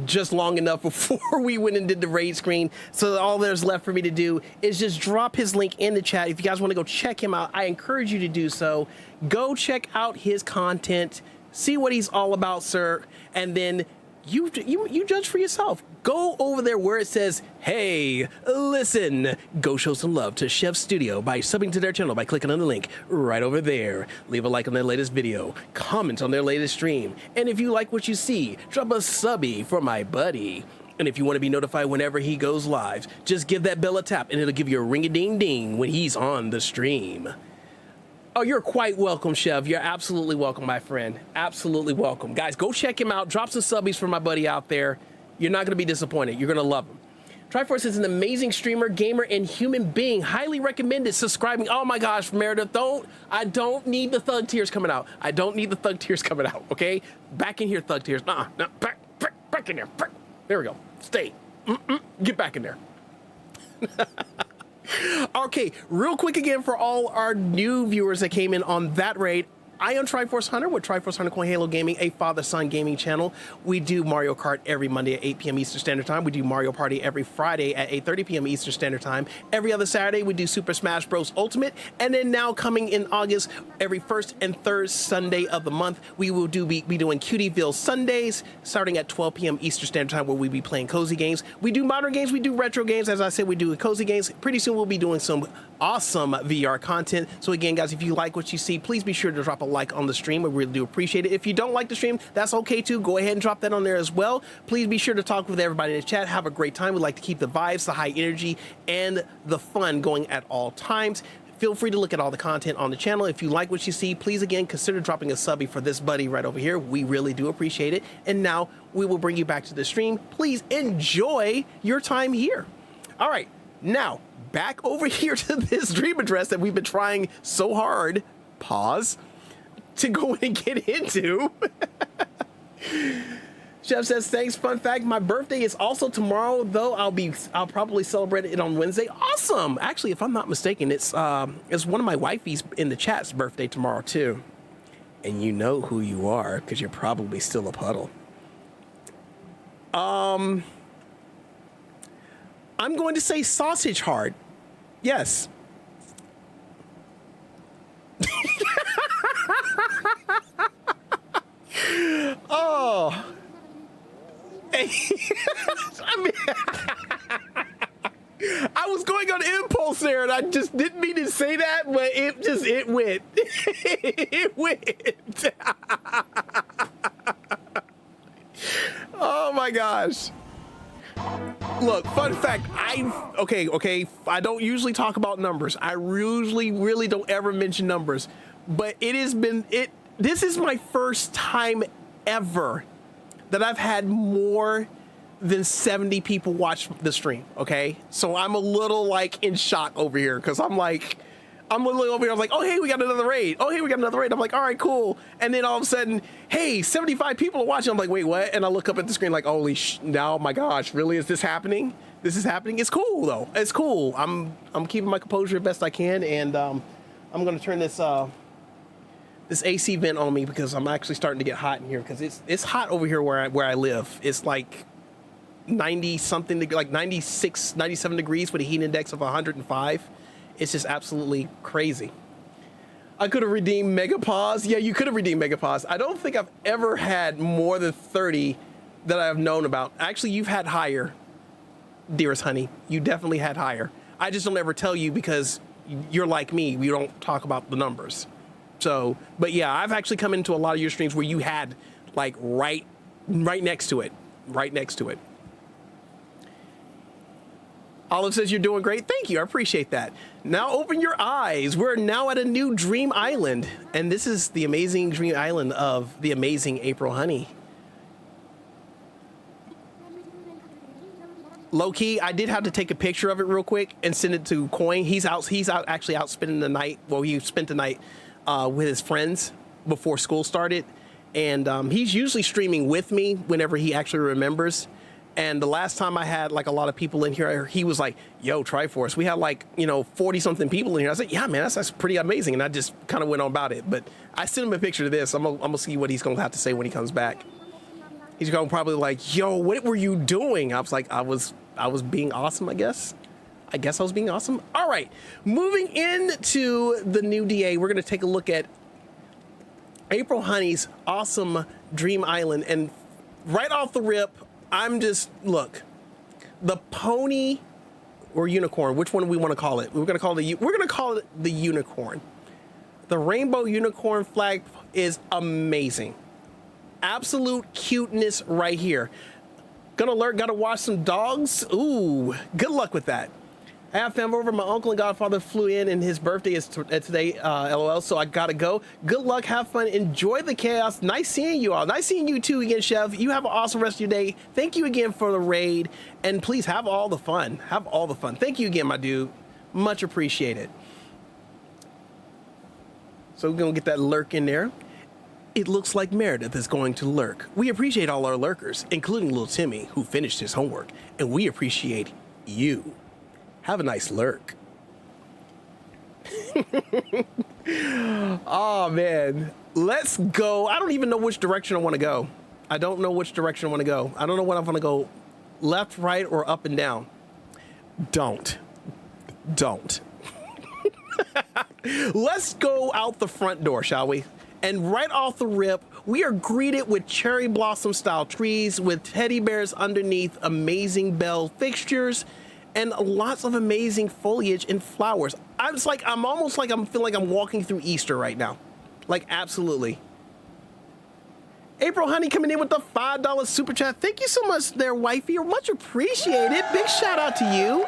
just long enough before we went and did the raid screen, so all there's left for me to do is just drop his link in the chat. If you guys want to go check him out, I encourage you to do so. Go check out his content, see what he's all about, sir, and then you judge for yourself. Go over there where it says, hey, listen. Go show some love to Chef Studio by subbing to their channel by clicking on the link right over there. Leave a like on their latest video. Comment on their latest stream. And if you like what you see, drop a subby for my buddy. And if you want to be notified whenever he goes live, just give that bell a tap and it'll give you a ring-a-ding-ding when he's on the stream. Oh, you're quite welcome, Chev. You're absolutely welcome, my friend. Absolutely welcome. Guys, go check him out. Drop some subbies for my buddy out there. You're not going to be disappointed. You're going to love him. Triforce is an amazing streamer, gamer, and human being. Highly recommended subscribing. Oh my gosh, Meredith, I don't need the thug tears coming out. I don't need the thug tears coming out, okay? Back in here, thug tears. No, back in there. There we go. Stay. Get back in there. Okay, real quick again for all our new viewers that came in on that raid. I am Triforce Hunter with Triforce Hunter Coin Halo Gaming, a father-son gaming channel. We do Mario Kart every Monday at 8 p.m. Eastern Standard Time. We do Mario Party every Friday at 8:30 p.m. Eastern Standard Time. Every other Saturday, we do Super Smash Bros. Ultimate. And then now coming in August, every first and third Sunday of the month, we will be doing Cutieville Sundays, starting at 12 p.m. Eastern Standard Time, where we be playing cozy games. We do modern games, we do retro games. As I said, we do cozy games. Pretty soon, we'll be doing some awesome VR content. So again, guys, if you like what you see, please be sure to drop a like on the stream. We really do appreciate it. If you don't like the stream, that's okay too. Go ahead and drop that on there as well. Please be sure to talk with everybody in the chat. Have a great time. We like to keep the vibes, the high energy, and the fun going at all times. Feel free to look at all the content on the channel. If you like what you see, please again consider dropping a subby for this buddy right over here. We really do appreciate it. And now we will bring you back to the stream. Please enjoy your time here. All right, now back over here to this dream address that we've been trying so hard, pause, to go and get into. Chef says, thanks. Fun fact, my birthday is also tomorrow, though I'll probably celebrate it on Wednesday. Awesome. Actually, if I'm not mistaken, it's one of my wifey's in the chat's birthday tomorrow too. And you know who you are because you're probably still a puddle. I'm going to say sausage hard. Yes. Oh. I mean, I was going on impulse there, and I just didn't mean to say that, but it went. It went. Oh my gosh. Look, fun fact, okay, I don't usually talk about numbers. I usually really don't ever mention numbers, but this is my first time ever that I've had more than 70 people watch the stream, okay? So I'm a little like in shock over here because I'm like, I'm literally over here. I was like, oh, hey, we got another raid. Oh, hey, we got another raid. I'm like, all right, cool. And then all of a sudden, hey, 75 people are watching. I'm like, wait, what? And I look up at the screen like, holy now, my gosh, really? Is this happening? This is happening. It's cool, though. It's cool. I'm keeping my composure as best I can. And I'm going to turn this this AC vent on me because I'm actually starting to get hot in here because it's hot over here where I live. It's like 90 something, like 96, 97 degrees with a heat index of 105. It's just absolutely crazy. I could have redeemed Megapause. Yeah, you could have redeemed Megapause. I don't think I've ever had more than 30 that I've known about. Actually, you've had higher, dearest honey. You definitely had higher. I just don't ever tell you because you're like me. We don't talk about the numbers. So, but yeah, I've actually come into a lot of your streams where you had like right next to it. Right next to it. Olive says you're doing great. Thank you. I appreciate that. Now open your eyes. We're now at a new dream island. And this is the amazing dream island of the amazing April Honey. Low key, I did have to take a picture of it real quick and send it to Coin. He's out actually out spending the night. Well, he spent the night with his friends before school started. And he's usually streaming with me whenever he actually remembers. And the last time I had like a lot of people in here, he was like, yo, Triforce. We had like, 40 something people in here. I said, yeah, man, that's pretty amazing. And I just kind of went on about it. But I sent him a picture of this. I'm gonna see what he's going to have to say when he comes back. He's going to probably like, yo, what were you doing? I was like, I was being awesome, I guess. I was being awesome. All right. Moving into the new DA, we're going to take a look at April Honey's awesome Dream Island. And right off the rip, look, the pony or unicorn, which one do we want to call it? We're going to call it the unicorn. The rainbow unicorn flag is amazing. Absolute cuteness right here. Gotta watch some dogs. Ooh, good luck with that. I have family over. My uncle and godfather flew in and his birthday is today, LOL, so I gotta go. Good luck, have fun, enjoy the chaos. Nice seeing you all. Nice seeing you too again, Chef. You have an awesome rest of your day. Thank you again for the raid, and please have all the fun. Have all the fun. Thank you again, my dude. Much appreciated. So we're gonna get that lurk in there. It looks like Meredith is going to lurk. We appreciate all our lurkers, including little Timmy, who finished his homework, and we appreciate you. Have a nice lurk. Oh, man. Let's go. I don't even know which direction I want to go. I don't know which direction I want to go. I don't know when I'm going to go left, right, or up and down. Don't. Let's go out the front door, shall we? And right off the rip, we are greeted with cherry blossom style trees with teddy bears underneath, amazing bell fixtures, and lots of amazing foliage and flowers. I'm feeling like I'm walking through Easter right now. Like, absolutely. April Honey coming in with the $5 super chat. Thank you so much there, wifey. You're much appreciated. Big shout out to you.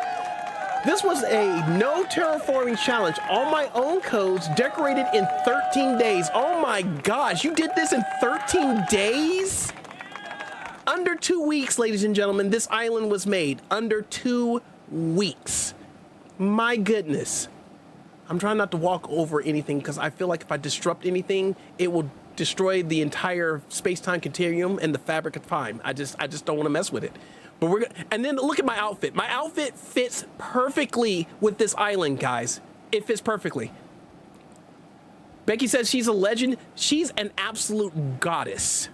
This was a no terraforming challenge. All my own codes decorated in 13 days. Oh my gosh, you did this in 13 days? Under 2 weeks, ladies and gentlemen, this island was made. Under 2 weeks. My goodness. I'm trying not to walk over anything because I feel like if I disrupt anything, it will destroy the entire space-time continuum and the fabric of time. I just don't want to mess with it. But and then look at my outfit. My outfit fits perfectly with this island, guys. It fits perfectly. Becky says she's a legend. She's an absolute goddess.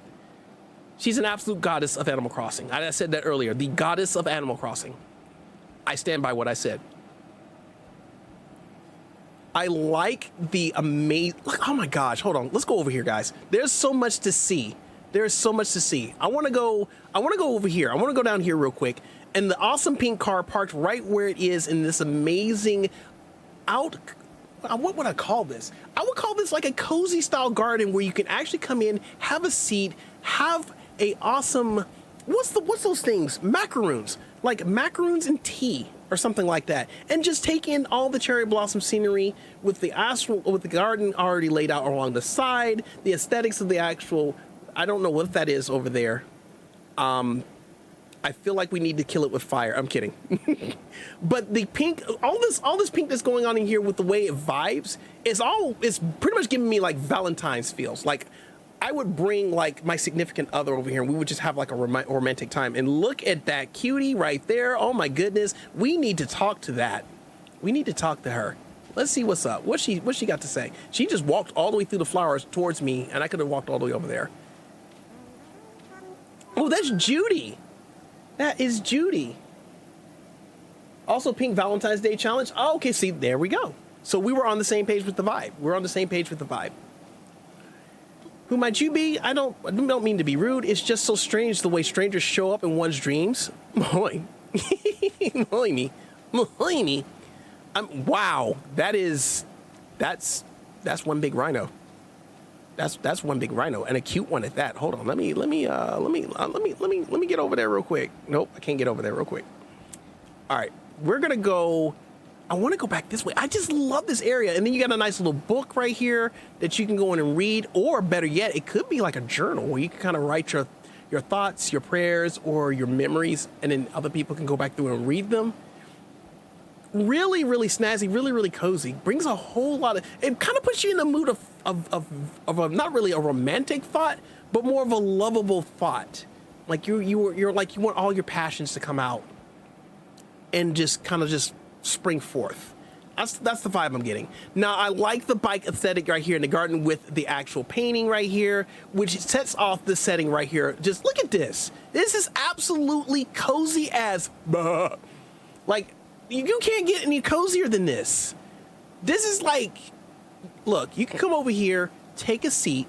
She's an absolute goddess of Animal Crossing. I said that earlier. The goddess of Animal Crossing. I stand by what I said. I like the amazing. Oh my gosh! Hold on. Let's go over here, guys. There's so much to see. There's so much to see. I want to go over here. I want to go down here real quick. And the awesome pink car parked right where it is in this amazing what would I call this? I would call this like a cozy style garden where you can actually come in, have a seat, have a awesome, what's those things? Macaroons. Like macaroons and tea or something like that. And just take in all the cherry blossom scenery with the garden already laid out along the side, the aesthetics of the actual, I don't know what that is over there. I feel like we need to kill it with fire. I'm kidding. But the pink, all this pink that's going on in here with the way it vibes, it's pretty much giving me like Valentine's feels. Like I would bring like my significant other over here and we would just have like a romantic time. And look at that cutie right there. Oh my goodness. We need to talk to that. We need to talk to her. Let's see what's up. What's she got to say? She just walked all the way through the flowers towards me and I could have walked all the way over there. Oh, that's Judy. That is Judy. Also, Pink Valentine's Day Challenge. Oh, okay, see, there we go. So we were on the same page with the vibe. We're on the same page with the vibe. Who might you be? I don't mean to be rude. It's just so strange the way strangers show up in one's dreams. Boy. Mohini. Wow, that's one big rhino. That's one big rhino and a cute one at that. Hold on, let me get over there real quick. Nope, I can't get over there real quick. All right, we're gonna go. I want to go back this way. I just love this area. And then you got a nice little book right here that you can go in and read, or better yet, it could be like a journal where you can kind of write your thoughts, your prayers, or your memories, and then other people can go back through and read them. Really, really snazzy, really, really cozy. Brings a whole lot of, it kind of puts you in the mood of a, not really a romantic thought, but more of a lovable thought. Like you're like, you want all your passions to come out and just kind of just spring forth. That's the vibe I'm getting. Now, I like the bike aesthetic right here in the garden with the actual painting right here, which sets off the setting right here. Just look at this. This is absolutely cozy as, like, you can't get any cozier than this. This is like, look, you can come over here, take a seat.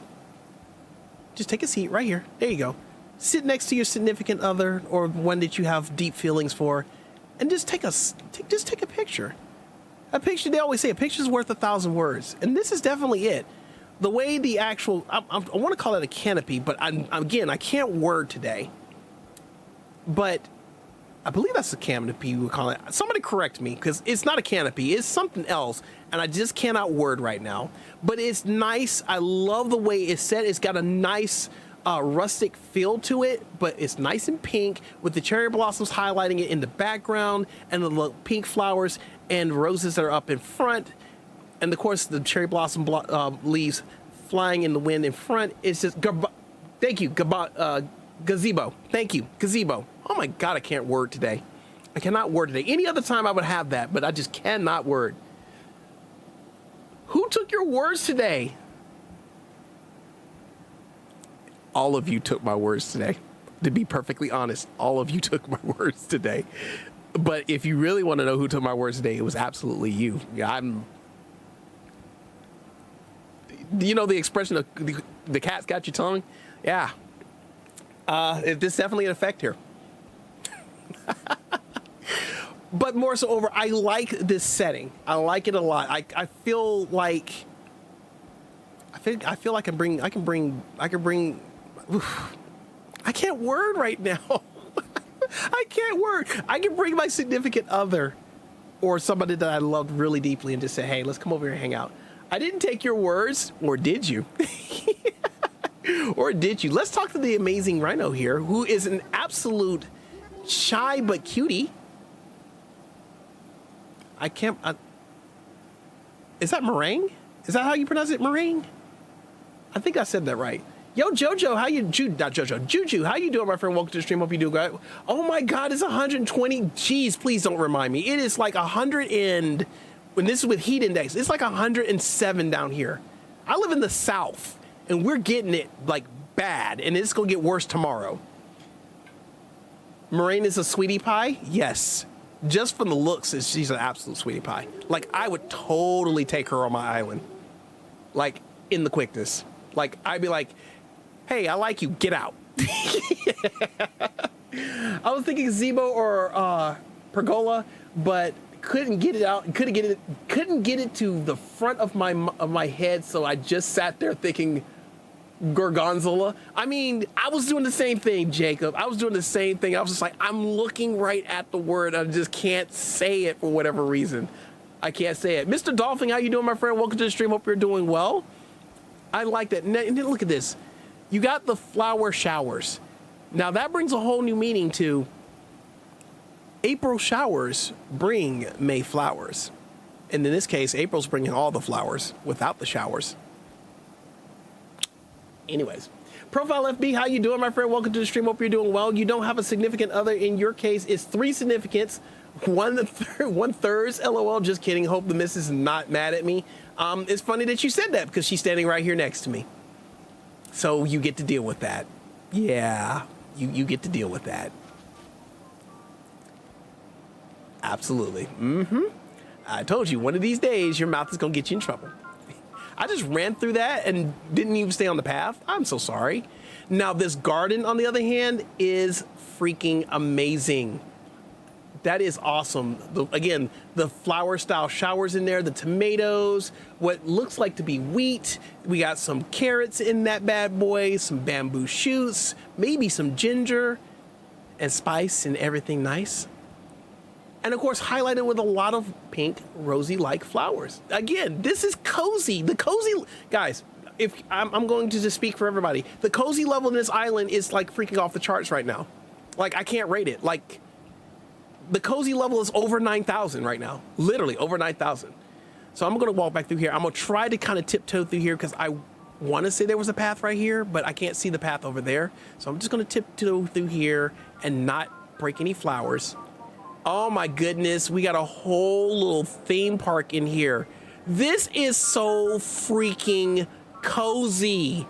Just take a seat right here. There you go. Sit next to your significant other or one that you have deep feelings for, and just take a picture. A picture, they always say a picture's worth 1,000 words. And this is definitely it. The way the actual, I want to call it a canopy, but again, I can't word today. But I believe that's a canopy we would call it. Somebody correct me, because it's not a canopy. It's something else, and I just cannot word right now. But it's nice. I love the way it's set. It's got a nice rustic feel to it, but it's nice and pink with the cherry blossoms highlighting it in the background and the pink flowers and roses that are up in front. And of course, the cherry blossom leaves flying in the wind in front. It's just, thank you, gazebo. Thank you, gazebo. Oh my God, I can't word today. I cannot word today. Any other time I would have that, but I just cannot word. Who took your words today? All of you took my words today. To be perfectly honest, all of you took my words today. But if you really want to know who took my words today, it was absolutely you. You know the expression of the cat's got your tongue? Yeah. There's definitely an effect here. But more so over, I like this setting. I like it a lot. I feel like I feel like I can bring oof, I can't word right now. I can't word. I can bring my significant other or somebody that I loved really deeply and just say, hey, let's come over here and hang out. I didn't take your words, or did you? Or did you? Let's talk to the amazing rhino here, who is an absolute shy but cutie. Is that meringue? Is that how you pronounce it, meringue? I think I said that right. Yo, Jojo, how you, not Jojo, Juju, how you doing, my friend? Welcome to the stream, hope you do good. Oh my God, it's 120. Jeez, please don't remind me. It is like 100 and, when this is with heat index, it's like 107 down here. I live in the South, and we're getting it like bad, and it's gonna get worse tomorrow. Moraine is a sweetie pie? Yes. Just from the looks, she's an absolute sweetie pie. Like, I would totally take her on my island. Like, in the quickness. Like, I'd be like, hey, I like you, get out. I was thinking Zebo or Pergola, but couldn't get it out, couldn't get it to the front of my head, so I just sat there thinking Gorgonzola. I mean, I was doing the same thing, Jacob. I was doing the same thing. I was just like, I'm looking right at the word. I just can't say it for whatever reason. I can't say it. Mr. Dolphin, how you doing, my friend? Welcome to the stream. Hope you're doing well. I like that. And then look at this. You got the flower showers. Now that brings a whole new meaning to April showers bring May flowers. And in this case, April's bringing all the flowers without the showers. Anyways, Profile FB, how you doing, my friend? Welcome to the stream. Hope you're doing well. You don't have a significant other. In your case, it's 3 significants. One thirds. LOL. Just kidding. Hope the missus is not mad at me. It's funny that you said that because she's standing right here next to me. So you get to deal with that. Yeah, you get to deal with that. Absolutely. I told you, one of these days, your mouth is going to get you in trouble. I just ran through that and didn't even stay on the path. I'm so sorry. Now, this garden, on the other hand, is freaking amazing. That is awesome. Again, the flower style showers in there, the tomatoes, what looks like to be wheat. We got some carrots in that bad boy, some bamboo shoots, maybe some ginger and spice and everything nice. And of course, highlighted with a lot of pink, rosy-like flowers. Again, this is cozy. The cozy, guys, if I'm going to just speak for everybody, the cozy level in this island is like freaking off the charts right now. Like, I can't rate it. Like, the cozy level is over 9,000 right now. Literally over 9,000. So I'm gonna walk back through here. I'm gonna try to kind of tiptoe through here because I want to say there was a path right here, but I can't see the path over there. So I'm just gonna tiptoe through here and not break any flowers. Oh my goodness, we got a whole little theme park in here. This is so freaking cozy.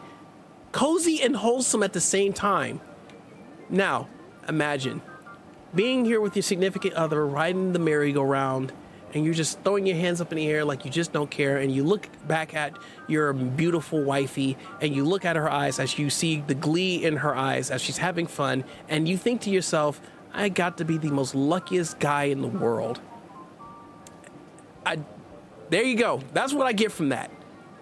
Cozy and wholesome at the same time. Now, imagine being here with your significant other, riding the merry-go-round, and you're just throwing your hands up in the air like you just don't care, and you look back at your beautiful wifey, and you look at her eyes as you see the glee in her eyes as she's having fun, and you think to yourself, I got to be the most luckiest guy in the world. There you go. That's what I get from that.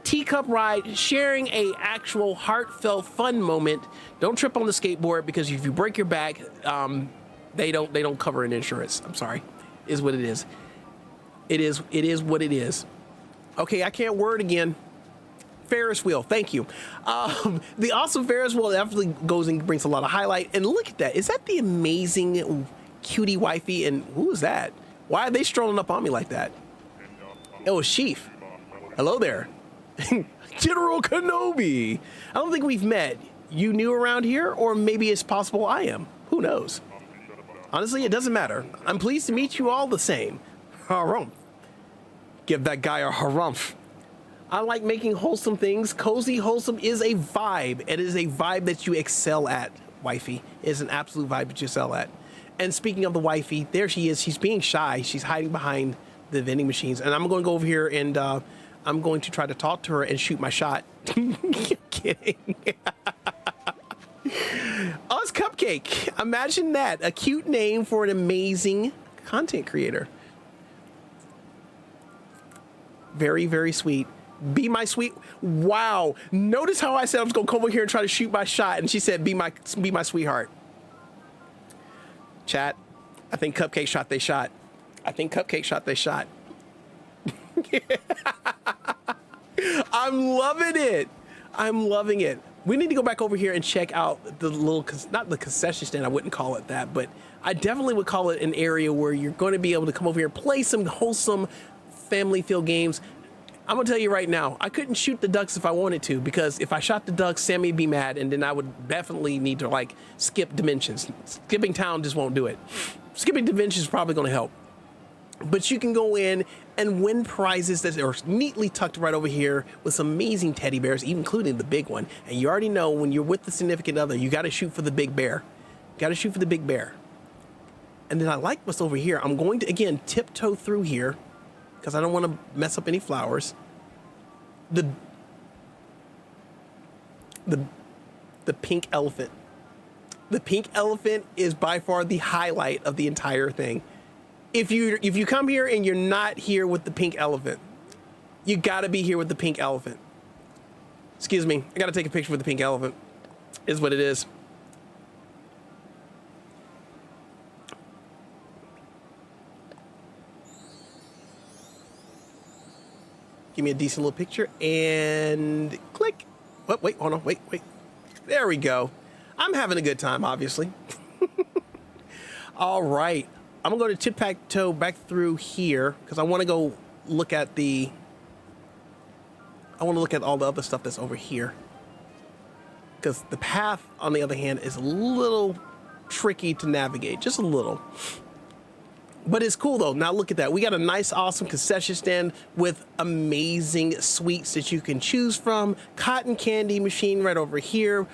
Teacup ride, sharing a actual heartfelt fun moment. Don't trip on the skateboard because if you break your back, they don't cover an insurance. I'm sorry. Is what it is. It is what it is. Okay, I can't word again. Ferris wheel, thank you. The awesome Ferris wheel definitely goes and brings a lot of highlight. And look at that. Is that the amazing cutie wifey? And who is that? Why are they strolling up on me like that? Oh, Chief. Hello there. General Kenobi. I don't think we've met. You new around here? Or maybe it's possible I am. Who knows? Honestly, it doesn't matter. I'm pleased to meet you all the same. Harumph. Give that guy a harumph. I like making wholesome things. Cozy, wholesome is a vibe. It is a vibe that you excel at, wifey. It is an absolute vibe that you excel at. And speaking of the wifey, there she is. She's being shy. She's hiding behind the vending machines. And I'm going to go over here and I'm going to try to talk to her and shoot my shot. You're kidding. Oh, it's Cupcake. Imagine that. A cute name for an amazing content creator. Very, very sweet. Be my sweet. Wow. Notice how I said I was going to come over here and try to shoot my shot. And she said, be my sweetheart. Chat. I think Cupcake shot they shot. I think Cupcake shot they shot. I'm loving it. I'm loving it. We need to go back over here and check out the little, not the concession stand, I wouldn't call it that, but I definitely would call it an area where you're going to be able to come over here and play some wholesome family feel games. I'm gonna tell you right now, I couldn't shoot the ducks if I wanted to, because if I shot the ducks, Sammy'd be mad, and then I would definitely need to like skip dimensions. Skipping town just won't do it. Skipping dimensions is probably gonna help. But you can go in and win prizes that are neatly tucked right over here with some amazing teddy bears, even including the big one. And you already know when you're with the significant other, you gotta shoot for the big bear. You gotta shoot for the big bear. And then I like what's over here. I'm going to, again, tiptoe through here because I don't want to mess up any flowers. The pink elephant. The pink elephant is by far the highlight of the entire thing. If you come here and you're not here with the pink elephant, you gotta be here with the pink elephant. Excuse me, I gotta take a picture with the pink elephant. Is what it is. Give me a decent little picture and click. What? Wait, hold on, wait. There we go. I'm having a good time, obviously. All right. I'm going to tip-toe back through here because I want to go look at the... I want to look at all the other stuff that's over here. Because the path, on the other hand, is a little tricky to navigate. Just a little. But it's cool, though. Now, look at that. We got a nice, awesome concession stand with amazing sweets that you can choose from. Cotton candy machine right over here.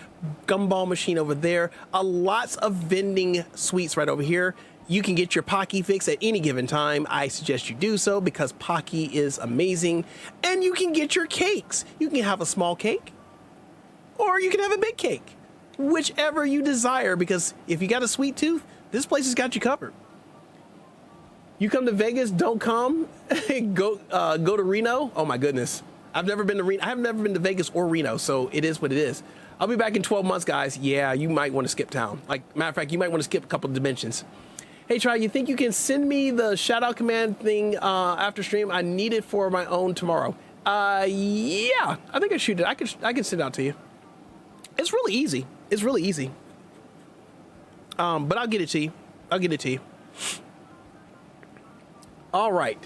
Gumball machine over there. Lots of vending sweets right over here. You can get your Pocky fix at any given time. I suggest you do so because Pocky is amazing. And you can get your cakes. You can have a small cake or you can have a big cake, whichever you desire, because if you got a sweet tooth, this place has got you covered. You come to Vegas, don't come. go to Reno. Oh my goodness. I've never been to Reno. I have never been to Vegas or Reno, so it is what it is. I'll be back in 12 months, guys. Yeah, you might want to skip town. Like, matter of fact, you might want to skip a couple of dimensions. Hey, Try, you think you can send me the shout out command thing after stream? I need it for my own tomorrow. Yeah, I think I shoot it. I can send it out to you. It's really easy. It's really easy. But I'll get it to you. I'll get it to you. All right.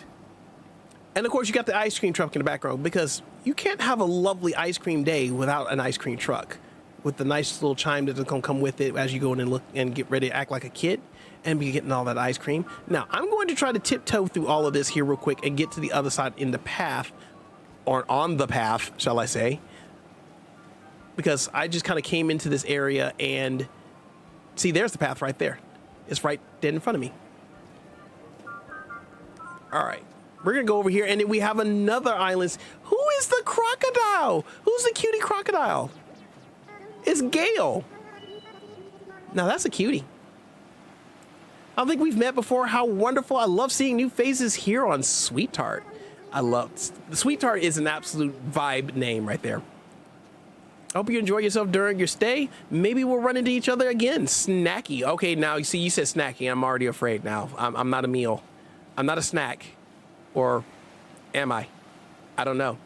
And of course, you got the ice cream truck in the background because you can't have a lovely ice cream day without an ice cream truck with the nice little chime that's going to come with it as you go in and look and get ready to act like a kid and be getting all that ice cream. Now, I'm going to try to tiptoe through all of this here real quick and get to the other side in the path, or on the path, shall I say, because I just kind of came into this area and see, there's the path right there. It's right dead in front of me. All right, we're gonna go over here and then we have another island. Who is the crocodile? Who's the cutie crocodile? It's Gale. Now that's a cutie. I don't think we've met before. How wonderful. I love seeing new faces here on Sweet Tart. I love, Sweet Tart is an absolute vibe name right there. I hope you enjoy yourself during your stay. Maybe we'll run into each other again. Snacky. Okay, now you see, you said snacky. I'm already afraid now. I'm not a meal. I'm not a snack. Or am I? I don't know.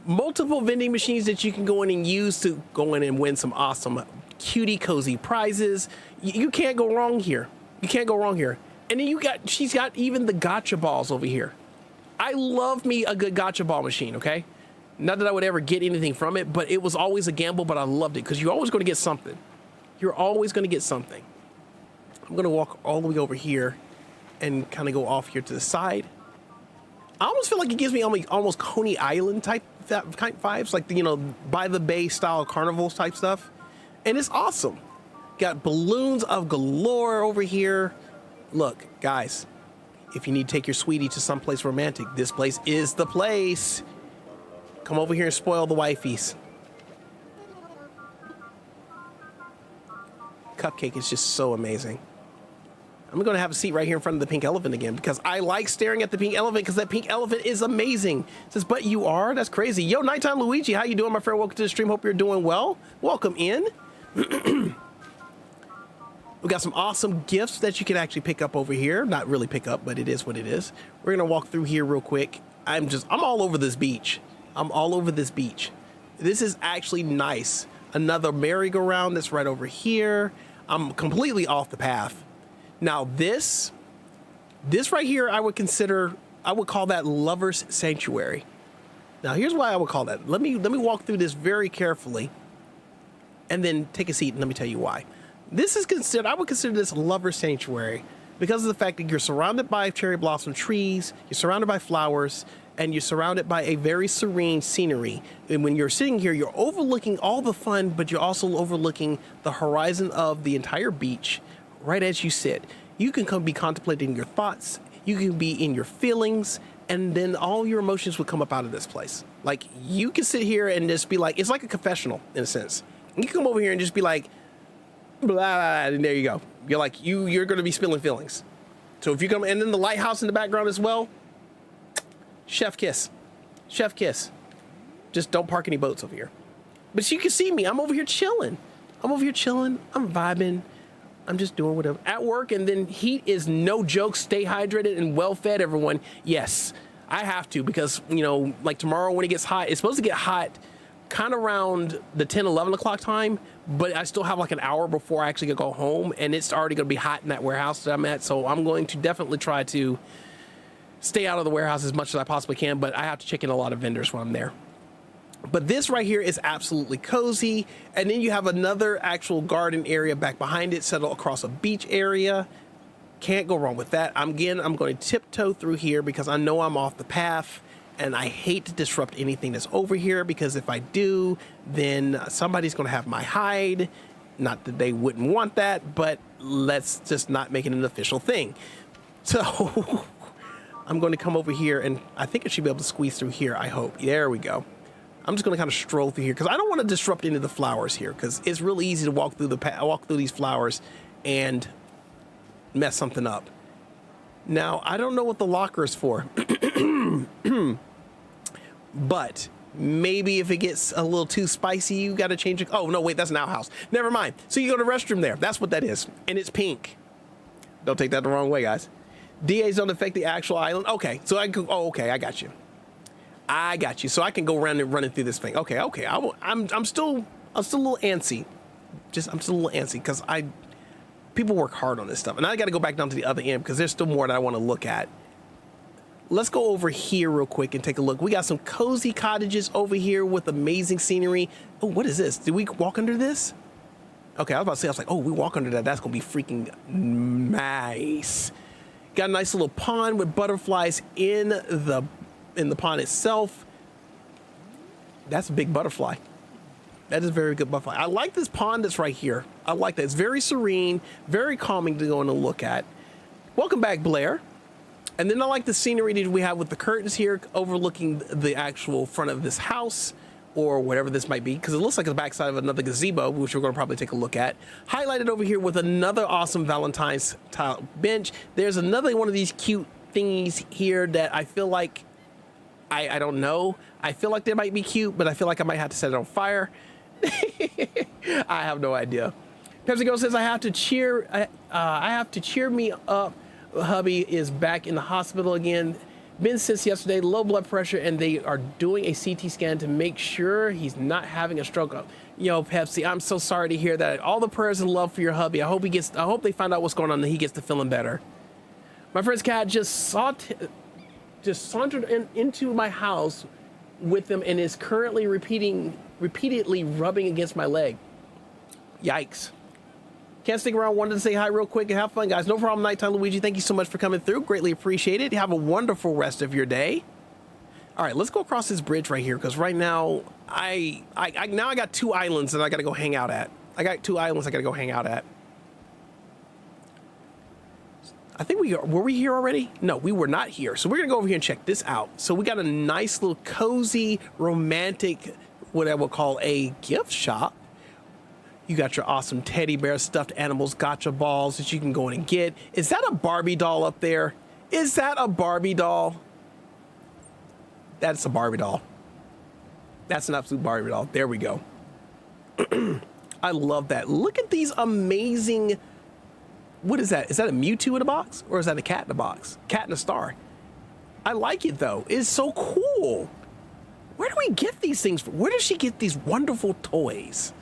Multiple vending machines that you can go in and use to go in and win some awesome cutie cozy prizes. You can't go wrong here. You can't go wrong here. And then she's got even the gotcha balls over here. I love me a good gotcha ball machine, okay? Not that I would ever get anything from it, but it was always a gamble, but I loved it because you're always going to get something. You're always going to get something. I'm going to walk all the way over here and kind of go off here to the side. I almost feel like it gives me almost Coney Island type vibes, like the, you know, by the bay style carnivals type stuff. And it's awesome. Got balloons of galore over here. Look, guys, if you need to take your sweetie to someplace romantic, this place is the place. Come over here and spoil the wifeys. Cupcake is just so amazing. I'm going to have a seat right here in front of the pink elephant again because I like staring at the pink elephant because that pink elephant is amazing. It says, but you are? That's crazy. Yo, Nighttime Luigi, how you doing, my friend? Welcome to the stream. Hope you're doing well. Welcome in. We got some awesome gifts that you can actually pick up over here. Not really pick up, but it is what it is. We're going to walk through here real quick. I'm all over this beach. I'm all over this beach. This is actually nice. Another merry-go-round that's right over here. I'm completely off the path. Now this right here, I would call that Lover's Sanctuary. Now here's why I would call that. Let me walk through this very carefully and then take a seat and let me tell you why. I would consider this Lover's Sanctuary because of the fact that you're surrounded by cherry blossom trees, you're surrounded by flowers, and you're surrounded by a very serene scenery. And when you're sitting here, you're overlooking all the fun, but you're also overlooking the horizon of the entire beach right as you sit. You can be contemplating your thoughts, you can be in your feelings, and then all your emotions would come up out of this place. Like, you can sit here and just be like, it's like a confessional in a sense. You can come over here and just be like, blah, blah, blah, and there you go. You're like, you're going to be spilling feelings. So if you come, and then the lighthouse in the background as well, chef kiss. Chef kiss. Just don't park any boats over here. But you can see me. I'm over here chilling. I'm vibing. I'm just doing whatever. At work, and then heat is no joke. Stay hydrated and well-fed, everyone. Yes, I have to because, you know, like tomorrow when it gets hot, it's supposed to get hot kind of around the 10, 11 o'clock time, but I still have like an hour before I actually go home, and it's already going to be hot in that warehouse that I'm at. So I'm going to definitely try to stay out of the warehouse as much as I possibly can, but I have to check in a lot of vendors when I'm there. But this right here is absolutely cozy. And then you have another actual garden area back behind it, settled across a beach area. Can't go wrong with that. I'm going to tiptoe through here because I know I'm off the path, and I hate to disrupt anything that's over here, because if I do, then somebody's going to have my hide. Not that they wouldn't want that, but let's just not make it an official thing. So I'm going to come over here, and I think I should be able to squeeze through here, I hope. There we go. I'm just going to kind of stroll through here because I don't want to disrupt any of the flowers here, because it's really easy to walk through these flowers and mess something up. Now, I don't know what the locker is for, but maybe if it gets a little too spicy, you got to change it. Oh, no, wait, that's an outhouse. Never mind. So you go to the restroom there. That's what that is. And it's pink. Don't take that the wrong way, guys. DAs don't affect the actual island. Okay, so I can, oh, okay, I got you. I got you. So I can go around and running through this thing. Okay, okay. I'm still a little antsy. I'm still a little antsy because people work hard on this stuff, and I got to go back down to the other end because there's still more that I want to look at. Let's go over here real quick and take a look. We got some cozy cottages over here with amazing scenery. Oh, what is this? Did we walk under this? Okay, I was about to say, I was like, oh, we walk under that. That's going to be freaking nice. Got a nice little pond with butterflies in the pond itself. That's a big butterfly. That is a very good butterfly. I like this pond that's right here. I like that. It's very serene, very calming to go and look at. Welcome back, Blair. And then I like the scenery that we have with the curtains here overlooking the actual front of this house, or whatever this might be, because it looks like the backside of another gazebo, which we're going to probably take a look at. Highlighted over here with another awesome Valentine's tile bench. There's another one of these cute thingies here that I feel like, I don't know. I feel like they might be cute, but I feel like I might have to set it on fire. I have no idea. Pepsi Girl says I have to cheer me up. Hubby is back in the hospital again. Been since yesterday, low blood pressure, and they are doing a CT scan to make sure he's not having a stroke. Yo, Pepsi, I'm so sorry to hear that. All the prayers and love for your hubby. I hope they find out what's going on and he gets to feeling better. My friend's cat just sauntered into my house with them and is currently repeatedly rubbing against my leg. Yikes. Can't stick around. Wanted to say hi real quick and have fun, guys. No problem. Nighttime Luigi, thank you so much for coming through. Greatly appreciate it. Have a wonderful rest of your day. All right, let's go across this bridge right here, because right now I got two islands that I got to go hang out at. I got two islands I got to go hang out at. I think were we here already? No, we were not here. So we're going to go over here and check this out. So we got a nice little cozy, romantic, what I would call a gift shop. You got your awesome teddy bear, stuffed animals, gotcha balls that you can go in and get. Is that a Barbie doll up there? Is that a Barbie doll? That's a Barbie doll. That's an absolute Barbie doll. There we go. I love that. Look at these amazing... What is that? Is that a Mewtwo in a box? Or is that a cat in a box? Cat in a star. I like it, though. It's so cool. Where do we get these things from? Where does she get these wonderful toys?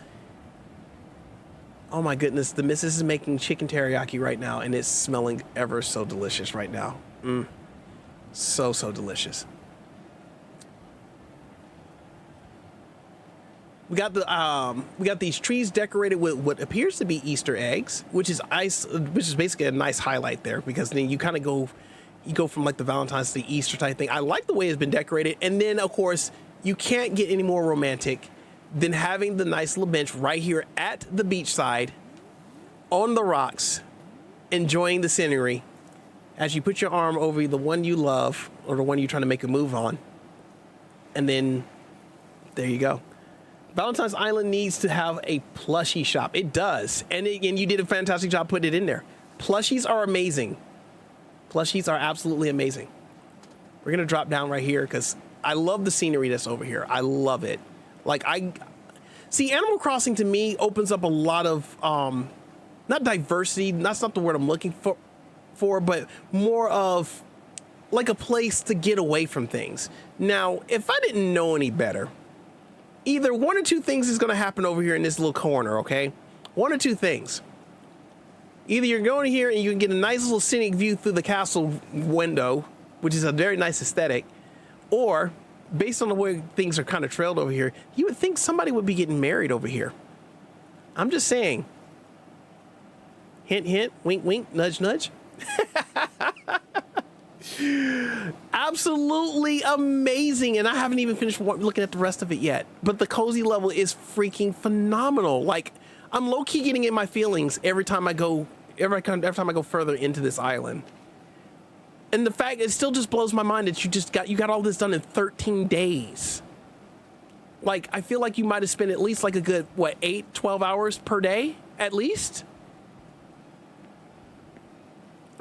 Oh my goodness, the missus is making chicken teriyaki right now, and it's smelling ever so delicious right now. So delicious. We got these trees decorated with what appears to be Easter eggs, which is basically a nice highlight there, because then you kind of go from like the Valentine's to the Easter type thing. I like the way it's been decorated, and then of course you can't get any more romantic than having the nice little bench right here at the beachside on the rocks, enjoying the scenery as you put your arm over the one you love or the one you're trying to make a move on. And then there you go. Valentine's Island needs to have a plushie shop. It does. And you did a fantastic job putting it in there. Plushies are amazing. Plushies are absolutely amazing. We're going to drop down right here because I love the scenery that's over here. I love it. Like, see, Animal Crossing to me opens up a lot of, not diversity, that's not the word I'm looking for, but more of like a place to get away from things. Now, if I didn't know any better, either one or two things is going to happen over here in this little corner, okay? One or two things. Either you're going here and you can get a nice little scenic view through the castle window, which is a very nice aesthetic, or based on the way things are kind of trailed over here, you would think somebody would be getting married over here. I'm just saying. Hint, hint, wink, wink, nudge, nudge. Absolutely amazing. And I haven't even finished looking at the rest of it yet. But the cozy level is freaking phenomenal. Like, I'm low-key getting in my feelings every time I go further into this island. And the fact, it still just blows my mind that you got all this done in 13 days. Like, I feel like you might have spent at least like a good, 12 hours per day, at least?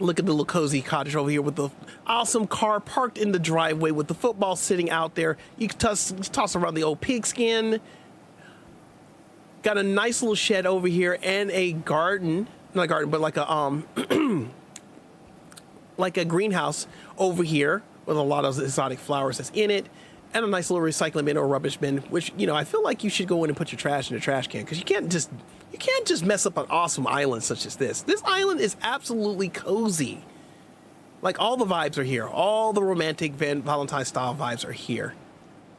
Look at the little cozy cottage over here with the awesome car parked in the driveway with the football sitting out there. You can toss around the old pigskin. Got a nice little shed over here and a garden, not a garden, but like a like a greenhouse over here with a lot of exotic flowers that's in it, and a nice little recycling bin or rubbish bin, which, you know, I feel like you should go in and put your trash in the trash can, because you can't just mess up an awesome island such as this. This island is absolutely cozy. Like, all the vibes are here. All the romantic Valentine style vibes are here.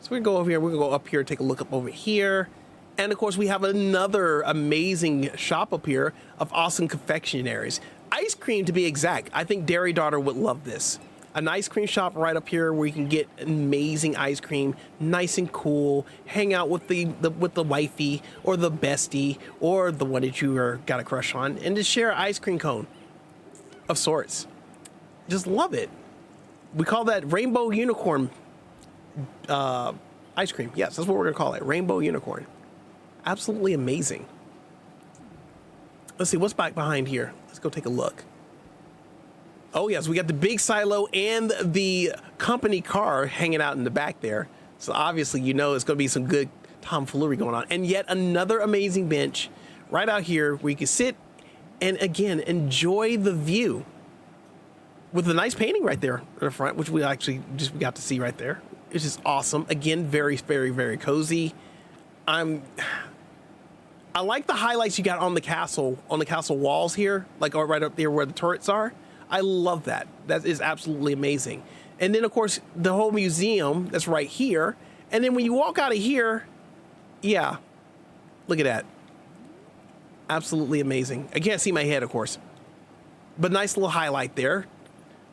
So we're gonna go over here. We're gonna go up here, take a look up over here. And of course, we have another amazing shop up here of awesome confectionaries. Ice cream, to be exact. I think Dairy Daughter would love this. An ice cream shop right up here where you can get amazing ice cream, nice and cool, hang out with the wifey or the bestie or the one that you got a crush on, and just share an ice cream cone of sorts. Just love it. We call that Rainbow Unicorn ice cream. Yes, that's what we're gonna call it, Rainbow Unicorn. Absolutely amazing. Let's see what's back behind here. Let's go take a look. Oh yes, we got the big silo and the company car hanging out in the back there. So obviously, you know, it's going to be some good tomfoolery going on. And yet another amazing bench right out here where you can sit and again enjoy the view with a nice painting right there in the front, which we actually just got to see right there. It's just awesome. Again, very, very, very cozy. I like the highlights you got on the castle walls here, like right up there where the turrets are. I love that. That is absolutely amazing. And then of course the whole museum that's right here. And then when you walk out of here, yeah, look at that. Absolutely amazing. I can't see my head, of course, but nice little highlight there.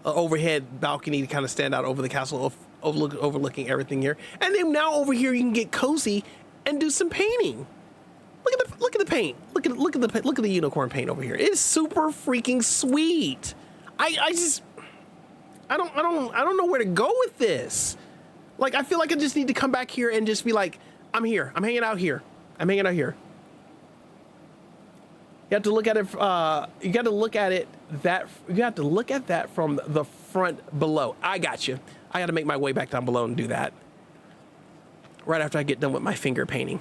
Overhead balcony to kind of stand out over the castle, overlooking everything here. And then now over here you can get cozy and do some painting. Look at the paint. Look at the unicorn paint over here. It is super freaking sweet. I don't know where to go with this. Like, I feel like I just need to come back here and just be like, I'm here. I'm hanging out here. I'm hanging out here. You have to look at it. You got to look at it you have to look at that from the front below. I got you. I got to make my way back down below and do that right after I get done with my finger painting.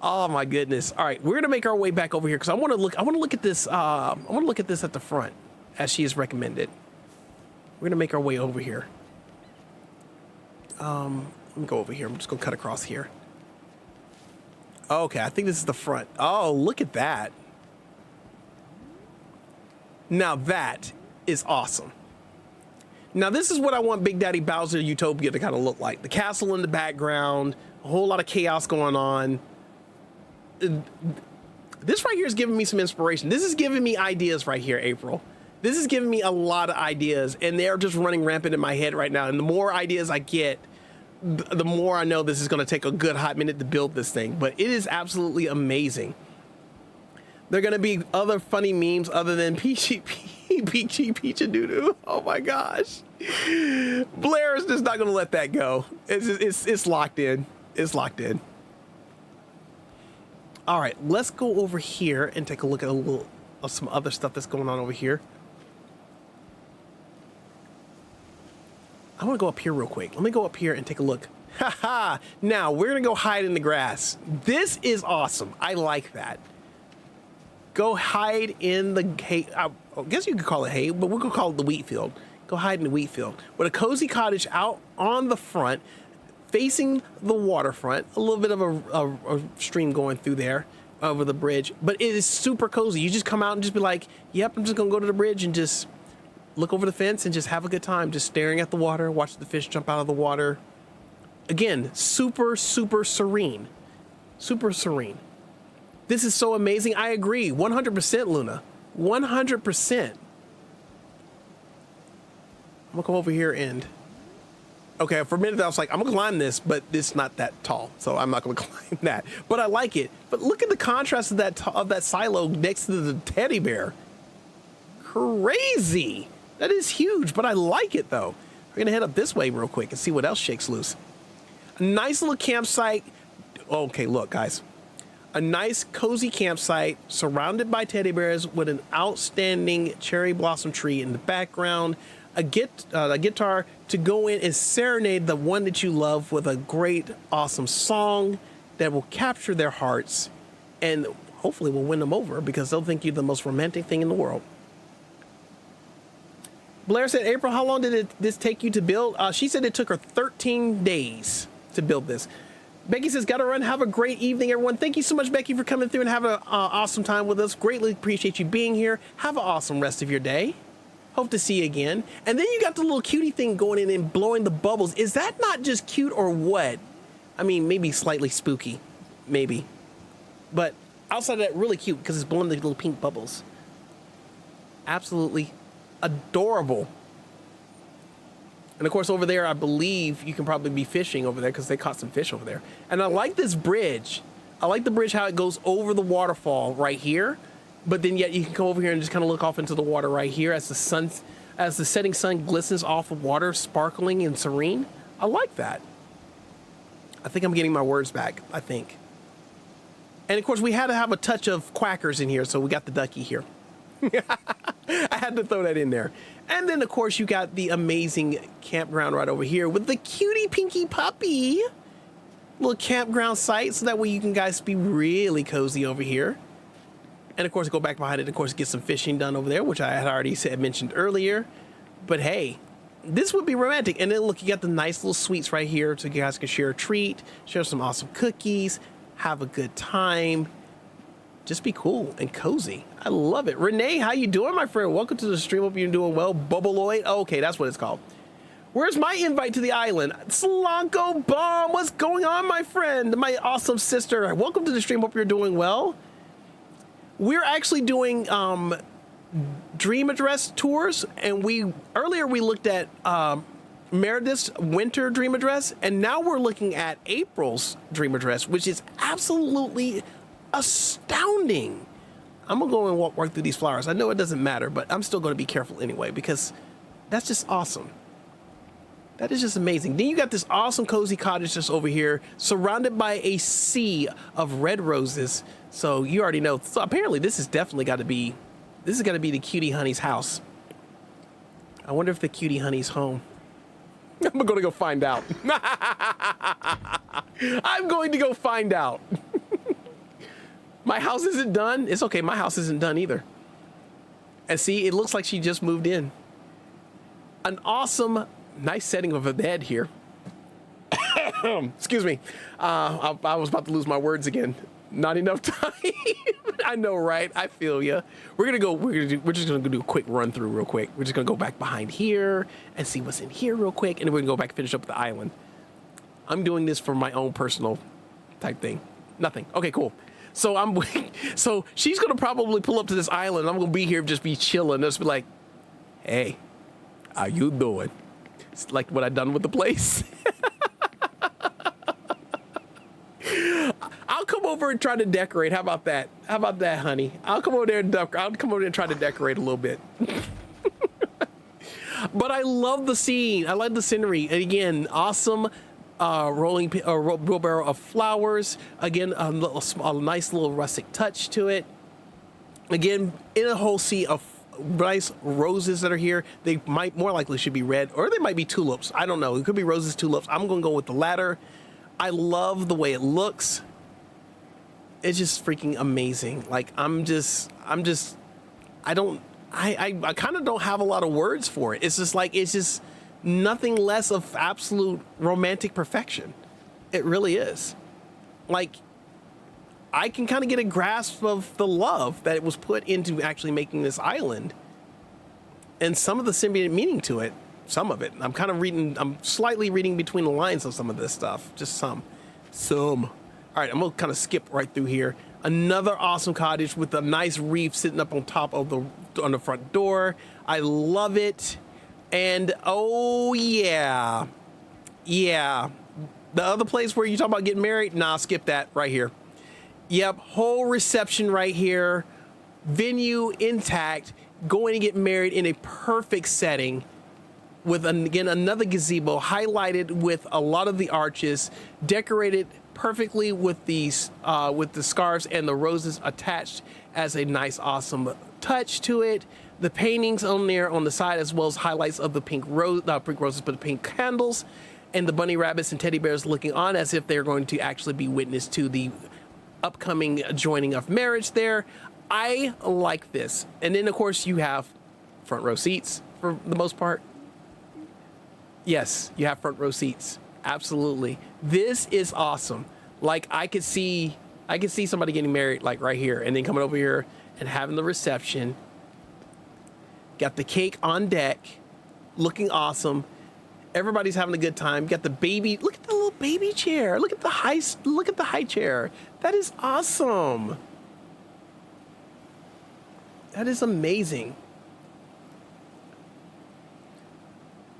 Oh my goodness. All right, we're gonna make our way back over here because I want to look at this. I want to look at this at the front as she has recommended. We're gonna make our way over here. Let me go over here. I'm just gonna cut across here. Okay, I think this is the front. Oh, look at that. Now that is awesome. Now this is what I want Big Daddy Bowser Utopia to kind of look like. The castle in the background, a whole lot of chaos going on. This right here is giving me some inspiration. This is giving me ideas right here, April. This is giving me a lot of ideas, and they're just running rampant in my head right now. And the more ideas I get, the more I know this is going to take a good hot minute to build this thing. But it is absolutely amazing. There are going to be other funny memes other than Peachy Doo-Doo. Oh my gosh. Blair is just not going to let that go. It's locked in. It's locked in. All right, let's go over here and take a look at a little of some other stuff that's going on over here. I want to go up here real quick. Let me go up here and take a look. Haha! Now we're gonna go hide in the grass. This is awesome. I like that. Go hide in the hay. I guess you could call it hay, but we're gonna call it the wheat field. Go hide in the wheat field with a cozy cottage out on the front. facing the waterfront, a little bit of a stream going through there over the bridge, but it is super cozy. You just come out and just be like, yep, I'm just gonna go to the bridge and just look over the fence and just have a good time, just staring at the water, watch the fish jump out of the water. Again, super, super serene. Super serene. This is so amazing. I agree. 100%, Luna. 100%. I'm gonna come over here and... Okay, for a minute I was like, I'm gonna climb this, but it's not that tall, so I'm not gonna climb that. But I like it. But look at the contrast of that silo next to the teddy bear. Crazy. That is huge, but I like it though. We're gonna head up this way real quick and see what else shakes loose. A nice little campsite. Okay, look, guys. A nice cozy campsite surrounded by teddy bears with an outstanding cherry blossom tree in the background. A guitar to go in and serenade the one that you love with a great, awesome song that will capture their hearts and hopefully will win them over because they'll think you're the most romantic thing in the world. Blair said, April, how long did this take you to build? She said it took her 13 days to build this. Becky says, gotta run. Have a great evening, everyone. Thank you so much, Becky, for coming through and having an awesome time with us. Greatly appreciate you being here. Have an awesome rest of your day. Hope to see you again. And then you got the little cutie thing going in and blowing the bubbles. Is that not just cute or what? I mean, maybe slightly spooky, maybe. But outside of that, really cute because it's blowing the little pink bubbles. Absolutely adorable. And of course over there, I believe you can probably be fishing over there because they caught some fish over there. And I like this bridge. I like the bridge, how it goes over the waterfall right here. But then yet you can come over here and just kind of look off into the water right here as the setting sun glistens off of water, sparkling and serene. I like that. I think I'm getting my words back, I think. And of course we had to have a touch of quackers in here, so we got the ducky here. I had to throw that in there. And then of course you got the amazing campground right over here with the cutie pinky puppy. Little campground site, so that way you can guys be really cozy over here. And of course, go back behind it, of course, get some fishing done over there, which I had already mentioned earlier. But hey, this would be romantic. And then look, you got the nice little sweets right here, so you guys can share a treat, share some awesome cookies, have a good time. Just be cool and cozy. I love it. Renee, how you doing, my friend? Welcome to the stream. Hope you're doing well. Bubbleoid. Oh, okay, that's what it's called. Where's my invite to the island? Slanko Bomb, what's going on, my friend? My awesome sister. Welcome to the stream. Hope you're doing well. We're actually doing dream address tours, and earlier we looked at Meredith's winter dream address, and now we're looking at April's dream address, which is absolutely astounding. I'm gonna go and walk through these flowers. I know it doesn't matter, but I'm still gonna be careful anyway because that's just awesome. That is just amazing. Then you got this awesome cozy cottage just over here, surrounded by a sea of red roses. So you already know. So apparently this is definitely got to be, this is got to be the cutie honey's house. I wonder if the cutie honey's home. I'm going to go find out. I'm going to go find out. My house isn't done. It's okay. My house isn't done either. And see, it looks like she just moved in. An awesome, nice setting of a bed here. Excuse me. I was about to lose my words again. Not enough time. I know, right? I feel ya. We're just gonna do a quick run through real quick. We're just gonna go back behind here and see what's in here real quick, and then we're gonna go back and finish up the island. I'm doing this for my own personal type thing. Nothing. Okay, cool. So so she's gonna probably pull up to this island. I'm gonna be here, just be chilling. Just be like, hey, how you doing? It's like what I done with the place. I'll come over and try to decorate. How about that? How about that, honey? I'll come over there and try to decorate a little bit. But I love the scene. I like the scenery. And again, awesome wheelbarrow of flowers. Again, a nice little rustic touch to it. Again, in a whole sea of nice roses that are here. They might more likely should be red, or they might be tulips. I don't know. It could be roses, tulips. I'm going to go with the latter. I love the way it looks. It's just freaking amazing. Like I kind of don't have a lot of words for it. It's just like, it's just nothing less of absolute romantic perfection. It really is. Like, I can kind of get a grasp of the love that it was put into actually making this island and some of the symbiotic meaning to it. Some of it. I'm slightly reading between the lines of some of this stuff. Just some. All right, I'm gonna kind of skip right through here. Another awesome cottage with a nice reef sitting up on top of on the front door. I love it. And oh yeah. Yeah. The other place where you talk about getting married, nah, skip that right here. Yep, whole reception right here. Venue intact. Going to get married in a perfect setting with, again, another gazebo highlighted with a lot of the arches, decorated perfectly with the scarves and the roses attached as a nice, awesome touch to it. The paintings on there on the side, as well as highlights of the pink roses, but the pink candles, and the bunny rabbits and teddy bears looking on as if they're going to actually be witness to the upcoming joining of marriage there. I like this. And then, of course, you have front row seats for the most part. Yes, you have front row seats. Absolutely. This is awesome. Like, I could see somebody getting married like right here and then coming over here and having the reception. Got the cake on deck, looking awesome. Everybody's having a good time. Got the baby. Look at the little baby chair. Look at the high chair. That is awesome. That is amazing.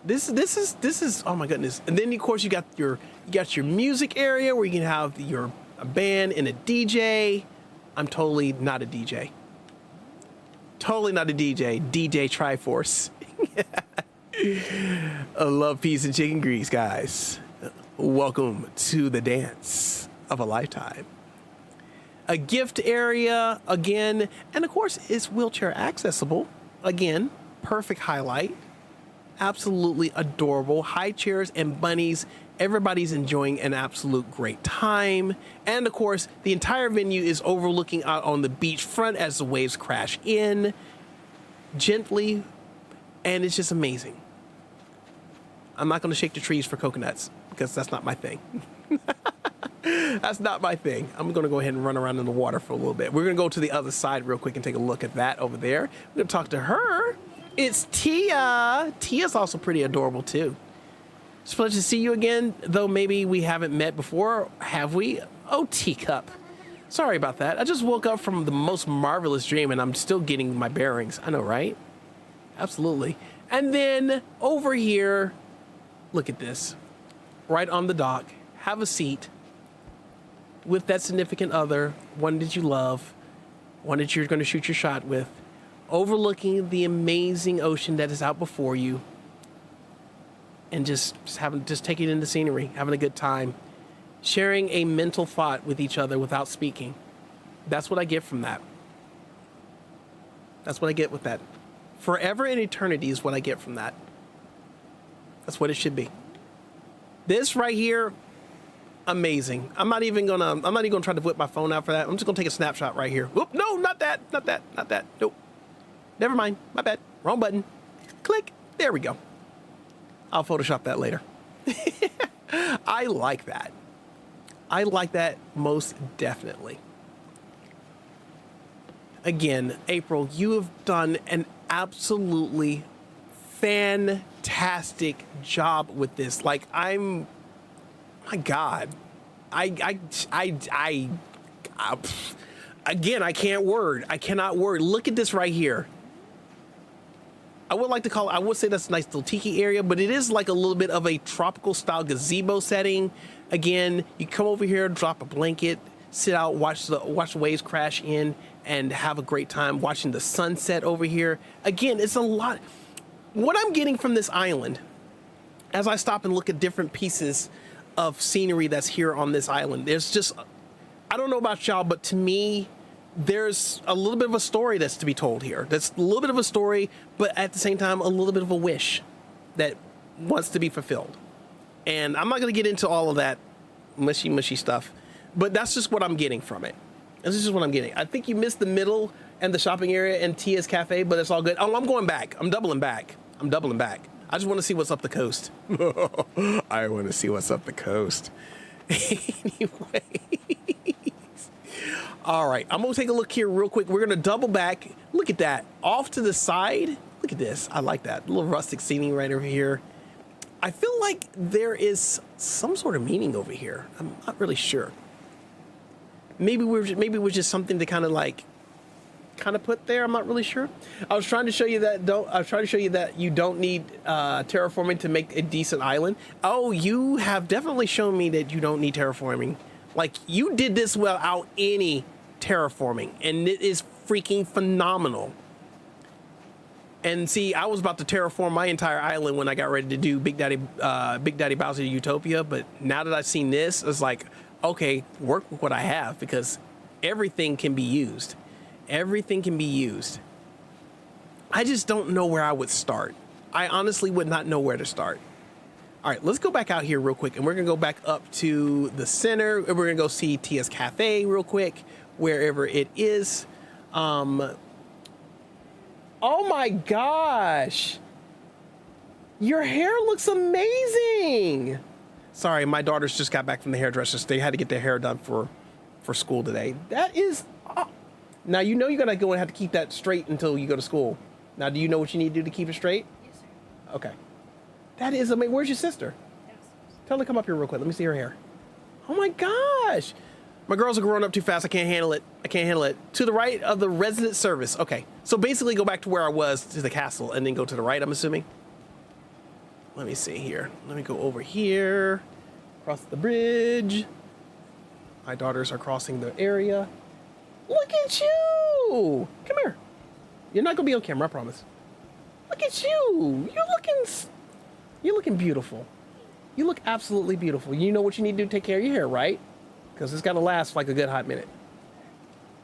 This is oh my goodness. And then of course you got your music area where you can have your a band and a DJ. I'm totally not a DJ. Totally not a DJ. DJ Triforce. I love peas and chicken grease, guys. Welcome to the dance of a lifetime. A gift area again, and of course it's wheelchair accessible. Again, perfect highlight. Absolutely adorable. High chairs and bunnies. Everybody's enjoying an absolute great time. And of course, the entire venue is overlooking out on the beach front as the waves crash in gently. And it's just amazing. I'm not going to shake the trees for coconuts because that's not my thing. That's not my thing. I'm going to go ahead and run around in the water for a little bit. We're going to go to the other side real quick and take a look at that over there. We're going to talk to her. It's Tia. Tia's also pretty adorable too. It's a pleasure to see you again, though maybe we haven't met before, have we? Oh, Teacup. Sorry about that. I just woke up from the most marvelous dream and I'm still getting my bearings. I know, right? Absolutely. And then over here, look at this. Right on the dock, have a seat with that significant other, one that you love, one that you're going to shoot your shot with, overlooking the amazing ocean that is out before you, and just taking in the scenery, having a good time, sharing a mental thought with each other without speaking. That's what I get from that. That's what I get with that. Forever and eternity is what I get from that. That's what it should be. This right here, amazing. I'm not even gonna try to whip my phone out for that. I'm just gonna take a snapshot right here. Whoop, no, not that. Nope. Never mind. My bad. Wrong button. Click. There we go. I'll Photoshop that later. I like that. I like that most definitely. Again, April, you have done an absolutely fantastic job with this. Like, my God. Again, I cannot word. Look at this right here. I would say that's a nice little tiki area, but it is like a little bit of a tropical style gazebo setting. Again, you come over here, drop a blanket, sit out, watch the waves crash in, and have a great time watching the sunset over here. Again, it's a lot. What I'm getting from this island, as I stop and look at different pieces of scenery that's here on this island, there's just, I don't know about y'all, but to me, there's a little bit of a story that's to be told here. That's a little bit of a story, but at the same time, a little bit of a wish that wants to be fulfilled. And I'm not going to get into all of that mushy stuff, but that's just what I'm getting from it. This is just what I'm getting. I think you missed the middle and the shopping area and Tia's Cafe, but it's all good. Oh, I'm going back. I'm doubling back. I just want to see what's up the coast. I want to see what's up the coast. Anyway. All right, I'm gonna take a look here real quick. We're gonna double back. Look at that, off to the side. Look at this, I like that. A little rustic scenery right over here. I feel like there is some sort of meaning over here. I'm not really sure. Maybe it was just something to kind of put there. I'm not really sure. I was trying to show you that you don't need terraforming to make a decent island. Oh, you have definitely shown me that you don't need terraforming. Like, you did this without any terraforming, and it is freaking phenomenal. And see, I was about to terraform my entire island when I got ready to do Big Daddy Bowser Utopia, but now that I've seen this, it's like, okay, work with what I have, because everything can be used. Everything can be used. I just don't know where I would start. I honestly would not know where to start. All right, let's go back out here real quick, and we're gonna go back up to the center, and we're gonna go see Tia's Cafe real quick, wherever it is. Oh my gosh, your hair looks amazing. Sorry, my daughters just got back from the hairdressers. They had to get their hair done for school today. That is, now you know you're gonna go and have to keep that straight until you go to school. Now, do you know what you need to do to keep it straight? Yes, sir. Okay. That is amazing. Where's your sister? Tell her to come up here real quick. Let me see her hair. Oh my gosh. My girls are growing up too fast. I can't handle it. I can't handle it. To the right of the resident service. Okay. So basically go back to where I was, to the castle, and then go to the right, I'm assuming. Let me see here. Let me go over here. Cross the bridge. My daughters are crossing the area. Look at you. Come here. You're not going to be on camera, I promise. Look at you. You're looking beautiful. You look absolutely beautiful. You know what you need to do to take care of your hair, right? Because it's got to last for like a good hot minute.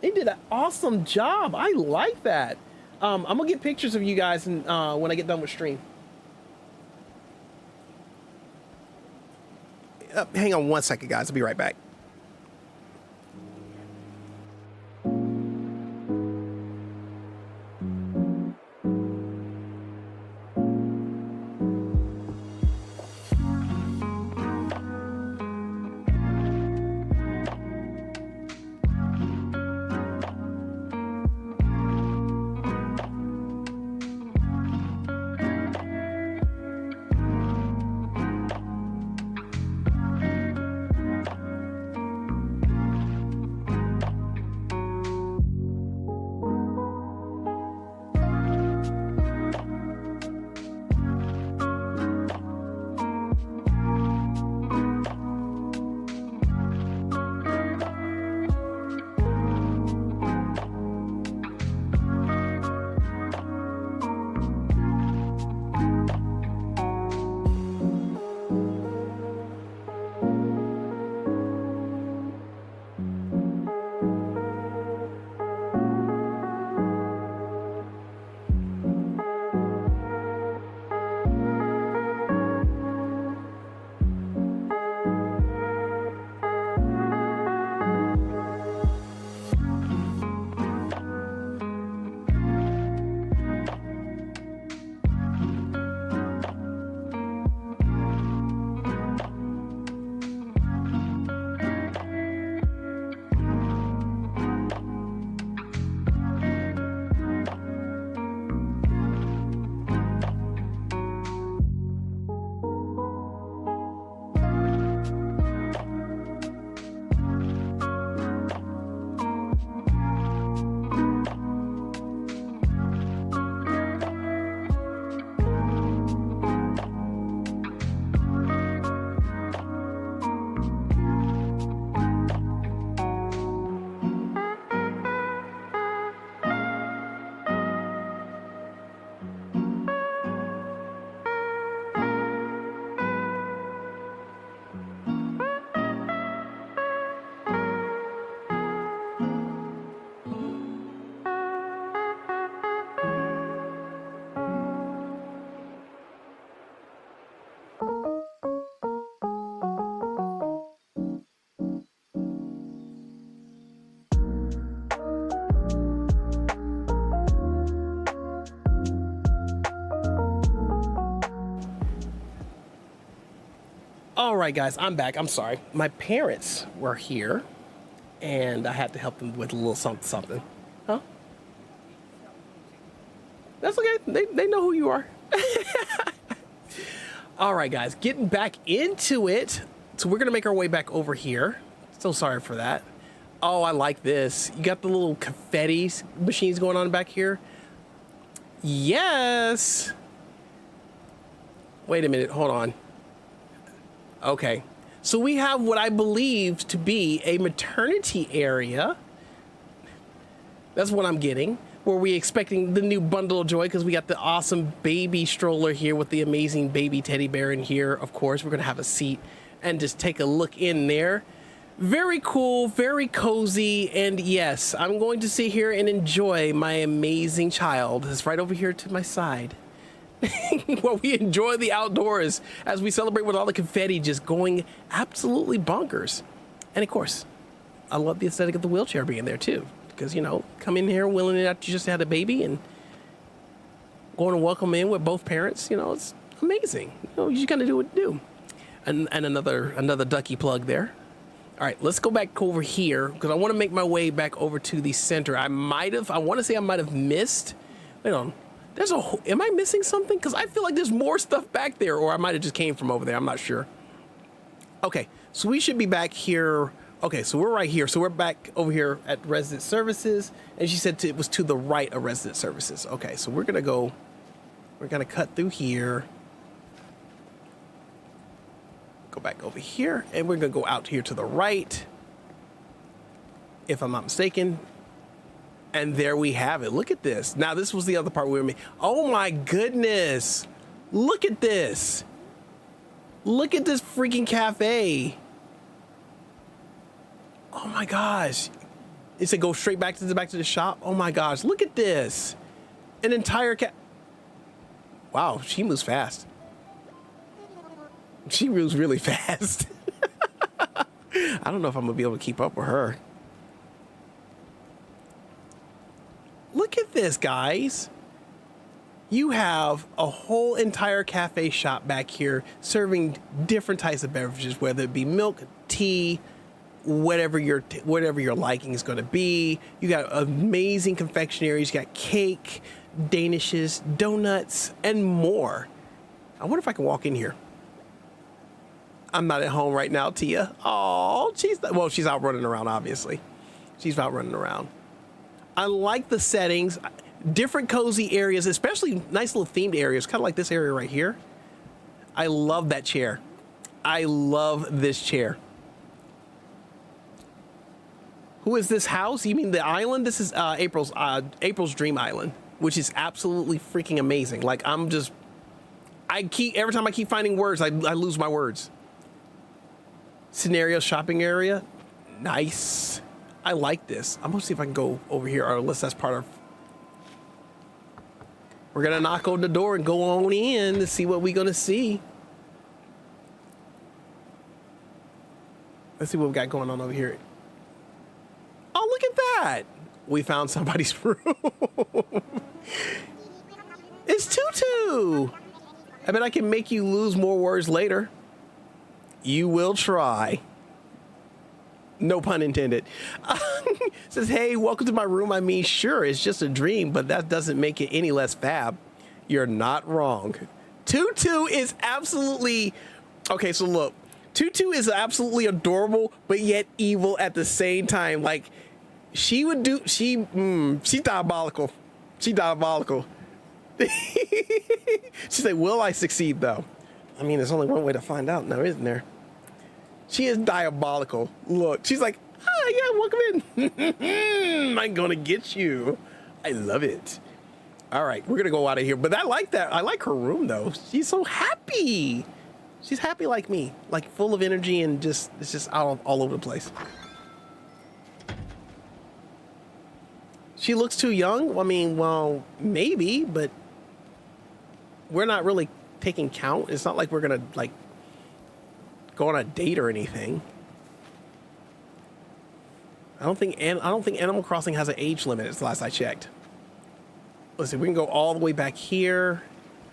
They did an awesome job. I like that. I'm going to get pictures of you guys when I get done with stream. Hang on one second, guys. I'll be right back. right, guys, I'm back. I'm sorry. My parents were here, and I had to help them with a little something. Huh? That's okay. They know who you are. All right, guys, getting back into it. So we're going to make our way back over here. So sorry for that. Oh, I like this. You got the little confetti machines going on back here. Yes. Wait a minute. Hold on. Okay. So we have what I believe to be a maternity area. That's what I'm getting. Were we expecting the new bundle of joy? Because we got the awesome baby stroller here with the amazing baby teddy bear in here. Of course, we're going to have a seat and just take a look in there. Very cool, very cozy. And yes, I'm going to sit here and enjoy my amazing child. It's right over here to my side. While we enjoy the outdoors as we celebrate with all the confetti just going absolutely bonkers. And of course, I love the aesthetic of the wheelchair being there too. Because, you know, come in here willing it out, you just had a baby and going to welcome in with both parents, you know, it's amazing. You know, you just gotta do what you do. And another ducky plug there. All right, let's go back over here because I want to make my way back over to the center. I want to say I might have missed. Wait on. Am I missing something? Because I feel like there's more stuff back there, or I might have just came from over there. I'm not sure. Okay, so we should be back here. Okay, so we're right here. So we're back over here at Resident Services, and she said it was to the right of Resident Services. Okay, so we're gonna cut through here. Go back over here, and we're gonna go out here to the right, if I'm not mistaken. And there we have it. Look at this. Now, this was the other part we were making. Oh my goodness. Look at this. Look at this freaking cafe. Oh my gosh. It said go straight back to the shop. Oh my gosh. Look at this. An entire Wow, she moves fast. She moves really fast. I don't know if I'm gonna be able to keep up with her. Look at this, guys. You have a whole entire cafe shop back here serving different types of beverages, whether it be milk, tea, whatever your liking is going to be. You got amazing confectionaries. You got cake, danishes, donuts, and more. I wonder if I can walk in here. I'm not at home right now, Tia. Oh, she's out running around, obviously. She's out running around. I like the settings, different cozy areas, especially nice little themed areas, kind of like this area right here. I love that chair. I love this chair. Who is this house? You mean the island? This is April's Dream Island, which is absolutely freaking amazing. Like every time I keep finding words, I lose my words. Scenario shopping area, nice. I like this. I'm gonna see if I can go over here, or unless that's part of. We're gonna knock on the door and go on in to see what we're gonna see. Let's see what we got going on over here. Oh, look at that! We found somebody's room. It's Tutu. I bet I can make you lose more words later. You will try. No pun intended. Says, hey, welcome to my room. I mean, sure, it's just a dream, but that doesn't make it any less fab. You're not wrong. Tutu is absolutely... Okay, so look. Tutu is absolutely adorable, but yet evil at the same time. Like, she's diabolical. She's diabolical. She said, will I succeed, though? I mean, there's only one way to find out now, isn't there? She is diabolical. Look, she's like, yeah, welcome in. I'm gonna get you. I love it. All right, we're gonna go out of here. But I like that. I like her room though. She's so happy. She's happy like me, like full of energy and it's just all over the place. She looks too young. I mean, well, maybe, but we're not really taking count. It's not like we're gonna like go on a date or anything. I don't think Animal Crossing has an age limit. It's the last I checked. Let's see. We can go all the way back here.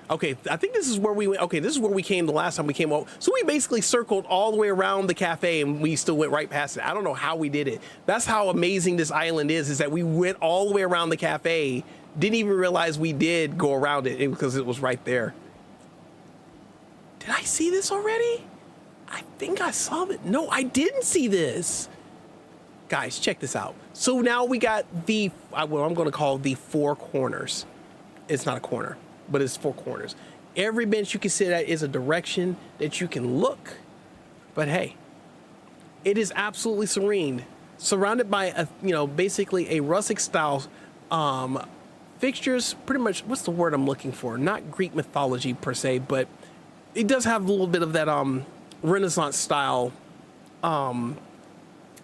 Okay, I think this is where we went. Okay, this is where we came the last time we came over. So we basically circled all the way around the cafe and we still went right past it. I don't know how we did it. That's how amazing this island is that we went all the way around the cafe, didn't even realize we did go around it because it was right there. Did I see this already? I think I saw it. No, I didn't see this. Guys, check this out. So now we got the, what I'm going to call the four corners. It's not a corner, but it's four corners. Every bench you can sit at is a direction that you can look. But hey, it is absolutely serene, surrounded by a, basically a rustic style fixtures. Pretty much, what's the word I'm looking for? Not Greek mythology per se, but it does have a little bit of that Renaissance style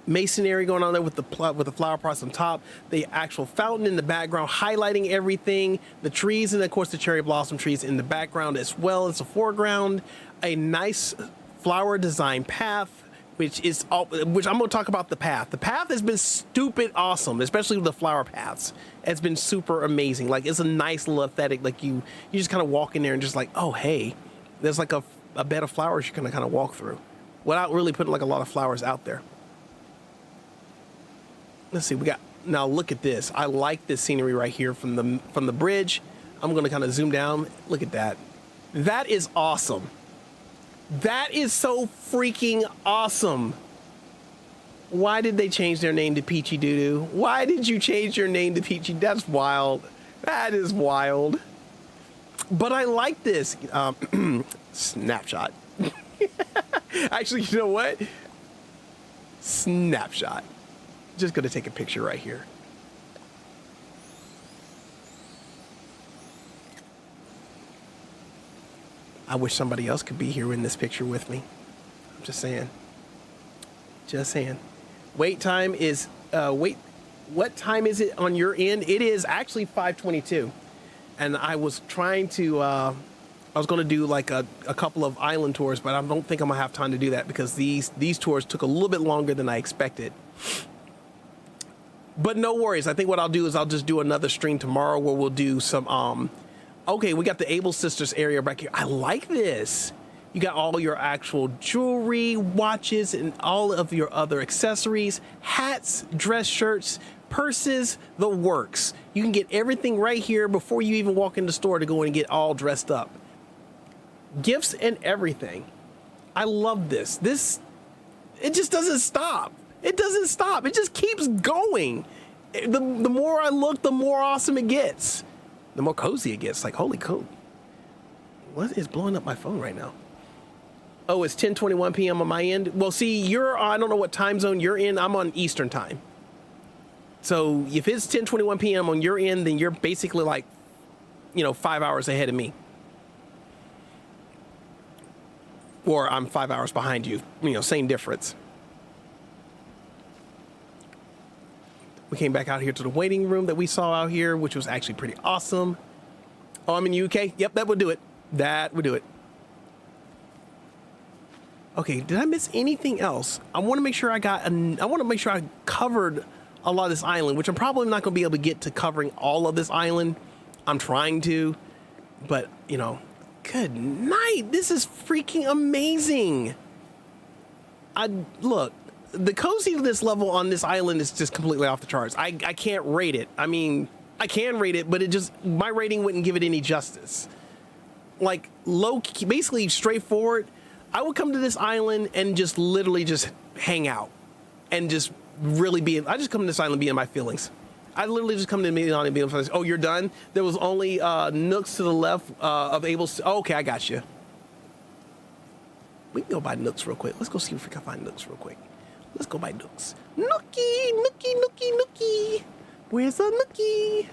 masonry going on there with the flower pots on top, the actual fountain in the background highlighting everything, the trees, and of course the cherry blossom trees in the background as well as the foreground. A nice flower design path, which I'm going to talk about the path. The path has been stupid awesome, especially with the flower paths. It's been super amazing. Like, it's a nice little aesthetic. Like, you just kind of walk in there and just like, oh hey, there's like a bed of flowers you're gonna kind of walk through without really putting like a lot of flowers out there. Let's see, now look at this. I like this scenery right here from the bridge. I'm gonna kind of zoom down. Look at that. That is awesome. That is so freaking awesome. Why did they change their name to Peachy Doodoo? Why did you change your name to Peachy? That's wild. That is wild. But I like this. Snapshot. Actually, you know what? Snapshot. Just gonna take a picture right here. I wish somebody else could be here in this picture with me. I'm just saying. Just saying. Wait time is, what time is it on your end? It is actually 5:22. And I was trying to, I was going to do like a couple of island tours, but I don't think I'm going to have time to do that because these tours took a little bit longer than I expected. But no worries. I think what I'll do is I'll just do another stream tomorrow where we'll do some, okay, we got the Able Sisters area back here. I like this. You got all your actual jewelry, watches, and all of your other accessories, hats, dress shirts, purses, the works. You can get everything right here before you even walk in the store to go in and get all dressed up. Gifts and everything. I love this. It just doesn't stop. It doesn't stop. It just keeps going. The more I look, the more awesome it gets. The more cozy it gets. Like, holy cool. What is blowing up my phone right now? Oh, it's 10:21 p.m. on my end. Well, see, I don't know what time zone you're in. I'm on Eastern time. So if it's 10:21 p.m. on your end, then you're basically like, 5 hours ahead of me. Or I'm 5 hours behind you. Same difference. We came back out here to the waiting room that we saw out here, which was actually pretty awesome. Oh, I'm in the UK? Yep, that would do it. That would do it. Okay, did I miss anything else? I want to make sure I covered a lot of this island, which I'm probably not going to be able to get to covering all of this island. I'm trying to, but good night. This is freaking amazing. Look, the coziness level on this island is just completely off the charts. I can't rate it. I mean, I can rate it, but my rating wouldn't give it any justice. Like low key, basically straightforward. I would come to this island and just literally just hang out and just really I just come to this island and be in my feelings. I literally just come to the island and be in my feelings. Oh, you're done? There was only Nooks to the left of Able. Oh, okay, I got you. We can go buy Nooks real quick. Let's go see if we can find Nooks real quick. Let's go buy Nooks. Nookie, Nookie, Nookie, Nookie. Where's the Nookie?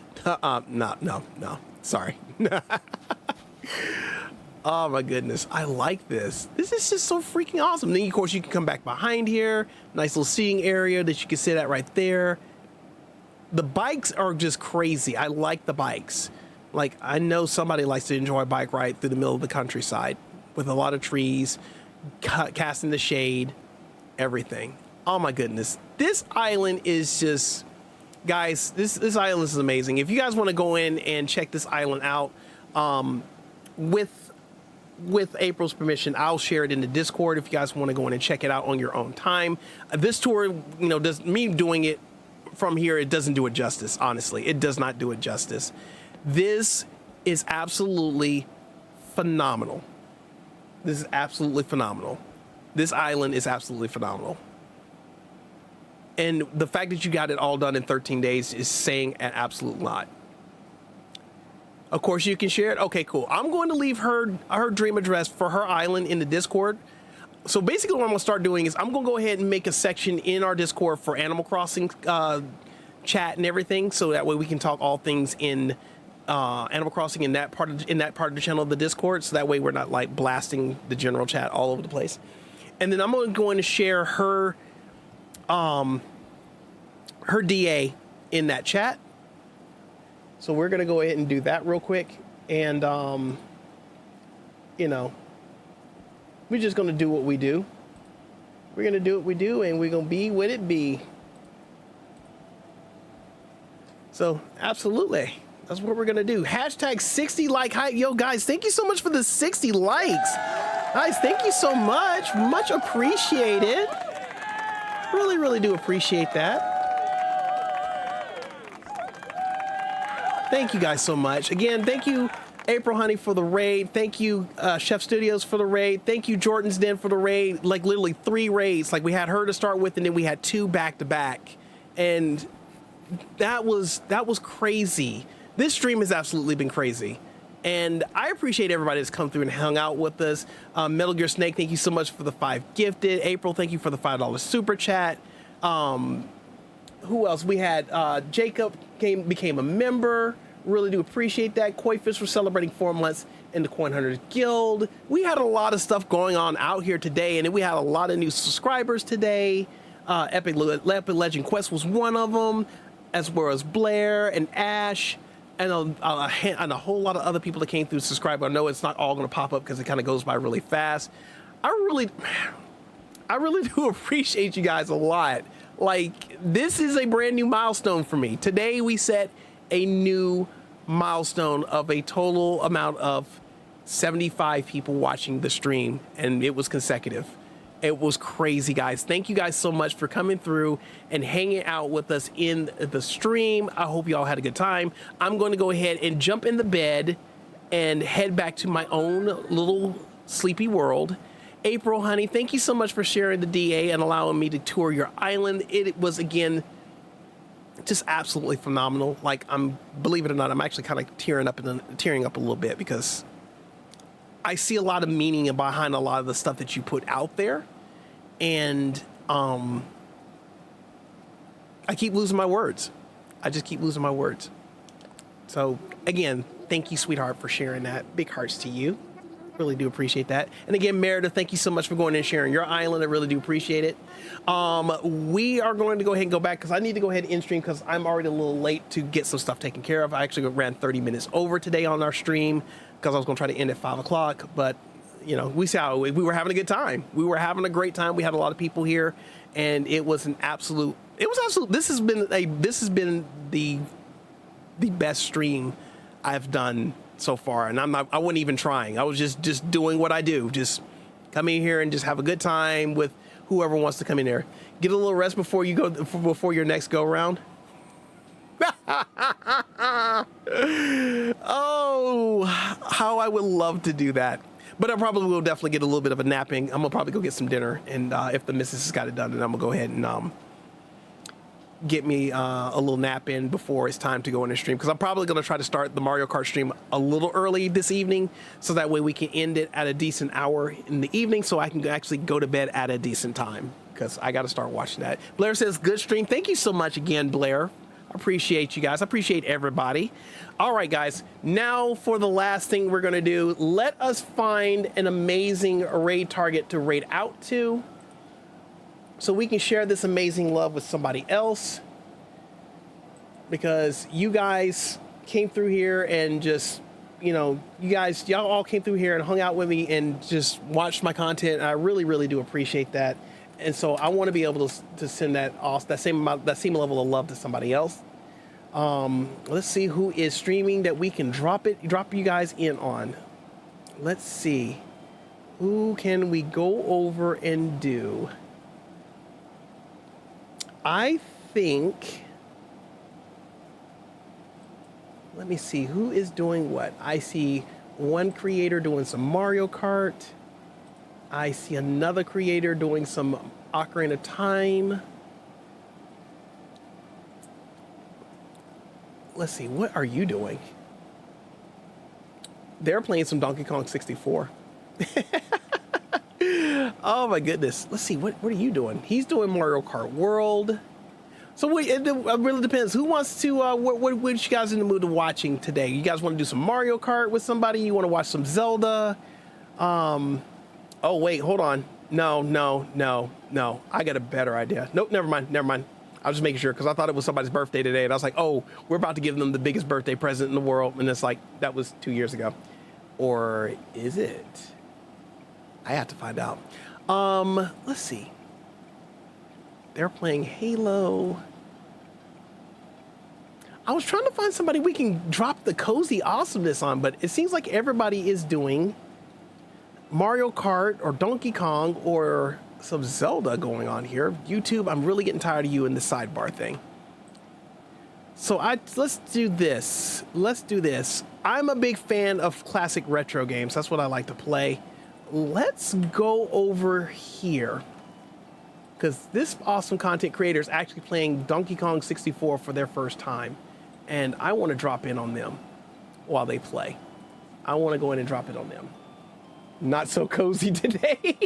No. Sorry. Oh my goodness, I like this. This is just so freaking awesome. Then of course you can come back behind here. Nice little seating area that you can sit at right there. The bikes are just crazy. I like the bikes. Like, I know somebody likes to enjoy a bike ride through the middle of the countryside with a lot of trees, casting the shade, everything. Oh my goodness. This island is just, guys, this island is amazing. If you guys want to go in and check this island out, with April's permission, I'll share it in the Discord if you guys want to go in and check it out on your own time. This tour, you know, does me doing it from here, it doesn't do it justice. Honestly, it does not do it justice. This is absolutely phenomenal. This is absolutely phenomenal. This island is absolutely phenomenal. And the fact that you got it all done in 13 days is saying an absolute lot. Of course, you can share it. Okay, cool. I'm going to leave her dream address for her island in the Discord. So basically what I'm going to start doing is I'm going to go ahead and make a section in our Discord for Animal Crossing chat and everything. So that way we can talk all things in Animal Crossing in that part of the channel of the Discord. So that way we're not like blasting the general chat all over the place. And then I'm going to share her DA in that chat. So we're going to go ahead and do that real quick. And, you know, we're just going to do what we do. We're going to do what we do, and we're going to be what it be. So, absolutely. That's what we're going to do. Hashtag 60 like hype. Yo, guys, thank you so much for the 60 likes. Guys, thank you so much. Much appreciated. Really, really do appreciate that. Thank you guys so much. Again, thank you, April Honey, for the raid. Thank you, Chef Studios, for the raid. Thank you, Jordan's Den, for the raid. Like literally 3 raids. Like we had her to start with, and then we had 2 back to back, and that was crazy. This stream has absolutely been crazy, and I appreciate everybody that's come through and hung out with us. Metal Gear Snake, thank you so much for the 5 gifted. April, thank you for the $5 super chat. Who else? We had Jacob became a member. Really do appreciate that. Koi Fish for celebrating 4 months in the Coin Hunters Guild. We had a lot of stuff going on out here today, and then we had a lot of new subscribers today. Epic Legend Quest was one of them, as well as Blair and Ash, and a whole lot of other people that came through to subscribe. I know it's not all going to pop up because it kind of goes by really fast. I really do appreciate you guys a lot. Like, this is a brand new milestone for me. Today we set a new milestone of a total amount of 75 people watching the stream, and it was consecutive. It was crazy, guys. Thank you guys so much for coming through and hanging out with us in the stream. I hope you all had a good time. I'm going to go ahead and jump in the bed and head back to my own little sleepy world. April, honey, thank you so much for sharing the DA and allowing me to tour your island. It was, again, just absolutely phenomenal. Like, believe it or not, I'm actually kind of tearing up a little bit because I see a lot of meaning behind a lot of the stuff that you put out there, and I keep losing my words. I just keep losing my words. So again, thank you, sweetheart, for sharing that. Big hearts to you. Really do appreciate that. And again, Meredith, thank you so much for going and sharing your island. I really do appreciate it. We are going to go ahead and go back because I need to go ahead and in stream because I'm already a little late to get some stuff taken care of. I actually ran 30 minutes over today on our stream because I was going to try to end at 5 o'clock. But, you know, we were having a good time. We were having a great time. We had a lot of people here, and it was absolute. This has been the best stream I've done so far, and I wasn't even trying. I was just doing what I do. Just come in here and just have a good time with whoever wants to come in there. Get a little rest before your next go round. Oh, how I would love to do that. But I probably will definitely get a little bit of a napping. I'm gonna probably go get some dinner, and if the missus has got it done, then I'm gonna go ahead and get me a little nap in before it's time to go in the stream, because I'm probably going to try to start the Mario Kart stream a little early this evening, so that way we can end it at a decent hour in the evening, so I can actually go to bed at a decent time, because I got to start watching that. Blair says, good stream. Thank you so much again, Blair. I appreciate you guys. I appreciate everybody. All right, guys. Now for the last thing we're going to do, let us find an amazing raid target to raid out to, so we can share this amazing love with somebody else, because you guys came through here and just, y'all all came through here and hung out with me and just watched my content. And I really, really do appreciate that. And so I want to be able to send that same level of love to somebody else. Let's see who is streaming that we can drop you guys in on. let's see. Who can we go over and do? I think, let me see, who is doing what? I see one creator doing some Mario Kart. I see another creator doing some Ocarina of Time. Let's see, what are you doing? They're playing some Donkey Kong 64. Oh my goodness. Let's see, what are you doing? He's doing Mario Kart World. So wait, it really depends. Who wants to, what you guys in the mood of watching today? You guys want to do some Mario Kart with somebody? You want to watch some Zelda? Oh wait, hold on. No. I got a better idea. Nope, never mind. I was just making sure because I thought it was somebody's birthday today. And I was like, oh, we're about to give them the biggest birthday present in the world. And it's like, that was 2 years ago. Or is it? I have to find out. Let's see. They're playing Halo. I was trying to find somebody we can drop the cozy awesomeness on, but it seems like everybody is doing Mario Kart or Donkey Kong or some Zelda going on here. YouTube, I'm really getting tired of you in the sidebar thing. So let's do this. I'm a big fan of classic retro games. That's what I like to play. Let's go over here, because this awesome content creator is actually playing Donkey Kong 64 for their first time, and I want to drop in on them while they play. I want to go in and drop it on them. Not so cozy today.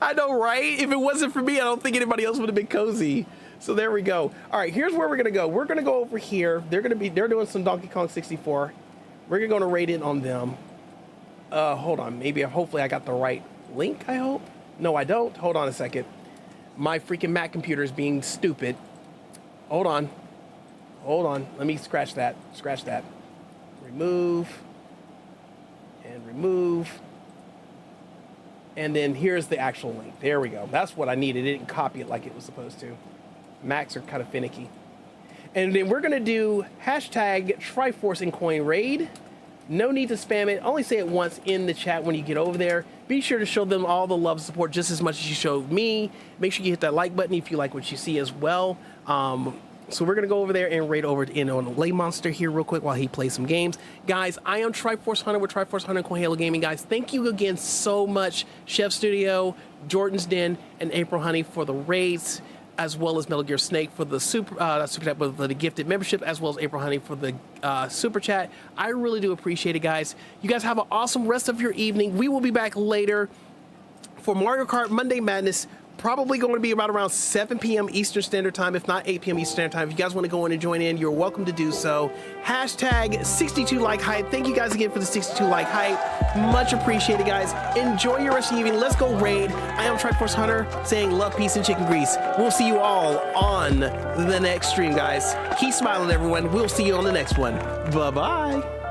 I know, right? If it wasn't for me, I don't think anybody else would have been cozy. So there we go. All right, here's where we're gonna go. We're gonna go over here. They're doing some Donkey Kong 64. We're gonna rate in on them. Hold on, hopefully I got the right link, I hope. No, I don't. Hold on a second. My freaking Mac computer is being stupid. Hold on. Let me scratch that. Remove. And remove. And then here's the actual link. There we go. That's what I needed. It didn't copy it like it was supposed to. Macs are kind of finicky. And then we're going to do hashtag Triforce and Coin Raid. No need to spam it. Only say it once in the chat when you get over there. Be sure to show them all the love and support just as much as you showed me. Make sure you hit that like button if you like what you see as well. So we're going to go over there and raid over in on Lay Monster here real quick while he plays some games. Guys, I am Triforce Hunter with Triforce Hunter and Coin Halo Gaming. Guys, thank you again so much, Chef Studio, Jordan's Den, and April Honey for the raids, as well as Metal Gear Snake for the super chat, but the gifted membership, as well as April Honey for the super chat. I really do appreciate it, guys. You guys have an awesome rest of your evening. We will be back later for Mario Kart Monday Madness. Probably going to be about around 7 p.m. Eastern Standard Time, if not 8 p.m. Eastern Standard Time. If you guys want to go in and join in, you're welcome to do so. Hashtag 62 like hype. Thank you guys again for the 62 like hype. Much appreciated, guys. Enjoy your rest of the evening. Let's go raid. I am Triforce Hunter saying love, peace, and chicken grease. We'll see you all on the next stream, guys. Keep smiling, everyone. We'll see you on the next one. Bye-bye.